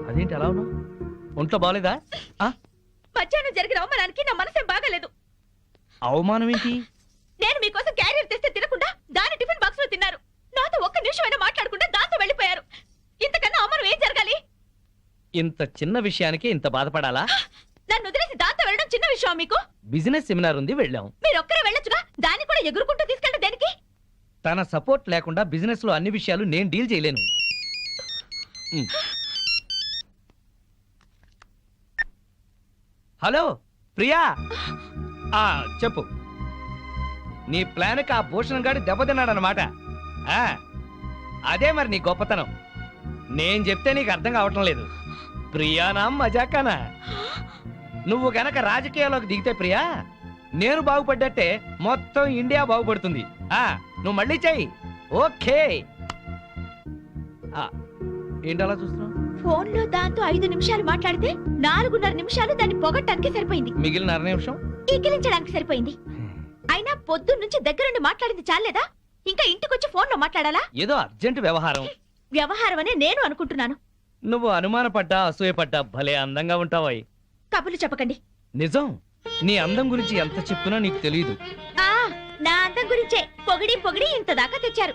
[SPEAKER 1] అదేంటి అలా ఉన్నావు? ఒంట్లో బాగలేదా?
[SPEAKER 8] మధ్యాహ్నం జరిగిన అవమానానికి నా మనసేం బాగాలేదు.
[SPEAKER 1] అవమానం ఏంటి?
[SPEAKER 8] నేను మీకోసం క్యారియర్ తెస్తే తినకుండా దాని టిఫిన్ బాక్స్ లో తిన్నారు. నాతో ఒక్క నిమిషమైనా మాట్లాడకుండా దాంతో వెళ్ళిపోయారు. ఇంతకన్నా అవమానం ఏం జరగాలి?
[SPEAKER 1] ఇంత చిన్న విషయానికి ఇంత బాధపడాలా?
[SPEAKER 8] నన్ను వదిలేసి దాంతో వెళ్ళడం చిన్న విషయం మీకు?
[SPEAKER 1] బిజినెస్ సెమినార్ ఉంది, వెళ్ళాం.
[SPEAKER 8] మీరు ఒక్కరే వెళ్ళొచ్చుగా, దాన్ని కూడా ఎగురుకుంటూ తీసుకెళ్ళడం దేనికి?
[SPEAKER 1] తన సపోర్ట్ లేకుండా బిజినెస్ లో అన్ని విషయాలు నేను డీల్ చేయలేను. హలో ప్రియా, చెప్పు. నీ ప్లాన్కి ఆ భూషణ్ గాడి దెబ్బతిన్నాడనమాట. అదే మరి నీ గొప్పతనం. నేను చెప్తే నీకు అర్థం కావటం లేదు. ప్రియానా మజాకానా? నువ్వు గనక రాజకీయాల్లోకి దిగితే ప్రియా, నేను బాగుపడ్డట్టే మొత్తం ఇండియా బాగుపడుతుంది. నువ్వు మళ్ళీ చెయ్యి. ఓకే. ఏంటి అలా చూస్తున్నావు?
[SPEAKER 8] ఫోన్ లో దాంతో 5 నిమిషాలు మాట్లాడితే 4.5 నిమిషాలు దాన్ని పొగట్టానికి సరిపోయింది.
[SPEAKER 1] మిగిలిన 1/2 నిమిషం
[SPEAKER 8] ఈకిలించడానికి సరిపోయింది. అయినా పొద్దున్న నుంచి దగ్గరుండి మాట్లాడింది చాలేదా? ఇంకా ఇంటికొచ్చి ఫోన్ లో మాట్లాడాలా?
[SPEAKER 1] ఏదో అర్జెంట్ వ్యవహారం.
[SPEAKER 8] వ్యవహారం అనే నేను అనుకుంటున్నాను.
[SPEAKER 1] నువ్వు అనుమానపడ్డా అసూయపడ్డా భలే అందంగా ఉంటావాయి.
[SPEAKER 8] కబుర్లు చెప్పకండి.
[SPEAKER 1] నిజం, నీ అందం గురించి ఎంత చెప్పినా నీకు తెలియదు.
[SPEAKER 8] నా అందం గురించే పొగిడి పొగిడి ఇంత దాకా తెచ్చారు.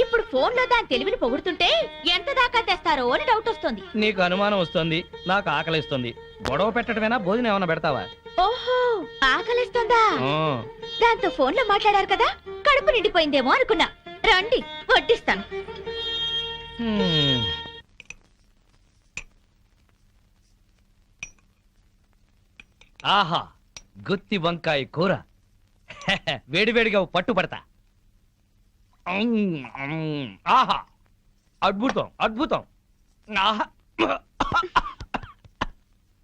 [SPEAKER 8] ఇప్పుడు ఫోన్ లో దాని తెలివిని పొగుడుతుంటే ఎంత దాకా తెస్తారో అని డౌట్ వస్తుంది.
[SPEAKER 1] నీకు అనుమానం వస్తుంది, నాకు ఆకలిస్తుంది. గొడవ పెట్టడమేనా, భోజనం ఏమైనా పెడతావా?
[SPEAKER 8] ఓహో, ఆకలిస్తుందా? దాంతో ఫోన్ లో మాట్లాడారు కదా, కడుపు నిండిపోయిందేమో అనుకున్నా. రండి వడ్డిస్తాను.
[SPEAKER 1] ఆహా, గుత్తి వంకాయ కూర. వేడివేడిగా పట్టుపడతా. ఆహా, అద్భుతం అద్భుతం. ఆహా,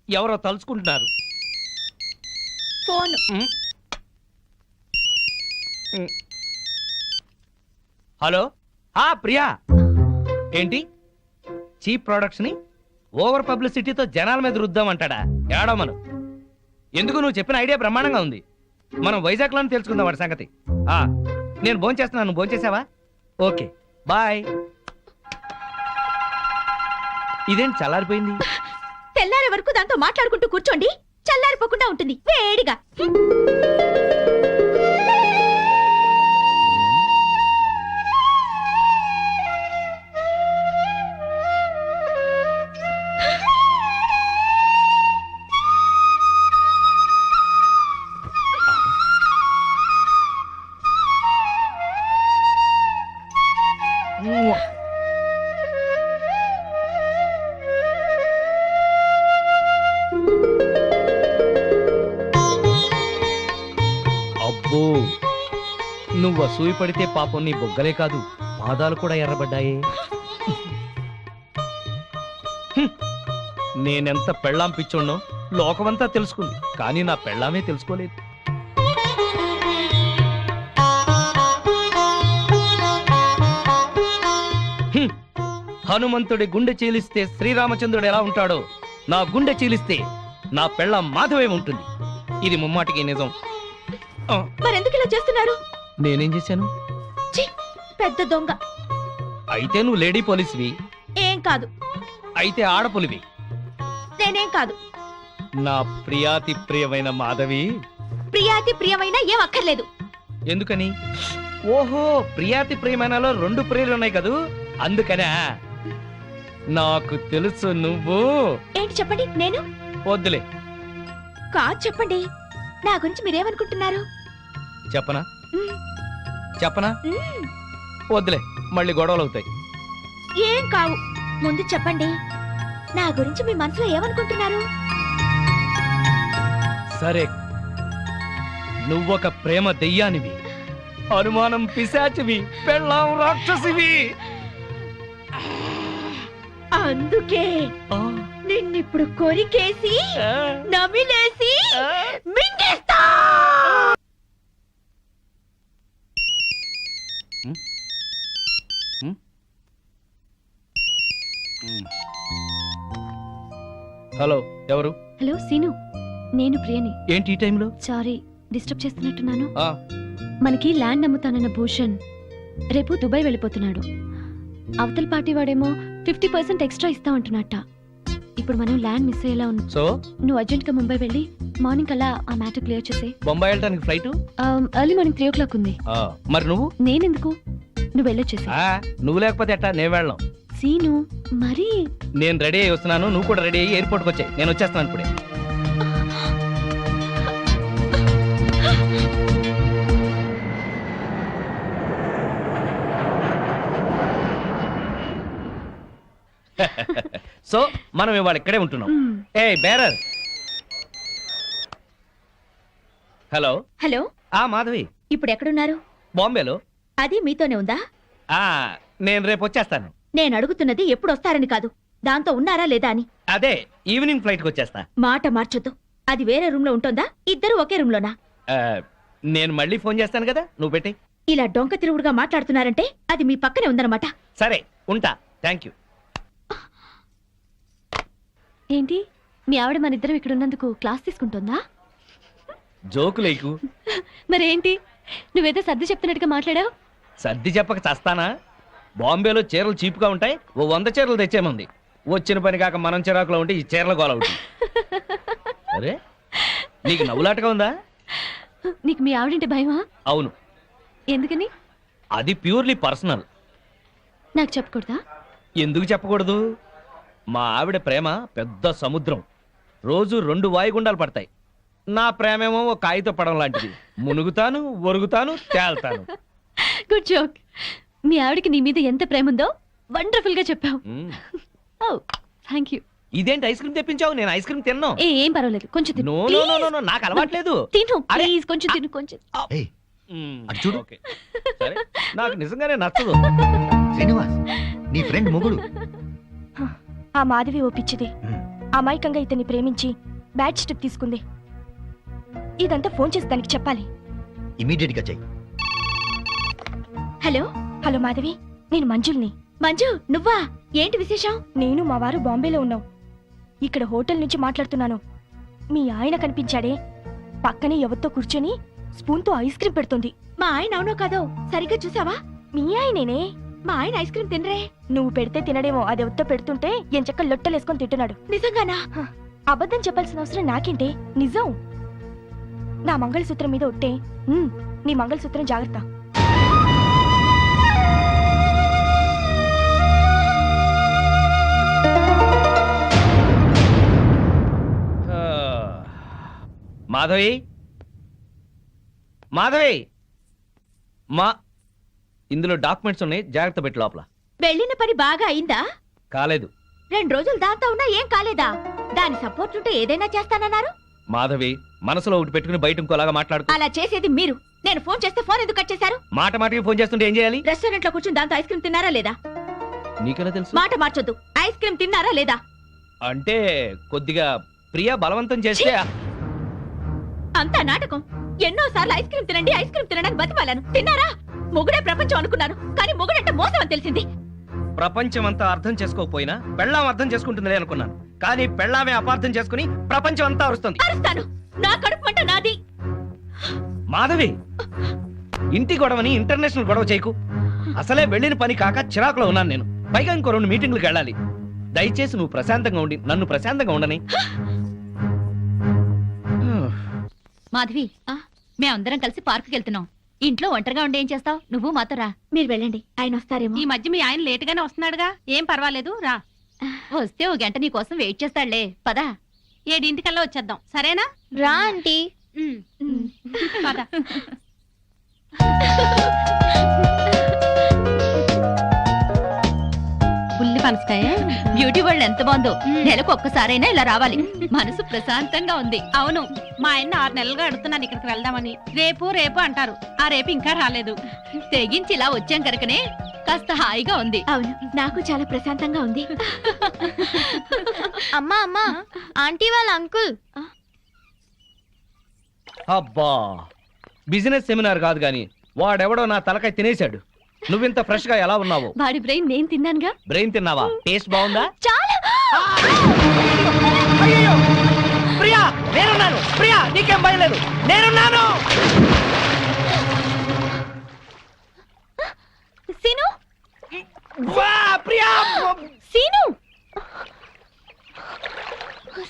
[SPEAKER 1] ఎవరో తలుచుకుంటున్నారు.
[SPEAKER 8] ఫోన్.
[SPEAKER 1] హలో, ప్రియా. ఏంటి చీప్ ప్రొడక్ట్స్ ని ఓవర్ పబ్లిసిటీతో జనాల మీద రుద్దామంటాడా? ఏడమను. ఎందుకు, నువ్వు చెప్పిన ఐడియా బ్రహ్మాండంగా ఉంది. మనం వైజాగ్ లోనే తెలుసుకుందాం వాడి సంగతి. నేను భోంచేస్తున్నాను, నువ్వు భోంచేసావా? Okay bye. ఇదేంటి చల్లారిపోయింది?
[SPEAKER 8] తెల్లారి వరకు దాంతో మాట్లాడుకుంటూ కూర్చోండి, చల్లారిపోకుండా ఉంటుంది వేడిగా.
[SPEAKER 1] అబ్బో, నువ్వు అసూయ పడితే పాపం నీ బొగ్గలే కాదు, పాదాలు కూడా ఎర్రబడ్డాయే. నేనెంత పెళ్ళాం పిచ్చోడ్నో లోకమంతా తెలుసుకుంది, కానీ నా పెళ్ళామే తెలుసుకోలేదు. హనుమంతుడి గుండె చీలిస్తే శ్రీరామచంద్రుడు ఎలా ఉంటాడో, నా గుండె చీలిస్తే నా పెళ్ళాం మాధవే ఉంటుంది. ఇది ముమ్మాటికి నిజం.
[SPEAKER 8] మరెందుకు ఇలా చేస్తున్నారు?
[SPEAKER 1] నేనేం చేశాను?
[SPEAKER 8] పెద్ద దొంగ.
[SPEAKER 1] అయితే నువ్వు లేడీ పోలీసువి.
[SPEAKER 8] ఏం కాదు.
[SPEAKER 1] అయితే ఆడపులివి.
[SPEAKER 8] నేనేం కాదు.
[SPEAKER 1] నా ప్రియాతి ప్రియమైన మాధవి.
[SPEAKER 8] ప్రియాతి ప్రియమైన ఏం అక్కర్లేదు.
[SPEAKER 1] ఎందుకని? ఓహో, ప్రియాతి ప్రియమైనలో 2 ప్రియులు ఉన్నాయి కదూ, అందుకనే. నాకు తెలుసు నువ్వు.
[SPEAKER 8] ఏంటి చెప్పండి. నేను
[SPEAKER 1] వద్దులే.
[SPEAKER 8] కాదు చెప్పండి. నా గురించి మీరేమనుకుంటున్నారు?
[SPEAKER 1] చెప్పనా? చెప్పనా? వద్దులే, మళ్ళీ గొడవలు అవుతాయి.
[SPEAKER 8] ఏం కావు. ముందు చెప్పండి, నా గురించి మీ మనసులో ఏమనుకుంటున్నారు?
[SPEAKER 1] సరే, నువ్వొక ప్రేమ దెయ్యానివి, అనుమానం పిశాచివి, పెళ్ళాం రాక్షసివి.
[SPEAKER 8] అందుకే నిన్నిప్పుడు కొరికేసి నమిలేసి మింగేస్తా.
[SPEAKER 1] హలో, ఎవరు?
[SPEAKER 4] హలో సీను, నేను ప్రియని.
[SPEAKER 1] ఏంటి ఈ టైంలో?
[SPEAKER 4] సారీ, డిస్టర్బ్ చేస్తున్నట్టున్నాను.
[SPEAKER 1] ఆ,
[SPEAKER 4] మనకి ల్యాండ్ అమ్ముతానన్న భూషణ్ రేపు దుబాయ్ వెళ్ళిపోతున్నాడు. అవతల పార్టీ వాడేమో 50% ఎక్స్ట్రా ఇస్తా అంటున్నట్ట. ఇప్పుడు మనం ల్యాండ్ మిస్ అయ్యేలా ఉన్నాం.
[SPEAKER 1] సో
[SPEAKER 4] నువ్వు అర్జెంట్ గా ముంబై వెళ్ళి మార్నింగ్ అలా ఆ మ్యాటర్ క్లియర్ చేసే.
[SPEAKER 1] బొంబాయి వెళ్ళడానికి ఫ్లైట్
[SPEAKER 4] ఎర్లీ మార్నింగ్ 3 o'clock ఉంది.
[SPEAKER 1] మరి నువ్వు?
[SPEAKER 4] నేనెందుకు, నువ్వు వెళ్ళొచ్చేసి.
[SPEAKER 1] నువ్వు లేకపోతే ఎట్టా, నేను వెళ్ళను.
[SPEAKER 4] సీను మరి
[SPEAKER 1] నేను రెడీ అయ్యి వస్తున్నాను, నువ్వు కూడా రెడీ అయ్యి ఎయిర్పోర్ట్కి వచ్చాయి. నేను వచ్చేస్తాను ఇప్పుడే. సో మనం ఇవాళ ఇక్కడే ఉంటున్నాం. ఏ బేరర్. హలో.
[SPEAKER 8] హలో.
[SPEAKER 1] మాధవి,
[SPEAKER 8] ఇప్పుడు ఎక్కడున్నారు?
[SPEAKER 1] బాంబేలో.
[SPEAKER 8] అది మీతోనే ఉందా?
[SPEAKER 1] నేను రేపు వచ్చేస్తాను.
[SPEAKER 8] నేను అడుగుతున్నది ఎప్పుడు వస్తారని కాదు, దాంతో ఉన్నారా లేదా అని.
[SPEAKER 1] అదే ఈవినింగ్ ఫ్లైట్ కి వచ్చేస్తా.
[SPEAKER 8] మాట మార్చొద్దు. అది వేరే రూమ్ లో ఉంటుందా, ఇద్దరు ఒకే రూమ్ లోనా?
[SPEAKER 1] నేను మళ్ళీ ఫోన్ చేస్తాను కదా, నువ్వు పెట్టి.
[SPEAKER 8] ఇలా డొంక తిరుగుడుగా మాట్లాడుతున్నారంటే అది మీ పక్కనే ఉందన్నమాట.
[SPEAKER 1] సరే, ఉంటా. Thank you.
[SPEAKER 4] ఏంటి, మీ ఆవిడ మన ఇద్దరం ఇక్కడ ఉన్నందుకు క్లాస్ తీసుకుంటుందా?
[SPEAKER 1] జోకులేకు.
[SPEAKER 4] మరేంటి, నువ్వేదో సర్ది చెప్తున్నట్టుగా మాట్లాడావు.
[SPEAKER 1] సర్ది చెప్పక చస్తానా? బాంబేలో చీరలు చీపుగా ఉంటాయి, ఓ 100 చీరలు తెచ్చేమంది. వచ్చిన పని కాక మనం చిరాకులో ఉంటే ఈ చీరల గోల ఒకటి. అరే, నీకు నవ్వులాటగా ఉందా?
[SPEAKER 4] నీకు మీ ఆవిడంటే భయమా?
[SPEAKER 1] అవును.
[SPEAKER 4] ఎందుకని?
[SPEAKER 1] అది ప్యూర్లీ పర్సనల్.
[SPEAKER 4] నాకు చెప్పకూడదా?
[SPEAKER 1] ఎందుకు చెప్పకూడదు? మా ఆవిడ ప్రేమ పెద్ద సముద్రం, రోజు 2 వాయుగుండాలు పడతాయి. నా ప్రేమేమో ఒక కాగిత పడం లాంటిది, మునుగుతాను, ఒరుగుతాను, తేల్తాను.
[SPEAKER 4] Good joke. మీ ఆవిడకి నీ మీద ఎంత ప్రేమ ఉందో వండర్ఫుల్ గా చెప్పావు. Thank you.
[SPEAKER 1] ఇదేంటి ఐస్ క్రీమ్ తెప్పించావు? నేను ఐస్ క్రీమ్ తిన్నాను.
[SPEAKER 4] ఏం పర్వాలేదు, కొంచెం తిను.
[SPEAKER 1] నో నో నో నో, నాకు అలవాట్లేదు.
[SPEAKER 4] తిను ప్లీజ్, కొంచెం తిను, కొంచెం.
[SPEAKER 6] చూడు.
[SPEAKER 1] ఓకే, సరే. నాకు నిజంగానే నచ్చదు.
[SPEAKER 6] శ్రీనివాస్, నీ ఫ్రెండ్ మొగుడు.
[SPEAKER 18] ఆ మాధవి ఓపిచ్చిది. అమాయకంగా ఇతన్ని ప్రేమించి బ్యాడ్ స్టెప్ తీసుకుంది. ఇదంతా ఫోన్ చేసి దానికి చెప్పాలి.
[SPEAKER 6] ఇమీడియట్ గా చెయ్యి.
[SPEAKER 8] హలో.
[SPEAKER 18] హలో మాధవి, నేను మంజుల్ని.
[SPEAKER 8] మంజు, నువ్వా? ఏంటి విశేషం?
[SPEAKER 18] నేను మా వారు బాంబేలో ఉన్నాం. ఇక్కడ హోటల్ నుంచి మాట్లాడుతున్నాను. మీ ఆయన కనిపించాడే, పక్కనే ఎవరితో కూర్చొని స్పూన్తో ఐస్ క్రీమ్ పెడుతుంది.
[SPEAKER 8] మా ఆయన అవునో కాదో సరిగ్గా చూసావా?
[SPEAKER 18] మీ ఆయనేనే.
[SPEAKER 8] మా ఆయన ఐస్ క్రీమ్ తినరే.
[SPEAKER 18] నువ్వు పెడితే తినడేమో, అది ఎవరితో పెడుతుంటే ఎంచక్క లొట్టలేసుకొని తింటున్నాడు.
[SPEAKER 8] నిజంగానా?
[SPEAKER 18] అబద్ధం చెప్పాల్సిన అవసరం నాకేంటే, నిజం. నా మంగళసూత్రం మీద ఒట్టే. నీ మంగళసూత్రం జాగ్రత్త.
[SPEAKER 1] మాధవి, మాధవి, మా ఇందులో డాక్యుమెంట్స్ ఉన్నాయి, జాగ్రత్త పెట్టి లోపల.
[SPEAKER 8] వెళ్ళిన పని బాగా అయిందా?
[SPEAKER 1] కాలేదు.
[SPEAKER 8] 2 రోజులు దాంతో ఉన్నా ఏం కాలేదా? దాని సపోర్ట్ ఉంటే ఏదైనా చేస్తానన్నారు.
[SPEAKER 1] మాధవి, మనసులో ఒకటి పెట్టుకుని బయట ఇంకోలాగా మాట్లాడుకో.
[SPEAKER 8] అలా చేసేది మీరు. నేను ఫోన్ చేస్తే ఫోన్ ఎందుకు కట్ చేశారు?
[SPEAKER 1] మాట మాటకి ఫోన్ చేస్తుంటే ఏం చేయాలి?
[SPEAKER 8] రెస్టారెంట్ లో కూర్చుని దాంతో ఐస్ క్రీమ్ తిన్నారా లేదా?
[SPEAKER 1] నీకెలా తెలుసు?
[SPEAKER 8] మాట మార్చొద్దు. ఐస్ క్రీమ్ తిన్నారా లేదా?
[SPEAKER 1] అంటే కొద్దిగా ప్రియా బలవంతం చేస్తే.
[SPEAKER 8] అంతా నాటకం. ఎన్నోసార్లు ఐస్ క్రీమ్ తినండి, ఐస్ క్రీమ్ తినడానికి బతిమాలను. తిన్నారా? మొగుడే ప్రపంచం అనుకున్నాను, కానీ మొగుడంటే మోసం అని తెలిసింది.
[SPEAKER 1] ప్రపంచం అంతా అర్థం చేసుకోకపోయినా పెళ్ళాం అర్థం చేసుకుంటుందిలే అనుకున్నాను, కానీ పెళ్ళామే అపార్థం చేసుకుని ప్రపంచం అంతా అరుస్తుంది.
[SPEAKER 8] అరుస్తాను. నా కడుపు మంట నాది.
[SPEAKER 1] మాధవి, ఇంటి గొడవని ఇంటర్నేషనల్ గొడవ చేయకు. అసలే వెళ్ళిన పని కాక చిరాకులో ఉన్నాను నేను. పైగా ఇంకో 2 మీటింగ్లకు వెళ్ళాలి. దయచేసి నువ్వు ప్రశాంతంగా ఉండి నన్ను ప్రశాంతంగా ఉండని.
[SPEAKER 17] మాధవి, మేమందరం కలిసి పార్కుకి వెళ్తున్నాం. ఇంట్లో ఒంటరిగా ఉండి ఏం చేస్తావు? నువ్వు మాతో రా.
[SPEAKER 8] మీరు వెళ్ళండి, ఆయన వస్తారేమో.
[SPEAKER 17] ఈ మధ్య మీ ఆయన లేటుగానే వస్తున్నాడుగా, ఏం పర్వాలేదు రా. వస్తే ఓ గంట నీ కోసం వెయిట్ చేస్తాడులే. పదా 7 వచ్చేద్దాం, సరేనా?
[SPEAKER 8] రా ఆంటీ.
[SPEAKER 17] పద. పుల్లి పనసకాయ బ్యూటీ వరల్డ్ ఎంత బాగుందో. నెలకు ఒక్కసారైనా ఇలా రావాలి, మనసు ప్రశాంతంగా ఉంది. అవును, మా ఆయన 6 నెలలుగా అడుగుతున్నాను ఇక్కడికి వెళ్దామని. రేపు రేపు అంటారు, ఆ రేపు ఇంకా రాలేదు. తెగించి ఇలా వచ్చాం కనుకనే కాస్త హాయిగా ఉంది.
[SPEAKER 8] అవును, నాకు చాలా ప్రశాంతంగా ఉంది. అమ్మా అమ్మా, ఆంటీ వాళ్ళ అంకుల్.
[SPEAKER 1] అబ్బా, బిజినెస్ సెమినార్ కాదు గాని వాడెవడో నా తలకాయ తినేశాడు. నువ్వింత ఫ్రెష్ గా ఎలా ఉన్నావు?
[SPEAKER 4] వాడి బ్రెయిన్ నేను తిన్నానుగా.
[SPEAKER 1] బ్రెయిన్ తిన్నావా? టేస్ట్ బాగుందా?
[SPEAKER 4] చాలా.
[SPEAKER 1] ప్రియా నేనున్నాను, ప్రియా నీకేం భయం లేదు, నేనున్నాను.
[SPEAKER 4] సీను,
[SPEAKER 1] ప్రియా
[SPEAKER 4] సీను,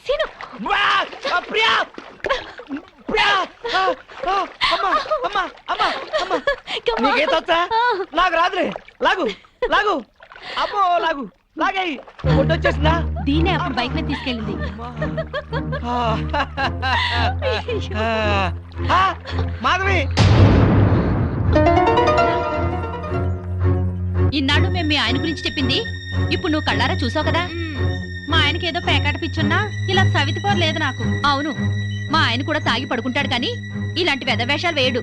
[SPEAKER 4] సీను,
[SPEAKER 1] ప్రియా నీకేతొచ్చా? నాకు రాదులే. లాగు లాగు, అమ్మో లాగు, లాగాయి. వచ్చేసిందా?
[SPEAKER 17] దీనే అప్పుడు బైక్ మీద తీసుకెళ్ళింది.
[SPEAKER 1] మాధవి,
[SPEAKER 17] ఇన్నాడు మేము మీ ఆయన గురించి చెప్పింది ఇప్పుడు నువ్వు కళ్ళారా చూసావు కదా. మా ఆయనకి ఏదో పేకాట పిచ్చున్నా ఇలా సవితిపోరు లేదు నాకు. అవును, మా ఆయన కూడా తాగి పడుకుంటాడు కానీ ఇలాంటి వెధవేషాలు వేయడు.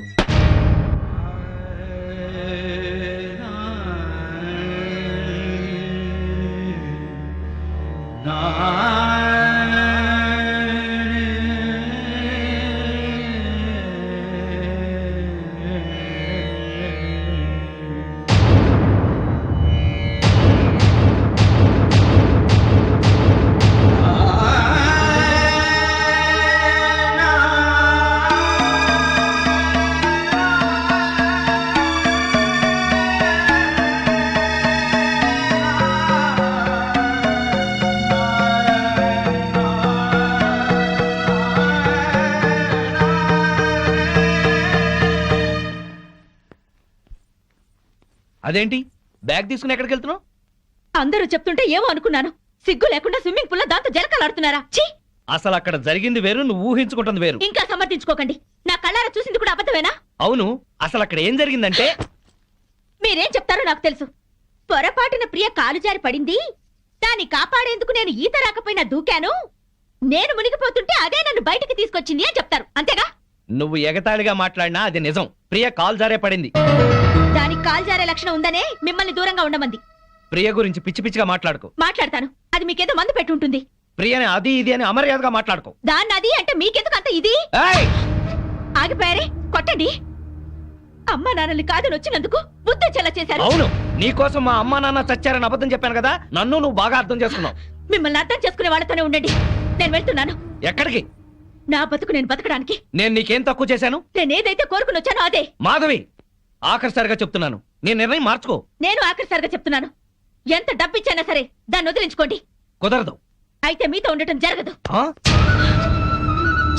[SPEAKER 1] అదేంటి బ్యాగ్ తీసుకుని ఎక్కడికి వెళ్తున్నావు?
[SPEAKER 10] అందరూ చెప్తుంటే ఏమో అనుకున్నాను. సిగ్గు లేకుండా స్విమ్మింగ్ పూల్ లో దాంతో జలకలాడుతున్నారా? ఛీ!
[SPEAKER 1] అసలు అక్కడ జరిగింది వేరు, నువ్వు ఊహించుకుంటుంది వేరు.
[SPEAKER 10] ఇంకా సమర్థించుకోకండి. నా కళ్ళారా చూసింది కూడా అబద్ధమేనా?
[SPEAKER 1] అవును, అసలు అక్కడ ఏం జరిగిందంటే
[SPEAKER 10] మీరేం చెప్తారో నాకు తెలుసు. పొరపాటున ప్రియ కాలు జారి పడింది, దాన్ని కాపాడేందుకు నేను ఈత రాకపోయినా దూకాను. నేను మునిగిపోతుంటే అదే నన్ను బయటికి తీసుకొచ్చింది అని చెప్తారు, అంతేగా?
[SPEAKER 1] నువ్వు ఎగతాళిగా మాట్లాడినా అది నిజం. ప్రియ కాల్ జారే పడింది.
[SPEAKER 10] దానికి కాలు జారే లక్షణం ఉందనే మిమ్మల్ని దూరంగా ఉండమంది.
[SPEAKER 1] ప్రియ గురించి పిచ్చి పిచ్చిగా మాట్లాడుకో.
[SPEAKER 10] మాట్లాడతాను, అది మీకేదో మందు పెట్టుంటుంది.
[SPEAKER 1] ప్రియని అది ఇది అని అమర్యాదగా మాట్లాడుకో.
[SPEAKER 10] దాన్ని అది అంటే మీకెందుకు అంత ఇది?
[SPEAKER 1] ఏయ్!
[SPEAKER 10] ఆగిపోయారే, కొట్టండి. అమ్మా నాన్నల్ని కాదని వచ్చినందుకు బుద్ధి చెల్ల చేశారు.
[SPEAKER 1] అవును, నీకోసం మా అమ్మా నాన్న చచ్చారని అబద్ధం చెప్పాను కదా, నన్ను నువ్వు బాగా అర్థం చేసుకున్నావు.
[SPEAKER 10] మిమ్మల్ని అర్థం చేసుకునే వాళ్ళతోనే ఉండండి. నేను వెళ్తున్నాను.
[SPEAKER 1] ఎక్కడికి?
[SPEAKER 10] నా బతుకు నేను బతకడానికి.
[SPEAKER 1] నేను నీకేం తక్కువ చేశాను?
[SPEAKER 10] నేనేదైతే కోరుకుని వచ్చానో అదే.
[SPEAKER 1] మాధవి, ఆఖరిసారిగా చెప్తున్నాను, నీ నిర్ణయం మార్చుకో.
[SPEAKER 10] నేను ఆఖరిసారిగా చెప్తున్నాను, ఎంత డబ్బిచ్చైనా సరే దాన్ని వదిలించుకోండి.
[SPEAKER 1] కుదరదు.
[SPEAKER 10] అయితే మీతో ఉండటం జరగదు.
[SPEAKER 1] ఆ?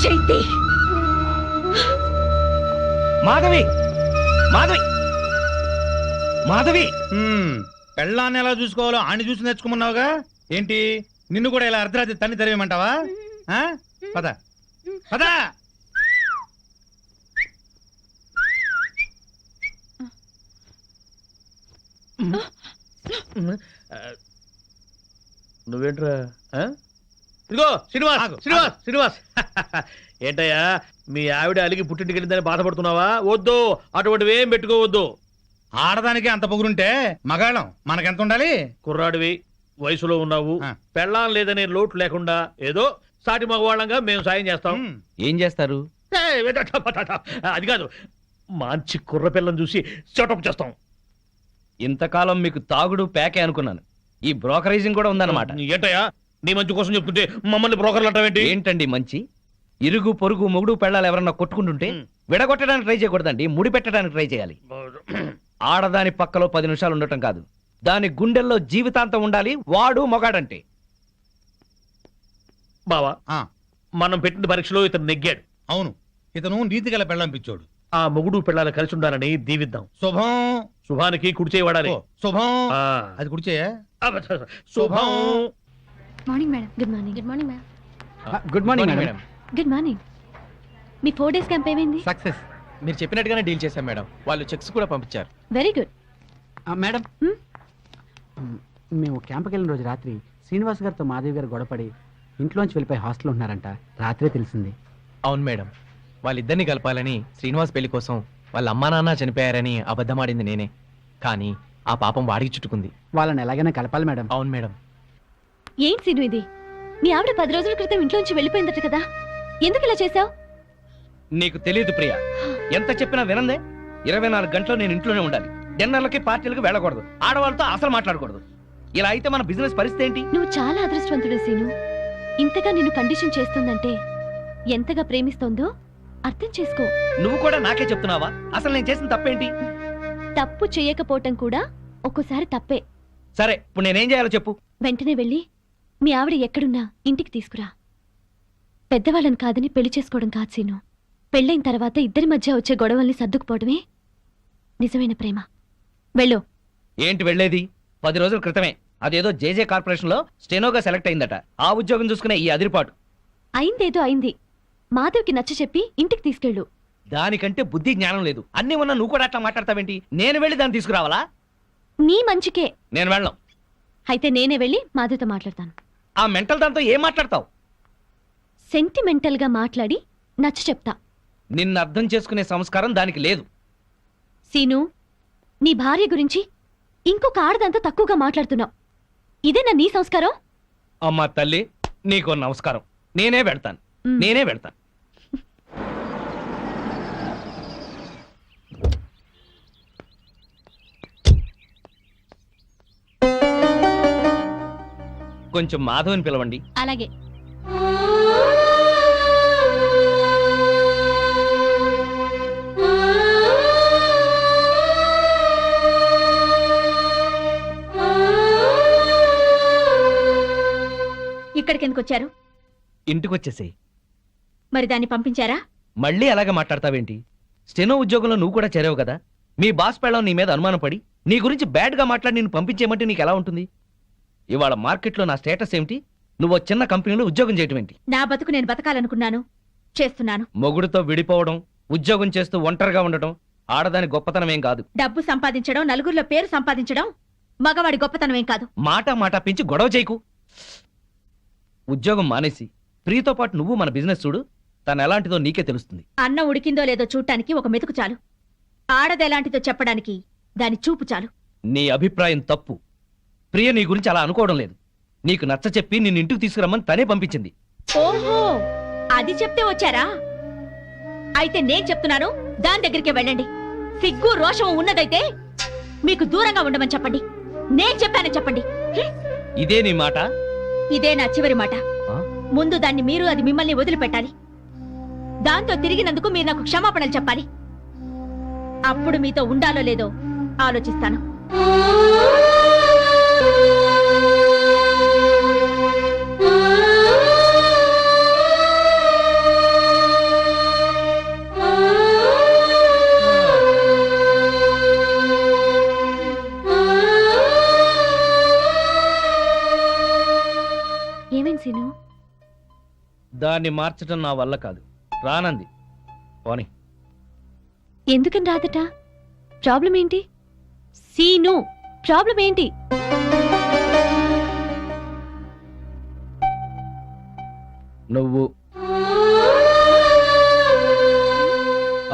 [SPEAKER 10] చైతి,
[SPEAKER 1] మాధవి, మాధవి, మాధవి.
[SPEAKER 5] పెళ్ళాన్ని ఎలా చూసుకోవాలో ఆని చూసి నేర్చుకోమన్నావుగా. ఏంటి నిన్ను కూడా ఇలా అర్ధరాత్రి తన్ని తరివేమంటావా? పద పద.
[SPEAKER 12] నువ్వేంట్రా? ఇదిగో శ్రీనివాస్, శ్రీనివాస్, శ్రీనివాస్. ఏంటయ్యా మీ ఆవిడ అలిగి పుట్టింటికి వెళ్ళిందని బాధపడుతున్నావా? వద్దు, అటువంటివి ఏం పెట్టుకోవద్దు.
[SPEAKER 5] ఆడదానికి అంత పొగురుంటే మగాళ్ళం మనకెంత ఉండాలి?
[SPEAKER 12] కుర్రాడివి, వయసులో ఉన్నావు, పెళ్ళాం లేదనే లోటు లేకుండా ఏదో సాటి మగవాళ్ళంగా మేము సాయం చేస్తాం.
[SPEAKER 1] ఏం చేస్తారు?
[SPEAKER 12] అది కాదు, మంచి కుర్ర పిల్లని చూసి సెటప్ చేస్తాం.
[SPEAKER 1] ఇంతకాలం మీకు తాగుడు ప్యాకే అనుకున్నాను, ఈ బ్రోకరేజింగ్ కూడా ఉందన్నమాట.
[SPEAKER 12] ఏంటయ్యా నీ మంచి కోసం చెప్తుంటే మమ్మల్ని బ్రోకర్లు అంటావేంటి?
[SPEAKER 1] ఏంటండి మంచి? ఇరుగు పొరుగు మొగుడు పెళ్ళాలు ఎవరన్నా కొట్టుకుంటుంటే విడగొట్టడానికి ట్రై చేయకూడదండి, ముడి పెట్టడానికి ట్రై చేయాలి. ఆడదాని పక్కలో 10 నిమిషాలు ఉండటం కాదు, దాని గుండెల్లో జీవితాంతం ఉండాలి. వాడు మొగాడంటే.
[SPEAKER 12] బావా, మనం పెట్టిన పరీక్షలో ఇతను నెగ్గాడు.
[SPEAKER 5] అవును, ఇతను నీతి గల పెళ్ళంపించాడు.
[SPEAKER 12] ఆ మొగుడు పిల్లలు కలిసి ఉండాలని దీవిద్దాం.
[SPEAKER 5] శుభం.
[SPEAKER 12] శుభానికి కుడి చేయి వాడాలి.
[SPEAKER 5] శుభం.
[SPEAKER 12] ఆ.
[SPEAKER 5] అది కుడిచే.
[SPEAKER 12] శుభం.
[SPEAKER 4] Morning madam. Good morning. Good morning ma'am.
[SPEAKER 7] Good morning madam.
[SPEAKER 4] Good morning. మీ 4 డేస్ క్యాంప్ ఏమైంది?
[SPEAKER 14] సక్సెస్. మీరు చెప్పినట్టుగానే డీల్ చేశాం మేడం. వాళ్ళు చెక్స్ కూడా పంపించారు.
[SPEAKER 4] Very good.
[SPEAKER 7] మేడం మేము క్యాంప్కి వెళ్ళిన రోజు రాత్రి శ్రీనివాస్ గారితో మాధవి గారు గొడవపడి ఇంట్లోంచి వెళ్ళిపోయి హాస్టల్లో ఉన్నారంట. రాత్రే తెలిసింది.
[SPEAKER 14] అవును మేడం. వాళ్ళిద్దరిని కలపాలని శ్రీనివాస్ పెళ్లి కోసం వాళ్ళ అమ్మా నాన్న చనిపోయారని అబద్ధమాడింది నేనే. కానీ ఆ పాపం వాడికి చుట్టుకుంది.
[SPEAKER 7] వాళ్ళని ఎలాగైనా కలపాలి మేడం.
[SPEAKER 14] అవును మేడం.
[SPEAKER 4] ఏం సీను ఇది? మీ ఆవిడ 10 రోజుల క్రితం ఇంట్లోంచి వెళ్ళిపోయిందట కదా, ఎందుకు ఇలా చేశావు?
[SPEAKER 1] నీకు తెలియదు ప్రియా, ఎంత చెప్పినా వినందే. 24 గంటలు నేను ఇంట్లోనే ఉండాలి. డిన్నర్లకి పార్టీలకు వెళ్ళకూడదు, ఆడవాళ్ళతో అసలు మాట్లాడకూడదు. ఇలా అయితే మన బిజినెస్ పరిస్థితి ఏంటి?
[SPEAKER 4] నువ్వు చాలా అదృష్టవంతుడు సీను. ఇంతగా నిన్ను కండిషన్ చేస్తుందంటే ఎంతగా ప్రేమిస్తోందో అర్థం చేసుకో.
[SPEAKER 1] నువ్వు కూడా నాకే చెప్తున్నావా? అసలు నేను చేసిన తప్పేంటి?
[SPEAKER 4] తప్పు చేయకపోవటం కూడా ఒక్కోసారి తప్పే.
[SPEAKER 1] సరే, ఇప్పుడు నేనేం చేయాలో చెప్పు.
[SPEAKER 4] వెంటనే వెళ్ళి మీ ఆవిడ ఎక్కడున్నా ఇంటికి తీసుకురా. పెద్దవాళ్ళని కాదని పెళ్లి చేసుకోవడం కాదు సీను. పెళ్ళైన తర్వాత ఇద్దరి మధ్య వచ్చే గొడవల్ని సర్దుకుపోవడమే నిజమైన ప్రేమ. వెళ్ళు.
[SPEAKER 1] ఏంటి వెళ్ళేది? 10 రోజుల క్రితమే అదేదో జేజే కార్పొరేషన్ లో స్టెనోగా సెలెక్ట్ అయిందట. ఆ ఉద్యోగం చూసుకునే ఈ అదిరిపాటు.
[SPEAKER 4] అయిందేదో అయింది. మాధవ్కి నచ్చ చెప్పి ఇంటికి తీసుకెళ్ళు.
[SPEAKER 1] దానికంటే బుద్ధి జ్ఞానం లేదు. అన్ని ఉన్నా నువ్వు కూడా అట్లా మాట్లాడతావేంటి? నేను వెళ్ళి దాన్ని తీసుకురావాలా?
[SPEAKER 4] నీ మంచికే.
[SPEAKER 1] నేను వెళ్ళను.
[SPEAKER 4] అయితే నేనే వెళ్ళి మాధవ్తో మాట్లాడతాను.
[SPEAKER 1] ఆ మెంటల్ దాంతో ఏం మాట్లాడతావు?
[SPEAKER 4] సెంటిమెంటల్ గా మాట్లాడి నచ్చ చెప్తా.
[SPEAKER 1] నిన్ను అర్థం చేసుకునే సంస్కారం దానికి లేదు.
[SPEAKER 4] సీను, నీ భార్య గురించి ఇంకొక ఆడదంతా తక్కువగా మాట్లాడుతున్నావు. ఇదేనా నీ సంస్కారం?
[SPEAKER 1] అమ్మా తల్లి, నీకో నమస్కారం. నేనే వెళ్తాను. నేనే వెళ్తాను. కొంచెం మాధవని పిలవండి.
[SPEAKER 17] అలాగే.
[SPEAKER 8] ఇక్కడికి ఎందుకు వచ్చారు?
[SPEAKER 1] ఇంటికొచ్చేసేయ్.
[SPEAKER 8] మరి దాన్ని పంపించారా?
[SPEAKER 1] మళ్ళీ అలాగే మాట్లాడతావేంటి? స్టెనో ఉద్యోగంలో నువ్వు కూడా చేరావు కదా. మీ బాస్ పెళ్ళం నీ మీద అనుమానం పడి నీ గురించి బ్యాడ్గా మాట్లాడి నేను పంపించేయమంటే నీకు ఎలా ఉంటుంది? ఇవాళ మార్కెట్లో నా స్టేటస్ ఏమిటి? నువ్వు చిన్న కంపెనీలో ఉద్యోగం చేయటం ఏంటి?
[SPEAKER 8] నా బతుకు నేను బతకాలనుకున్నాను, చేస్తున్నాను.
[SPEAKER 1] మొగుడుతో విడిపోవడం, ఉద్యోగం చేస్తూ ఒంటరిగా ఉండటం ఆడదాని గొప్పతనం ఏం కాదు.
[SPEAKER 8] డబ్బు సంపాదించడం, నలుగురిలో పేరు సంపాదించడం మగవాడి గొప్పతనం ఏం కాదు.
[SPEAKER 1] మాట పెంచి గొడవ చేయకు. ఉద్యోగం మానేసి ప్రియతో పాటు నువ్వు మన బిజినెస్ చూడు. తను ఎలాంటిదో నీకే తెలుస్తుంది.
[SPEAKER 8] అన్నం ఉడికిందో లేదో చూడటానికి ఒక మెతుకు చాలు. ఆడదెలాంటిదో చెప్పడానికి దాని చూపు చాలు.
[SPEAKER 1] నీ అభిప్రాయం తప్పు. ప్రియ నీ గురించి అలా అనుకోవడం లేదు. నీకు నచ్చ చెప్పి నిన్ను ఇంటికి తీసుకురమ్మని తనే పంపించింది.
[SPEAKER 8] ఓహో, అది చెప్తే వచ్చారా? అయితే నేను చెప్తున్నాను, దాని దగ్గరికే వెళ్ళండి. సిగ్గు రోషం ఉన్నదైతే మీకు దూరంగా ఉండమని చెప్పండి. నేను చెప్పానని చెప్పండి.
[SPEAKER 1] ఇదే నీ మాట?
[SPEAKER 8] ఇదే నా చివరి మాట. ముందు దాన్ని మీరు, అది మిమ్మల్ని వదిలిపెట్టాలి. దాంతో తిరిగినందుకు మీరు నాకు క్షమాపణలు చెప్పాలి. అప్పుడు మీతో ఉండాలో లేదో ఆలోచిస్తాను.
[SPEAKER 4] ఏమేం సీను?
[SPEAKER 1] దాన్ని మార్చడం నా వల్ల కాదు. రానంది. పోనీ.
[SPEAKER 4] ఎందుకని రాదట? ప్రాబ్లం ఏంటి? సీను, ప్రాబ్లం ఏంటి?
[SPEAKER 1] నువ్వు.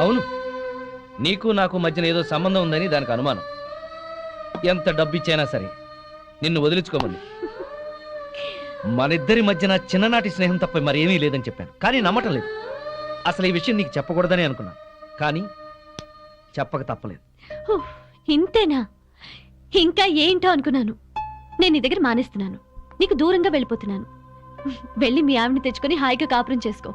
[SPEAKER 1] అవును, నీకు నాకు మధ్యన ఏదో సంబంధం ఉందని దానికి అనుమానం. ఎంత డబ్బిచ్చైనా సరే నిన్ను వదిలించుకోమంది. మనిద్దరి మధ్యన చిన్ననాటి స్నేహం తప్ప మరేమీ లేదని చెప్పాను, కానీ నమ్మటం లేదు. అసలు ఈ విషయం నీకు చెప్పకూడదని అనుకున్నాను, కానీ చెప్పక తప్పలేదు.
[SPEAKER 4] ఇంతేనా? ఇంకా ఏంటో అనుకున్నాను. నేను నీ దగ్గర మానేస్తున్నాను, నీకు దూరంగా వెళ్ళిపోతున్నాను. వెళ్ళి మీ ఆవిడని తెచ్చుకొని హాయిగా కాపురం చేసుకో.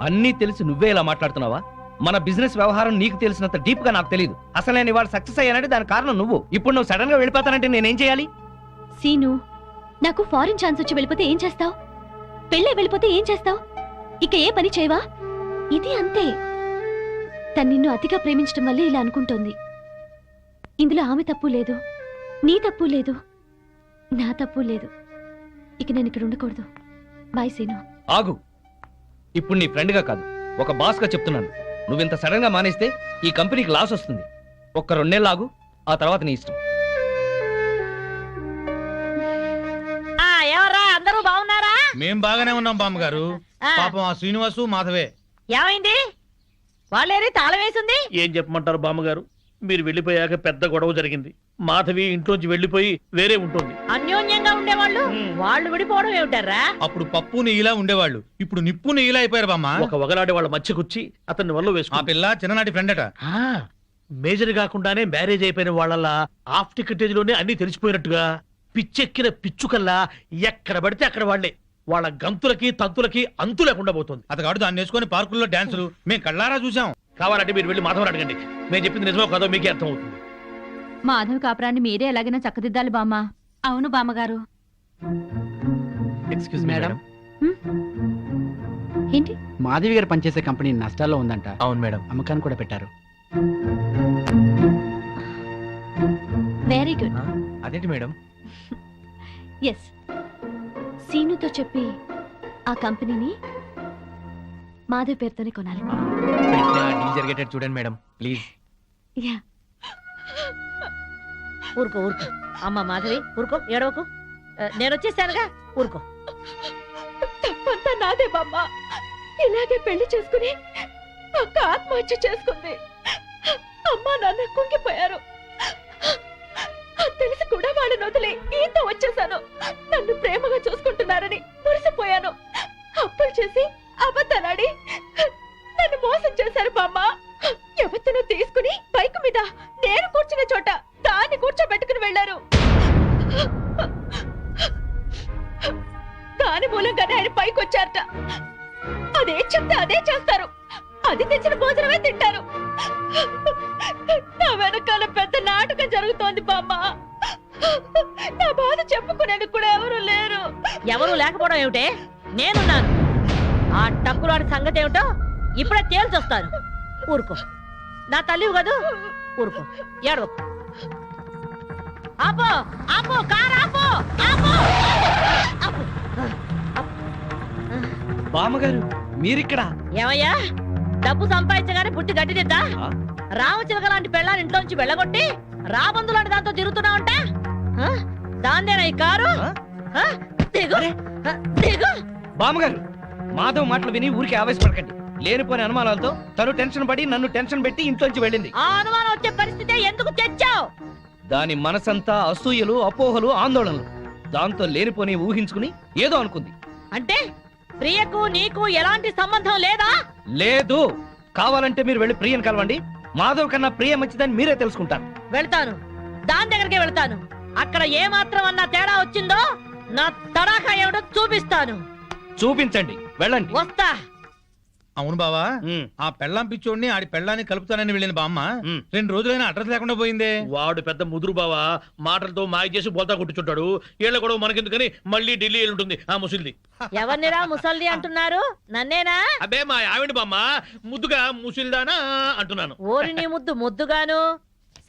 [SPEAKER 1] అన్నీ తెలిసి నువ్వే ఇలా మాట్లాడుతున్నావా? మన బిజినెస్ వ్యవహారం నీకు తెలిసినంత డీప్ గా నాకు తెలియదు. అసలు నేను ఇవాళ సక్సెస్ అయ్యానంటే దాని కారణం నువ్వు. ఇప్పుడు నువ్వు సడన్ గా వెళ్ళిపోతానంటే నేనేం చేయాలి?
[SPEAKER 4] సీను, నాకు ఫారిన్ ఛాన్స్ వచ్చి వెళ్ళిపోతే ఏం చేస్తావు? పెళ్ళే వెళ్ళిపోతే ఏం చేస్తావు? ఇక ఏ పని చేయవా? ఇది అంతే. తను నిన్ను అతిగా ప్రేమించడం వల్లే ఇలా అనుకుంటోంది. ఇందులో ఆమె తప్పు లేదు, నీ తప్పు లేదు, నా తప్పు లేదు. ఇక నేను ఇక్కడ ఉండకూడదు. బాయ్ సీను.
[SPEAKER 1] ఆగు. ఇప్పుడు నీ ఫ్రెండ్గా కాదు, ఒక బాస్గా చెప్తున్నాను. నువ్వింత సడన్ గా మానేస్తే ఈ కంపెనీకి లాస్ వస్తుంది. ఒక్క 2 నెలలు ఆగు, ఆ తర్వాత నీ ఇష్టం.
[SPEAKER 10] ఎవరా అందరూ బాగున్నారా?
[SPEAKER 5] మేం బాగానే ఉన్నాం బామ్మగారు. పాపం ఆ శ్రీనివాసు మాధవే
[SPEAKER 10] ఏమైంది? వాళ్ళేరి తాళం వేసింది.
[SPEAKER 12] ఏం చెప్పమంటారు బామ్మగారు, మీరు వెళ్ళిపోయాక పెద్ద గొడవ జరిగింది. మాధవి ఇంట్లోంచి వెళ్ళిపోయి వేరే ఉంటుంది.
[SPEAKER 10] అన్యోన్యంగా ఉండేవాళ్ళు వాళ్ళు విడిపోవడం ఏమిటారా?
[SPEAKER 5] అప్పుడు పప్పు నెయ్యిలా ఉండేవాళ్ళు, ఇప్పుడు నిప్పు నెయ్యిలా అయిపోయారు బామ్మ.
[SPEAKER 12] ఒక వగలాడే వాళ్ళ మధ్య కూర్చి అతన్ని వల్ల వేసుకు.
[SPEAKER 5] ఆ పిల్ల చిన్ననాటి ఫ్రెండ్ అట.
[SPEAKER 12] మేజర్ కాకుండానే మ్యారేజ్ అయిపోయిన వాళ్ళ హాఫ్ టికెటేజ్ లోనే అన్ని తెలిసిపోయినట్టుగా పిచ్చెక్కిన పిచ్చుకల్లా ఎక్కడ పడితే అక్కడ వాళ్లే. వాళ్ళ గంతులకి తంతులకి అంతు లేకుండా పోతుంది.
[SPEAKER 5] అతగాడు దాన్ని వేసుకొని పార్కుల్లో డాన్సులు మేము కళ్ళారా చూసాం.
[SPEAKER 12] కావాలంటే మీరు వెళ్ళి మాధవని అడగండి. మేము చెప్పింది నిజమో కాదో మీకే అర్థం అవుతుంది.
[SPEAKER 17] మాధవ్ కాపురాన్ని మీరే ఎలాగైనా చక్కదిద్దాలి బామ్మ. అవును బామ్మగారు.
[SPEAKER 7] Excuse madam.
[SPEAKER 4] ఏంటి?
[SPEAKER 7] మాధవి గారు పనిచేసే కంపెనీ నష్టాల్లో ఉందంట.
[SPEAKER 14] అవును మేడం.
[SPEAKER 7] అమ్మకాన్ని కూడా పెట్టారు.
[SPEAKER 4] Very good.
[SPEAKER 14] అదేంటి మేడం?
[SPEAKER 4] ఎస్, సీనుతో చెప్పి ఆ కంపెనీని మాధవ్ పేరుతోనే కొనాలి.
[SPEAKER 14] డీల్ జరిగేటట్టు చూడండి మేడం ప్లీజ్.
[SPEAKER 4] యా.
[SPEAKER 10] ఊరుకో ఊరుకో అమ్మ మాధవి, ఊరుకో, ఏడవకు. నేను వచ్చేసానుగా, ఊరుకో.
[SPEAKER 18] తప్పంతా నాదే బామ్మ. ఇలాగే పెళ్లి చేసుకుని అక్క ఆత్మహత్య చేసుకుంది. అమ్మా నాన్న కుంగిపోయారు. తెలిసి కూడా వాళ్ళని వదిలి ఈతో వచ్చేసాను. నన్ను ప్రేమగా చూసుకుంటున్నారని మురిసిపోయాను. అప్పులు చేసి అబద్ధాలాడి నన్ను మోసం చేశారు బామ్మ. ఎవరితోనో తీసుకుని బైక్ మీద నేను కూర్చున్న చోట దాన్ని కూర్చోబెట్టుకుని వెళ్లారు. దాని మూలంగానే ఆయన పైకి వచ్చారట. అదే చెప్తే అదే చేస్తారు. అది తెచ్చిన భోజనమే తింటారు. నా వెనకాల పెద్ద నాటకం జరుగుతోంది బామ్మ. నా బాధ చెప్పుకునేందుకు కూడా ఎవరు లేరు.
[SPEAKER 10] ఎవరు లేకపోవడం ఏమిటే? నేనున్నాను. ఆ టక్కులాడి సంగతి ఏమిటో ఇప్పుడే తేల్చొస్తాను. ఊరుకో, నా తల్లివి కదూ, ఊరుకో, ఏడవకు. ఆపో ఆపో, కారు ఆపో, ఆపో.
[SPEAKER 1] బామ్మగారు మీరిక్కడ?
[SPEAKER 10] ఏమయ్యా, డబ్బు సంపాదించగానే పుట్టి గడ్డిదిద్దా? రామచిలక లాంటి పెళ్ళాన్ని ఇంట్లోంచి వెళ్ళగొట్టి రాబందు లాంటి దాంతో తిరుగుతున్నావంట. దాన్నేనా ఈ కారు? దిగు, దిగు.
[SPEAKER 1] బామ్మగారు, మాధవ్ మాటలు విని ఊరికి ఆవేశపడకండి. లేనిపోని అనుమానాలతో తను టెన్షన్ పడి నన్ను టెన్షన్ పెట్టి ఇంట్లోంచి వెళ్ళింది.
[SPEAKER 10] ఆ అనుమానం వచ్చే పరిస్థితి ఎందుకు తెచ్చావు?
[SPEAKER 1] దాని మనసంతా అసూయలు, అపోహలు, ఆందోళనలు. దాంతో లేనిపోని ఊహించుకుని ఏదో అనుకుంది.
[SPEAKER 10] అంటే ప్రియకు నీకు ఎలాంటి సంబంధం లేదా?
[SPEAKER 1] లేదు. కావాలంటే మీరు వెళ్ళి ప్రియని కలవండి. మాధవ్ కన్నా ప్రియ మంచిదని మీరే తెలుసుకుంటారు.
[SPEAKER 10] వెళ్తాను, దాని దగ్గరికి వెళ్తాను. అక్కడ ఏ మాత్రం అన్నా తేడా వచ్చిందో నా తడాఖా ఏమిటో చూపిస్తాను.
[SPEAKER 1] చూపించండి, వెళ్ళండి.
[SPEAKER 10] వస్తా.
[SPEAKER 5] అవును బావా, ఆ పెళ్ళాం పిచ్చోడిని ఆడి పెళ్ళాన్ని కలుపుతానని వెళ్ళిన బామ్మ 2 రోజులైనా అడ్రస్ లేకుండా పోయిందే.
[SPEAKER 12] వాడు పెద్ద ముదురు బావా, మాటలతో మాయ చేసి బోల్తా కొట్టుచుంటాడు. ఏళ్ళ గొడవ మనకెందుకని మళ్ళీ ఢిల్లీ ఉంటుంది ఆ ముసిల్ది.
[SPEAKER 10] ఎవరినిరా ముసల్ది అంటున్నారు? నన్నేనా?
[SPEAKER 12] అబ్బే మా ఆవిడ బామ్మ, ముద్దుగా ముసిల్దానా అంటున్నాను.
[SPEAKER 10] ఓరి నీ ముద్దు ముద్దుగాను.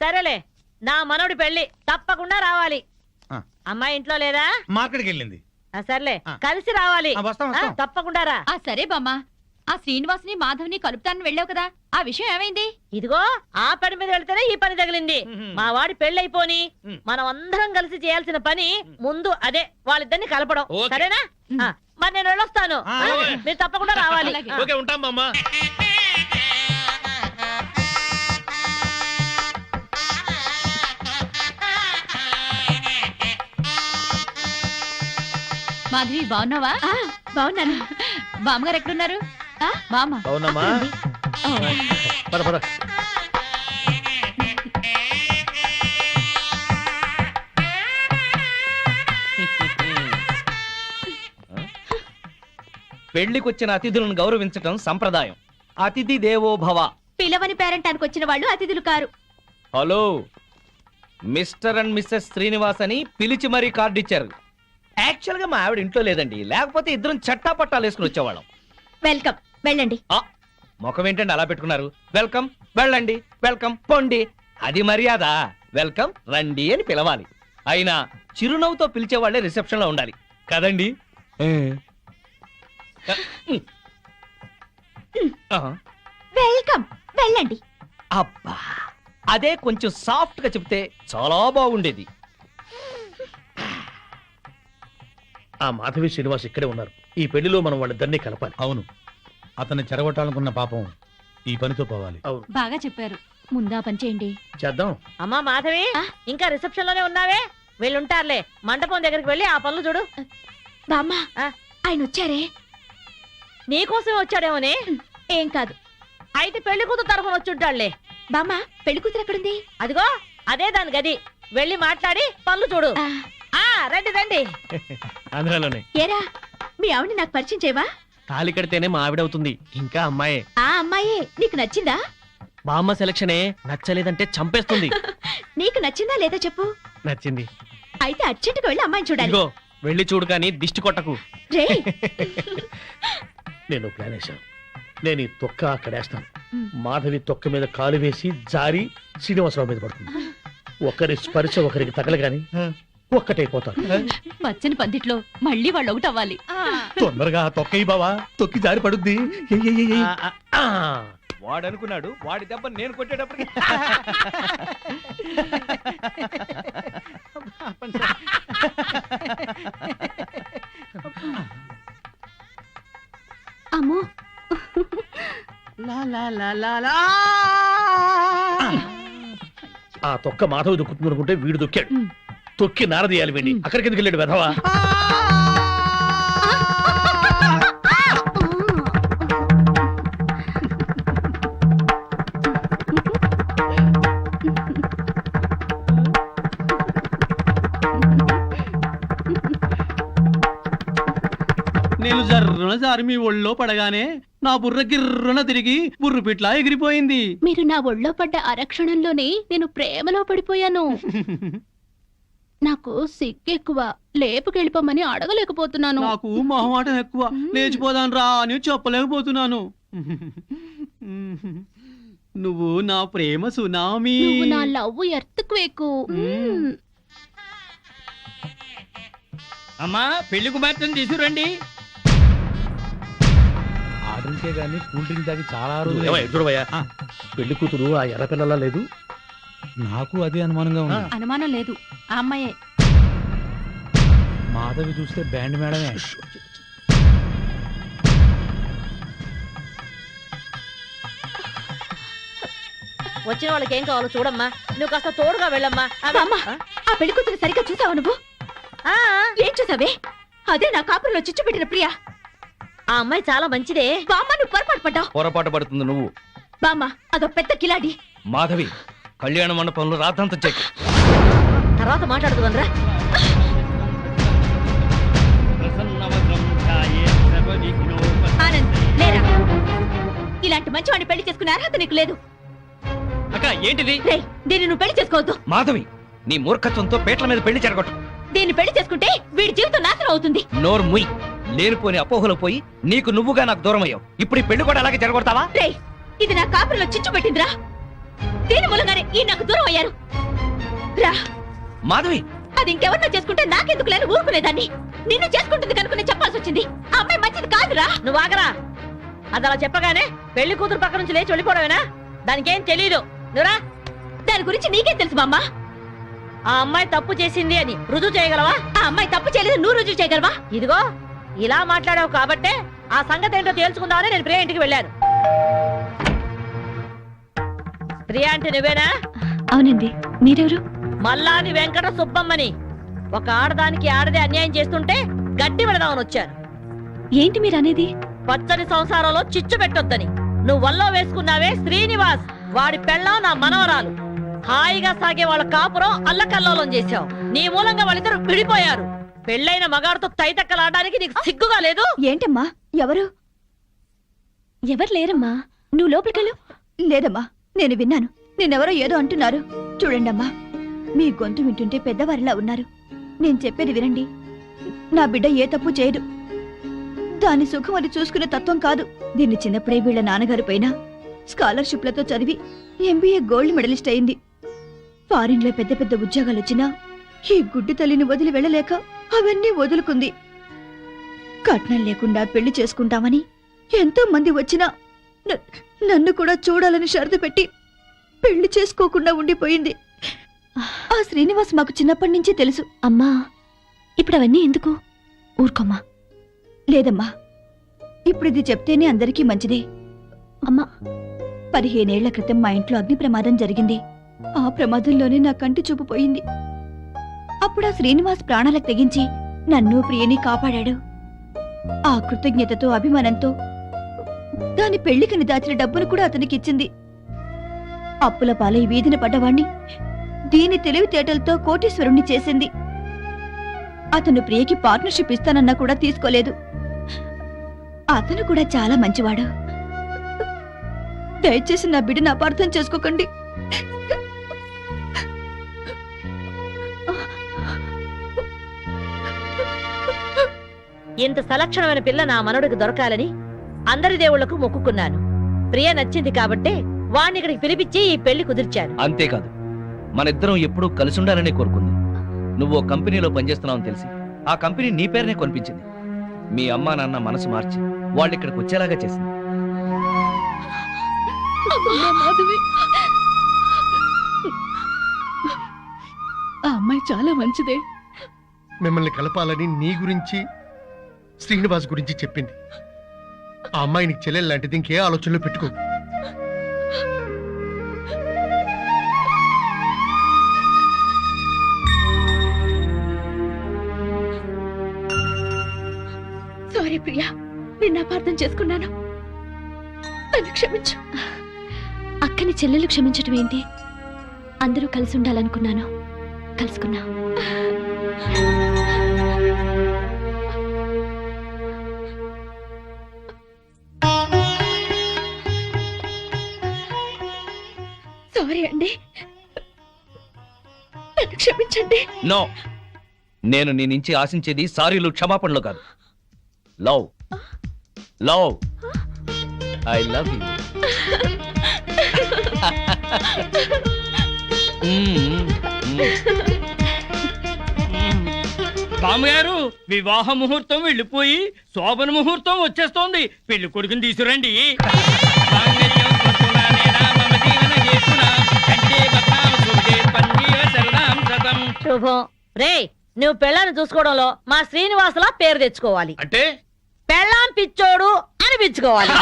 [SPEAKER 10] సరేలే, నా మనవడి పెళ్లి తప్పకుండా రావాలి. అమ్మాయి ఇంట్లో లేదా?
[SPEAKER 5] మార్కెట్కి వెళ్ళింది.
[SPEAKER 10] సర్లే, కలిసి రావాలి. తప్పకుండా రా.
[SPEAKER 17] సరే బామ్మ. ఆ శ్రీనివాసుని మాధవ్ని కలుపుతానని వెళ్ళావు కదా, ఆ విషయం ఏమైంది?
[SPEAKER 10] ఇదిగో ఆ పని మీద వెళ్తేనే ఈ పని తగిలింది. మా వాడి పెళ్ళైపోని మనం అందరం కలిసి చేయాల్సిన పని ముందు అదే, వాళ్ళిద్దరిని కలపడం. సరేనా? మరి నేను వెళ్ళొస్తాను. మీరు తప్పకుండా రావాలి.
[SPEAKER 12] ఓకే, ఉంటాం బామ్మ.
[SPEAKER 17] మాధవి బాగున్నావా?
[SPEAKER 18] బాగున్నాను.
[SPEAKER 17] బామ్మగారు ఎక్కడున్నారు? బామ్మ
[SPEAKER 12] అవునమ్మా, పద పద.
[SPEAKER 1] పెళ్లికొచ్చిన అతిథులను గౌరవించటం సంప్రదాయం. అతిథి దేవో భవ.
[SPEAKER 17] పిలవని పేరెంటానికి వచ్చిన వాళ్ళు అతిథులు కారు.
[SPEAKER 1] Hello, mister and missus Srinivas అని పిలిచి మరీ కార్డు ఇచ్చారు. యాక్చువల్ గా మా ఆవిడ ఇంట్లో లేదండి, లేకపోతే ఇద్దరం చట్టా పట్టాలు వేసుకుని వచ్చేవాళ్ళం.
[SPEAKER 18] వెల్కమ్, వెళ్ళండి.
[SPEAKER 1] ముఖం ఏంటండి అలా పెట్టుకున్నారు? వెల్కమ్ వెళ్ళండి, వెల్కమ్ పొండి, అది మర్యాద. వెల్కమ్ రండి అని పిలవాలి. అయినా చిరునవ్వుతో పిలిచే వాళ్ళే రిసెప్షన్ లో ఉండాలి కదండి?
[SPEAKER 8] వెల్కమ్ వెళ్ళండి.
[SPEAKER 1] అబ్బా, అదే కొంచెం సాఫ్ట్ గా చెప్తే చాలా బాగుండేది.
[SPEAKER 12] ఆ మాధవి శ్రీనివాస్ ఇక్కడే ఉన్నారు. ఈ పెళ్లిలో మనం వాళ్ళిద్దరినీ కలపాలి.
[SPEAKER 5] అవును, అతన్ని చెరగొట్టాలనుకున్న పాపం ఈ పనితో పోవాలి.
[SPEAKER 12] అవును,
[SPEAKER 17] బాగా చెప్పారు. ముందా పని చేయండి.
[SPEAKER 12] చేద్దాం.
[SPEAKER 10] అమ్మా మాధవి, ఇంకా రిసెప్షన్ లోనే ఉన్నావే? వీళ్ళుంటారులే, మండపం దగ్గరికి వెళ్ళి ఆ పనులు చూడు.
[SPEAKER 8] బామ్మ, ఆయన వచ్చారే?
[SPEAKER 10] నీకోసమే వచ్చాడేమోనే.
[SPEAKER 8] ఏం కాదు.
[SPEAKER 10] అయితే పెళ్లి కూతురు తరఫున వచ్చుంటాడులే.
[SPEAKER 8] బామ్మ, పెళ్లి కూతురు ఎక్కడుంది?
[SPEAKER 10] అదిగో అదే దాని గది. వెళ్ళి మాట్లాడి పనులు చూడు. రండి రండి.
[SPEAKER 14] ఆంధ్రాలోనే.
[SPEAKER 8] ఏరా, మీ ఆవిడ నాకు పరిచయం చేయవా?
[SPEAKER 14] తాళి కడితేనే మా ఆవిడవుతుంది, ఇంకా అమ్మాయే.
[SPEAKER 8] ఆ అమ్మాయే నీకు నచ్చిందా?
[SPEAKER 14] మా అమ్మ సెలక్షనే నచ్చలేదంటే చంపేస్తుంది.
[SPEAKER 8] నీకు నచ్చిందా లేదా చెప్పు.
[SPEAKER 14] నచ్చింది.
[SPEAKER 8] అయితే అర్జెంటుగా వెళ్ళి అమ్మాయిని చూడాలి.
[SPEAKER 14] ఇదిగో వెళ్ళి చూడు, కానీ దిష్టి కొట్టకు.
[SPEAKER 8] రే,
[SPEAKER 12] నేను ప్లాన్ వేశాను. నేను ఈ తొక్క అక్కడేస్తాను. మాధవి తొక్క మీద కాలు వేసి జారి శ్రీనివాసరావు మీద పడుతుంది. ఒకరి స్పర్శ ఒకరికి తగలగాని ఒక్కటైపోతారు.
[SPEAKER 17] పచ్చని పందిట్లో మళ్ళీ వాళ్ళు ఒకటి అవ్వాలి.
[SPEAKER 5] తొందరగా తొక్కయి బావా, తొక్కి జారి పడుద్ది.
[SPEAKER 1] వాడు అనుకున్నాడు, వాడి దెబ్బ నేను కొట్టేటప్పటికి
[SPEAKER 4] అమ్మో,
[SPEAKER 12] ఆ తొక్క మాధవి దొక్కుతుంది అనుకుంటే వీడు దొక్కాడు. తొక్కి నారదీయాలి వీడిని. అక్కడికి ఎందుకు వెళ్ళాడు వెధవా?
[SPEAKER 7] నేను జర్రున జారి మీ ఒళ్ళో పడగానే నా బుర్ర గిర్రున తిరిగి బుర్రు పిట్లా ఎగిరిపోయింది.
[SPEAKER 4] మీరు నా ఒళ్ళో పడ్డ అరక్షణంలోనే నేను ప్రేమలో పడిపోయాను. నాకు సిగ్గెక్కువ, లేపుకెళ్ళిపోమని అడగలేకపోతున్నాను.
[SPEAKER 7] నాకు మొహమాటం ఎక్కువ, లేచిపోదాను రా అని చెప్పలేకపోతున్నాను. నువ్వు నా ప్రేమ సునామీ.
[SPEAKER 4] నువ్వు నా లవ్ ఎర్త్క్వేక్.
[SPEAKER 9] అమ్మా, పెళ్లి కుమార్తెను తీసుకురండి.
[SPEAKER 5] ఆర్డర్కే గానీ కూల్ డ్రింక్ తాగి చాలా
[SPEAKER 12] ఎదురువయ్యా, పెళ్లి కూతురు ఆ ఎర్ర పిల్లలా లేదు?
[SPEAKER 5] నాకు అదే అనుమానంగా ఉంది.
[SPEAKER 17] అనుమానం లేదు, ఆ అమ్మాయే.
[SPEAKER 5] మాధవి చూస్తే బ్యాండ్ మేడమే.
[SPEAKER 10] వచ్చిన వాళ్ళకి ఏం కావాలో చూడమ్మా. నువ్వు కాస్త తోడుగా వెళ్ళమ్మా.
[SPEAKER 8] ఆ పెళ్లి కూతురు సరిగ్గా చూసావు నువ్వు? ఏం చూసావే? అదే నా కాపురంలో చిచ్చు పెట్టిన ప్రియా.
[SPEAKER 10] ఆ అమ్మాయి చాలా మంచిదే.
[SPEAKER 8] బామ్మ, నువ్వు పొరపాటు పడ్డావు.
[SPEAKER 1] పొరపాటు పడుతుంది నువ్వు.
[SPEAKER 8] బామ్మ, అదో పెద్ద కిలాడి.
[SPEAKER 1] మాధవి, కళ్యాణ మండపంలో రాతంత చెక్.
[SPEAKER 10] తర్వాత మాట్లాడుతుందరా.
[SPEAKER 8] ఆనంద్, లేరా. ఇలాంటి మంచివాడిని పెళ్లి చేసుకునే అర్హత నీకు లేదు.
[SPEAKER 1] అక్క, ఏంటిది?
[SPEAKER 8] రేయ్, దీన్ని నువ్వు పెళ్లి చేసుకోవద్దు.
[SPEAKER 1] మాధవి, నీ మూర్ఖత్వంతో పేట్ల మీద పెళ్లి జరగొట్టు.
[SPEAKER 8] దీన్ని పెళ్లి చేసుకుంటే వీడి జీవితం నాశనం అవుతుంది.
[SPEAKER 1] నోరు ముయ్. లేనిపోని అపోహలో పోయి నీకు నువ్వుగా నాకు దూరం అయ్యావు. ఇప్పుడు ఈ పెళ్లి కూడా అలాగే జరగొడతావా?
[SPEAKER 8] రేయ్, ఇది నా కాపురంలో చిచ్చు పెట్టిందిరా. దీని మూలంగానే ఈ నాకు దూరం అయ్యారు. రా
[SPEAKER 1] మాధవి,
[SPEAKER 8] అది ఇంకెవరినో చేసుకుంటే నాకెందుకు లేని ఊరుకునేదాన్ని. నిన్ను చేసుకుంటుంది కనుకునే చెప్పాల్సి వచ్చింది. ఆ అమ్మాయి మంచిది కాదురా.
[SPEAKER 10] నువ్వు ఆగరా. అది అలా చెప్పగానే పెళ్లి కూతురు పక్క నుంచి లేచి వెళ్ళిపోవడమేనా? దానికేం తెలీదు. నువ్వురా.
[SPEAKER 8] దాని గురించి నీకేం తెలుసు బామ్మ?
[SPEAKER 10] ఆ అమ్మాయి తప్పు చేసింది అని రుజువు చేయగలవా?
[SPEAKER 8] ఆ అమ్మాయి తప్పు చేయలేదు, నువ్వు రుజువు చేయగలవా?
[SPEAKER 10] ఇదిగో ఇలా మాట్లాడావు కాబట్టే ఆ సంగతి ఏంటో తేల్చుకుందామని నేను ప్రియా ఇంటికి వెళ్ళాను. ప్రియా అంటే నువ్వేనా?
[SPEAKER 4] అవునండి, మీరెవరు?
[SPEAKER 10] మల్లాని వెంకట సుబ్బమ్మని. ఒక ఆడదానికి ఆడదే అన్యాయం చేస్తుంటే గట్టి పెడదామని వచ్చాను.
[SPEAKER 4] ఏంటి మీరు అనేది?
[SPEAKER 10] పచ్చని సంసారంలో చిచ్చు పెట్టొద్దని. నువ్వు వల్లో వేసుకున్నావే శ్రీనివాస్, వాడి పెళ్ళం నా మనవరాలు. హాయిగా సాగే వాళ్ళ కాపురం అల్లకల్లోలం చేశావు. నీ మూలంగా వాళ్ళిద్దరు విడిపోయారు. పెళ్ళైన మగాడితో తైతక్కలాడడానికి నీకు సిగ్గుగా లేదు?
[SPEAKER 8] ఏంటమ్మా, ఎవరు?
[SPEAKER 4] ఎవరు లేరమ్మా, నువ్వు లోపలికెళ్ళు.
[SPEAKER 8] లేదమ్మా, నేను విన్నాను. నేనెవరో ఏదో అంటున్నారు. చూడండమ్మా, మీ గొంతు వింటుంటే పెద్దవారిలా ఉన్నారు. నేను చెప్పేది వినండి. నా బిడ్డ ఏ తప్పు చేయదు. దాని సుఖం అది చూసుకునే తత్వం కాదు. దీన్ని చిన్నప్పుడే వీళ్ళ నాన్నగారి పైన స్కాలర్షిప్లతో చదివి ఎంబీఏ గోల్డ్ మెడలిస్ట్ అయింది. ఫారిన్ లో పెద్ద పెద్ద ఉద్యోగాలు వచ్చినా ఈ గుడ్డి తల్లిని వదిలి వెళ్ళలేక అవన్నీ వదులుకుంది. కట్నం లేకుండా పెళ్లి చేసుకుంటామని ఎంతో మంది వచ్చినా నన్ను కూడా చూడాలని షరతు పెట్టి పెళ్లి చేసుకోకుండా ఉండిపోయింది. ఆ శ్రీనివాస్ మాకు చిన్నప్పటి నుంచి తెలుసు.
[SPEAKER 4] అమ్మా, ఇప్పుడు అవన్నీ ఎందుకు? ఊరుకోమ్మా.
[SPEAKER 8] లేదమ్మా, ఇప్పుడు ఇది చెప్తేనే అందరికీ మంచిదే.
[SPEAKER 4] అమ్మా,
[SPEAKER 8] 15 ఏళ్ల క్రితం మా ఇంట్లో అగ్ని ప్రమాదం జరిగింది. ఆ ప్రమాదంలోనే నా కంటి చూపు పోయింది. అప్పుడు ఆ శ్రీనివాస్ ప్రాణాలకు తెగించి నన్ను ప్రియని కాపాడాడు. ఆ కృతజ్ఞతతో అభిమానంతో దాని పెళ్లికని దాచిన డబ్బును కూడా అతనికిచ్చింది. అప్పుల పాలై వీధిన పడ్డవాణ్ణి దీని తెలివితేటలతో కోటీశ్వరుణ్ణి చేసింది. అతను ప్రియకి పార్ట్నర్షిప్ ఇస్తానన్నా కూడా తీసుకోలేదు. అతను కూడా చాలా మంచివాడు. దయచేసి నా బిడ్డను అపార్థం చేసుకోకండి.
[SPEAKER 10] ఇంత సలక్షణమైన పిల్ల నా మనవడికి దొరకాలని అందరి దేవుళ్లకు మొక్కుకున్నాను. ప్రియ నచ్చింది కాబట్టే వాణ్ణి ఇక్కడికి పిలిపించి ఈ పెళ్లి కుదిర్చాను.
[SPEAKER 1] అంతేకాదు, మన ఇద్దరం ఎప్పుడూ కలిసి ఉండాలనే కోరుకుంది. నువ్వు ఓ కంపెనీలో పనిచేస్తున్నావని తెలిసి ఆ కంపెనీ నీ పేరునే కొనిపించింది. మీ అమ్మా నాన్న మనసు మార్చి వాళ్ళు ఇక్కడికి వచ్చేలాగా చేసింది.
[SPEAKER 18] ఆ అమ్మాయి చాలా మంచిదే.
[SPEAKER 15] మిమ్మల్ని కలపాలని నీ గురించి శ్రీనివాస్ గురించి చెప్పింది. ఆ అమ్మాయి నీకు చెల్లెలు లాంటిది, ఇంకే ఆలోచనలో పెట్టుకో.
[SPEAKER 18] సారీ ప్రియా, నిన్ను అపార్థం చేసుకున్నాను. నన్ను క్షమించు.
[SPEAKER 4] అక్కని చెల్లెలు క్షమించడం ఏంటి? అందరూ కలిసి ఉండాలనుకున్నాను, కలుసుకున్నా.
[SPEAKER 18] సారీ అండి, నన్ను క్షమించండి.
[SPEAKER 1] నో, నేను నీ నుంచి ఆశించేది సారీలు, క్షమాపణలు కాదు. Love, love, I love you.
[SPEAKER 9] బామ్మగారు, వివాహ ముహూర్తం వెళ్ళిపోయి శోభన ముహూర్తం వచ్చేస్తోంది. పెళ్లి కొడుకుని తీసుకురండి.
[SPEAKER 10] శుభం. రే, నువ్వు పెళ్ళాన్ని చూసుకోవడంలో మా శ్రీనివాసలా పేరు తెచ్చుకోవాలి.
[SPEAKER 12] అంటే
[SPEAKER 10] పెళ్ళాం పిచ్చోడు అనిపించుకోవాలి.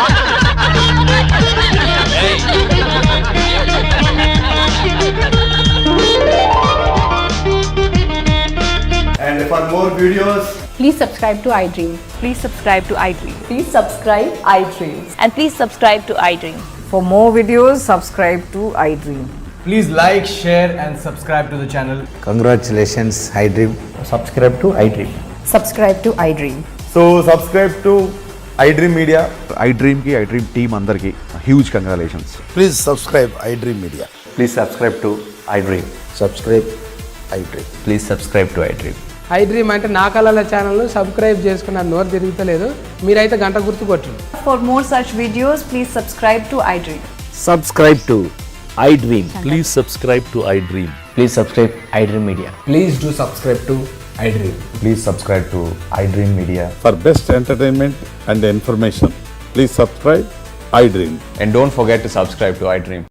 [SPEAKER 19] And for more videos,
[SPEAKER 20] please subscribe to iDream.
[SPEAKER 21] Please subscribe to iDream.
[SPEAKER 20] Please subscribe iDream.
[SPEAKER 21] And please subscribe to iDream.
[SPEAKER 20] For more videos, subscribe to iDream.
[SPEAKER 19] please like, share and subscribe to the channel.
[SPEAKER 22] Congratulations, iDream.
[SPEAKER 19] Subscribe to iDream.
[SPEAKER 20] Subscribe to iDream.
[SPEAKER 19] So subscribe to iDream Media.
[SPEAKER 23] iDream ki iDream team andarki huge congratulations.
[SPEAKER 22] Please subscribe iDream Media.
[SPEAKER 19] Please subscribe to iDream.
[SPEAKER 22] Subscribe iDream.
[SPEAKER 19] Please subscribe to iDream.
[SPEAKER 11] iDream అంటే నా కళల channel subscribe చేసుకున్న నోరు తిరుగుతలేదు. మీరైతే గంట గుర్తు కొట్టండి.
[SPEAKER 20] For more such videos, please subscribe to iDream.
[SPEAKER 23] Subscribe to iDream. Please subscribe to iDream.
[SPEAKER 19] Please subscribe iDream Media. Please do subscribe to iDream. Please subscribe to iDream Media.
[SPEAKER 23] For best entertainment and information, please subscribe iDream.
[SPEAKER 19] And don't forget to subscribe to iDream.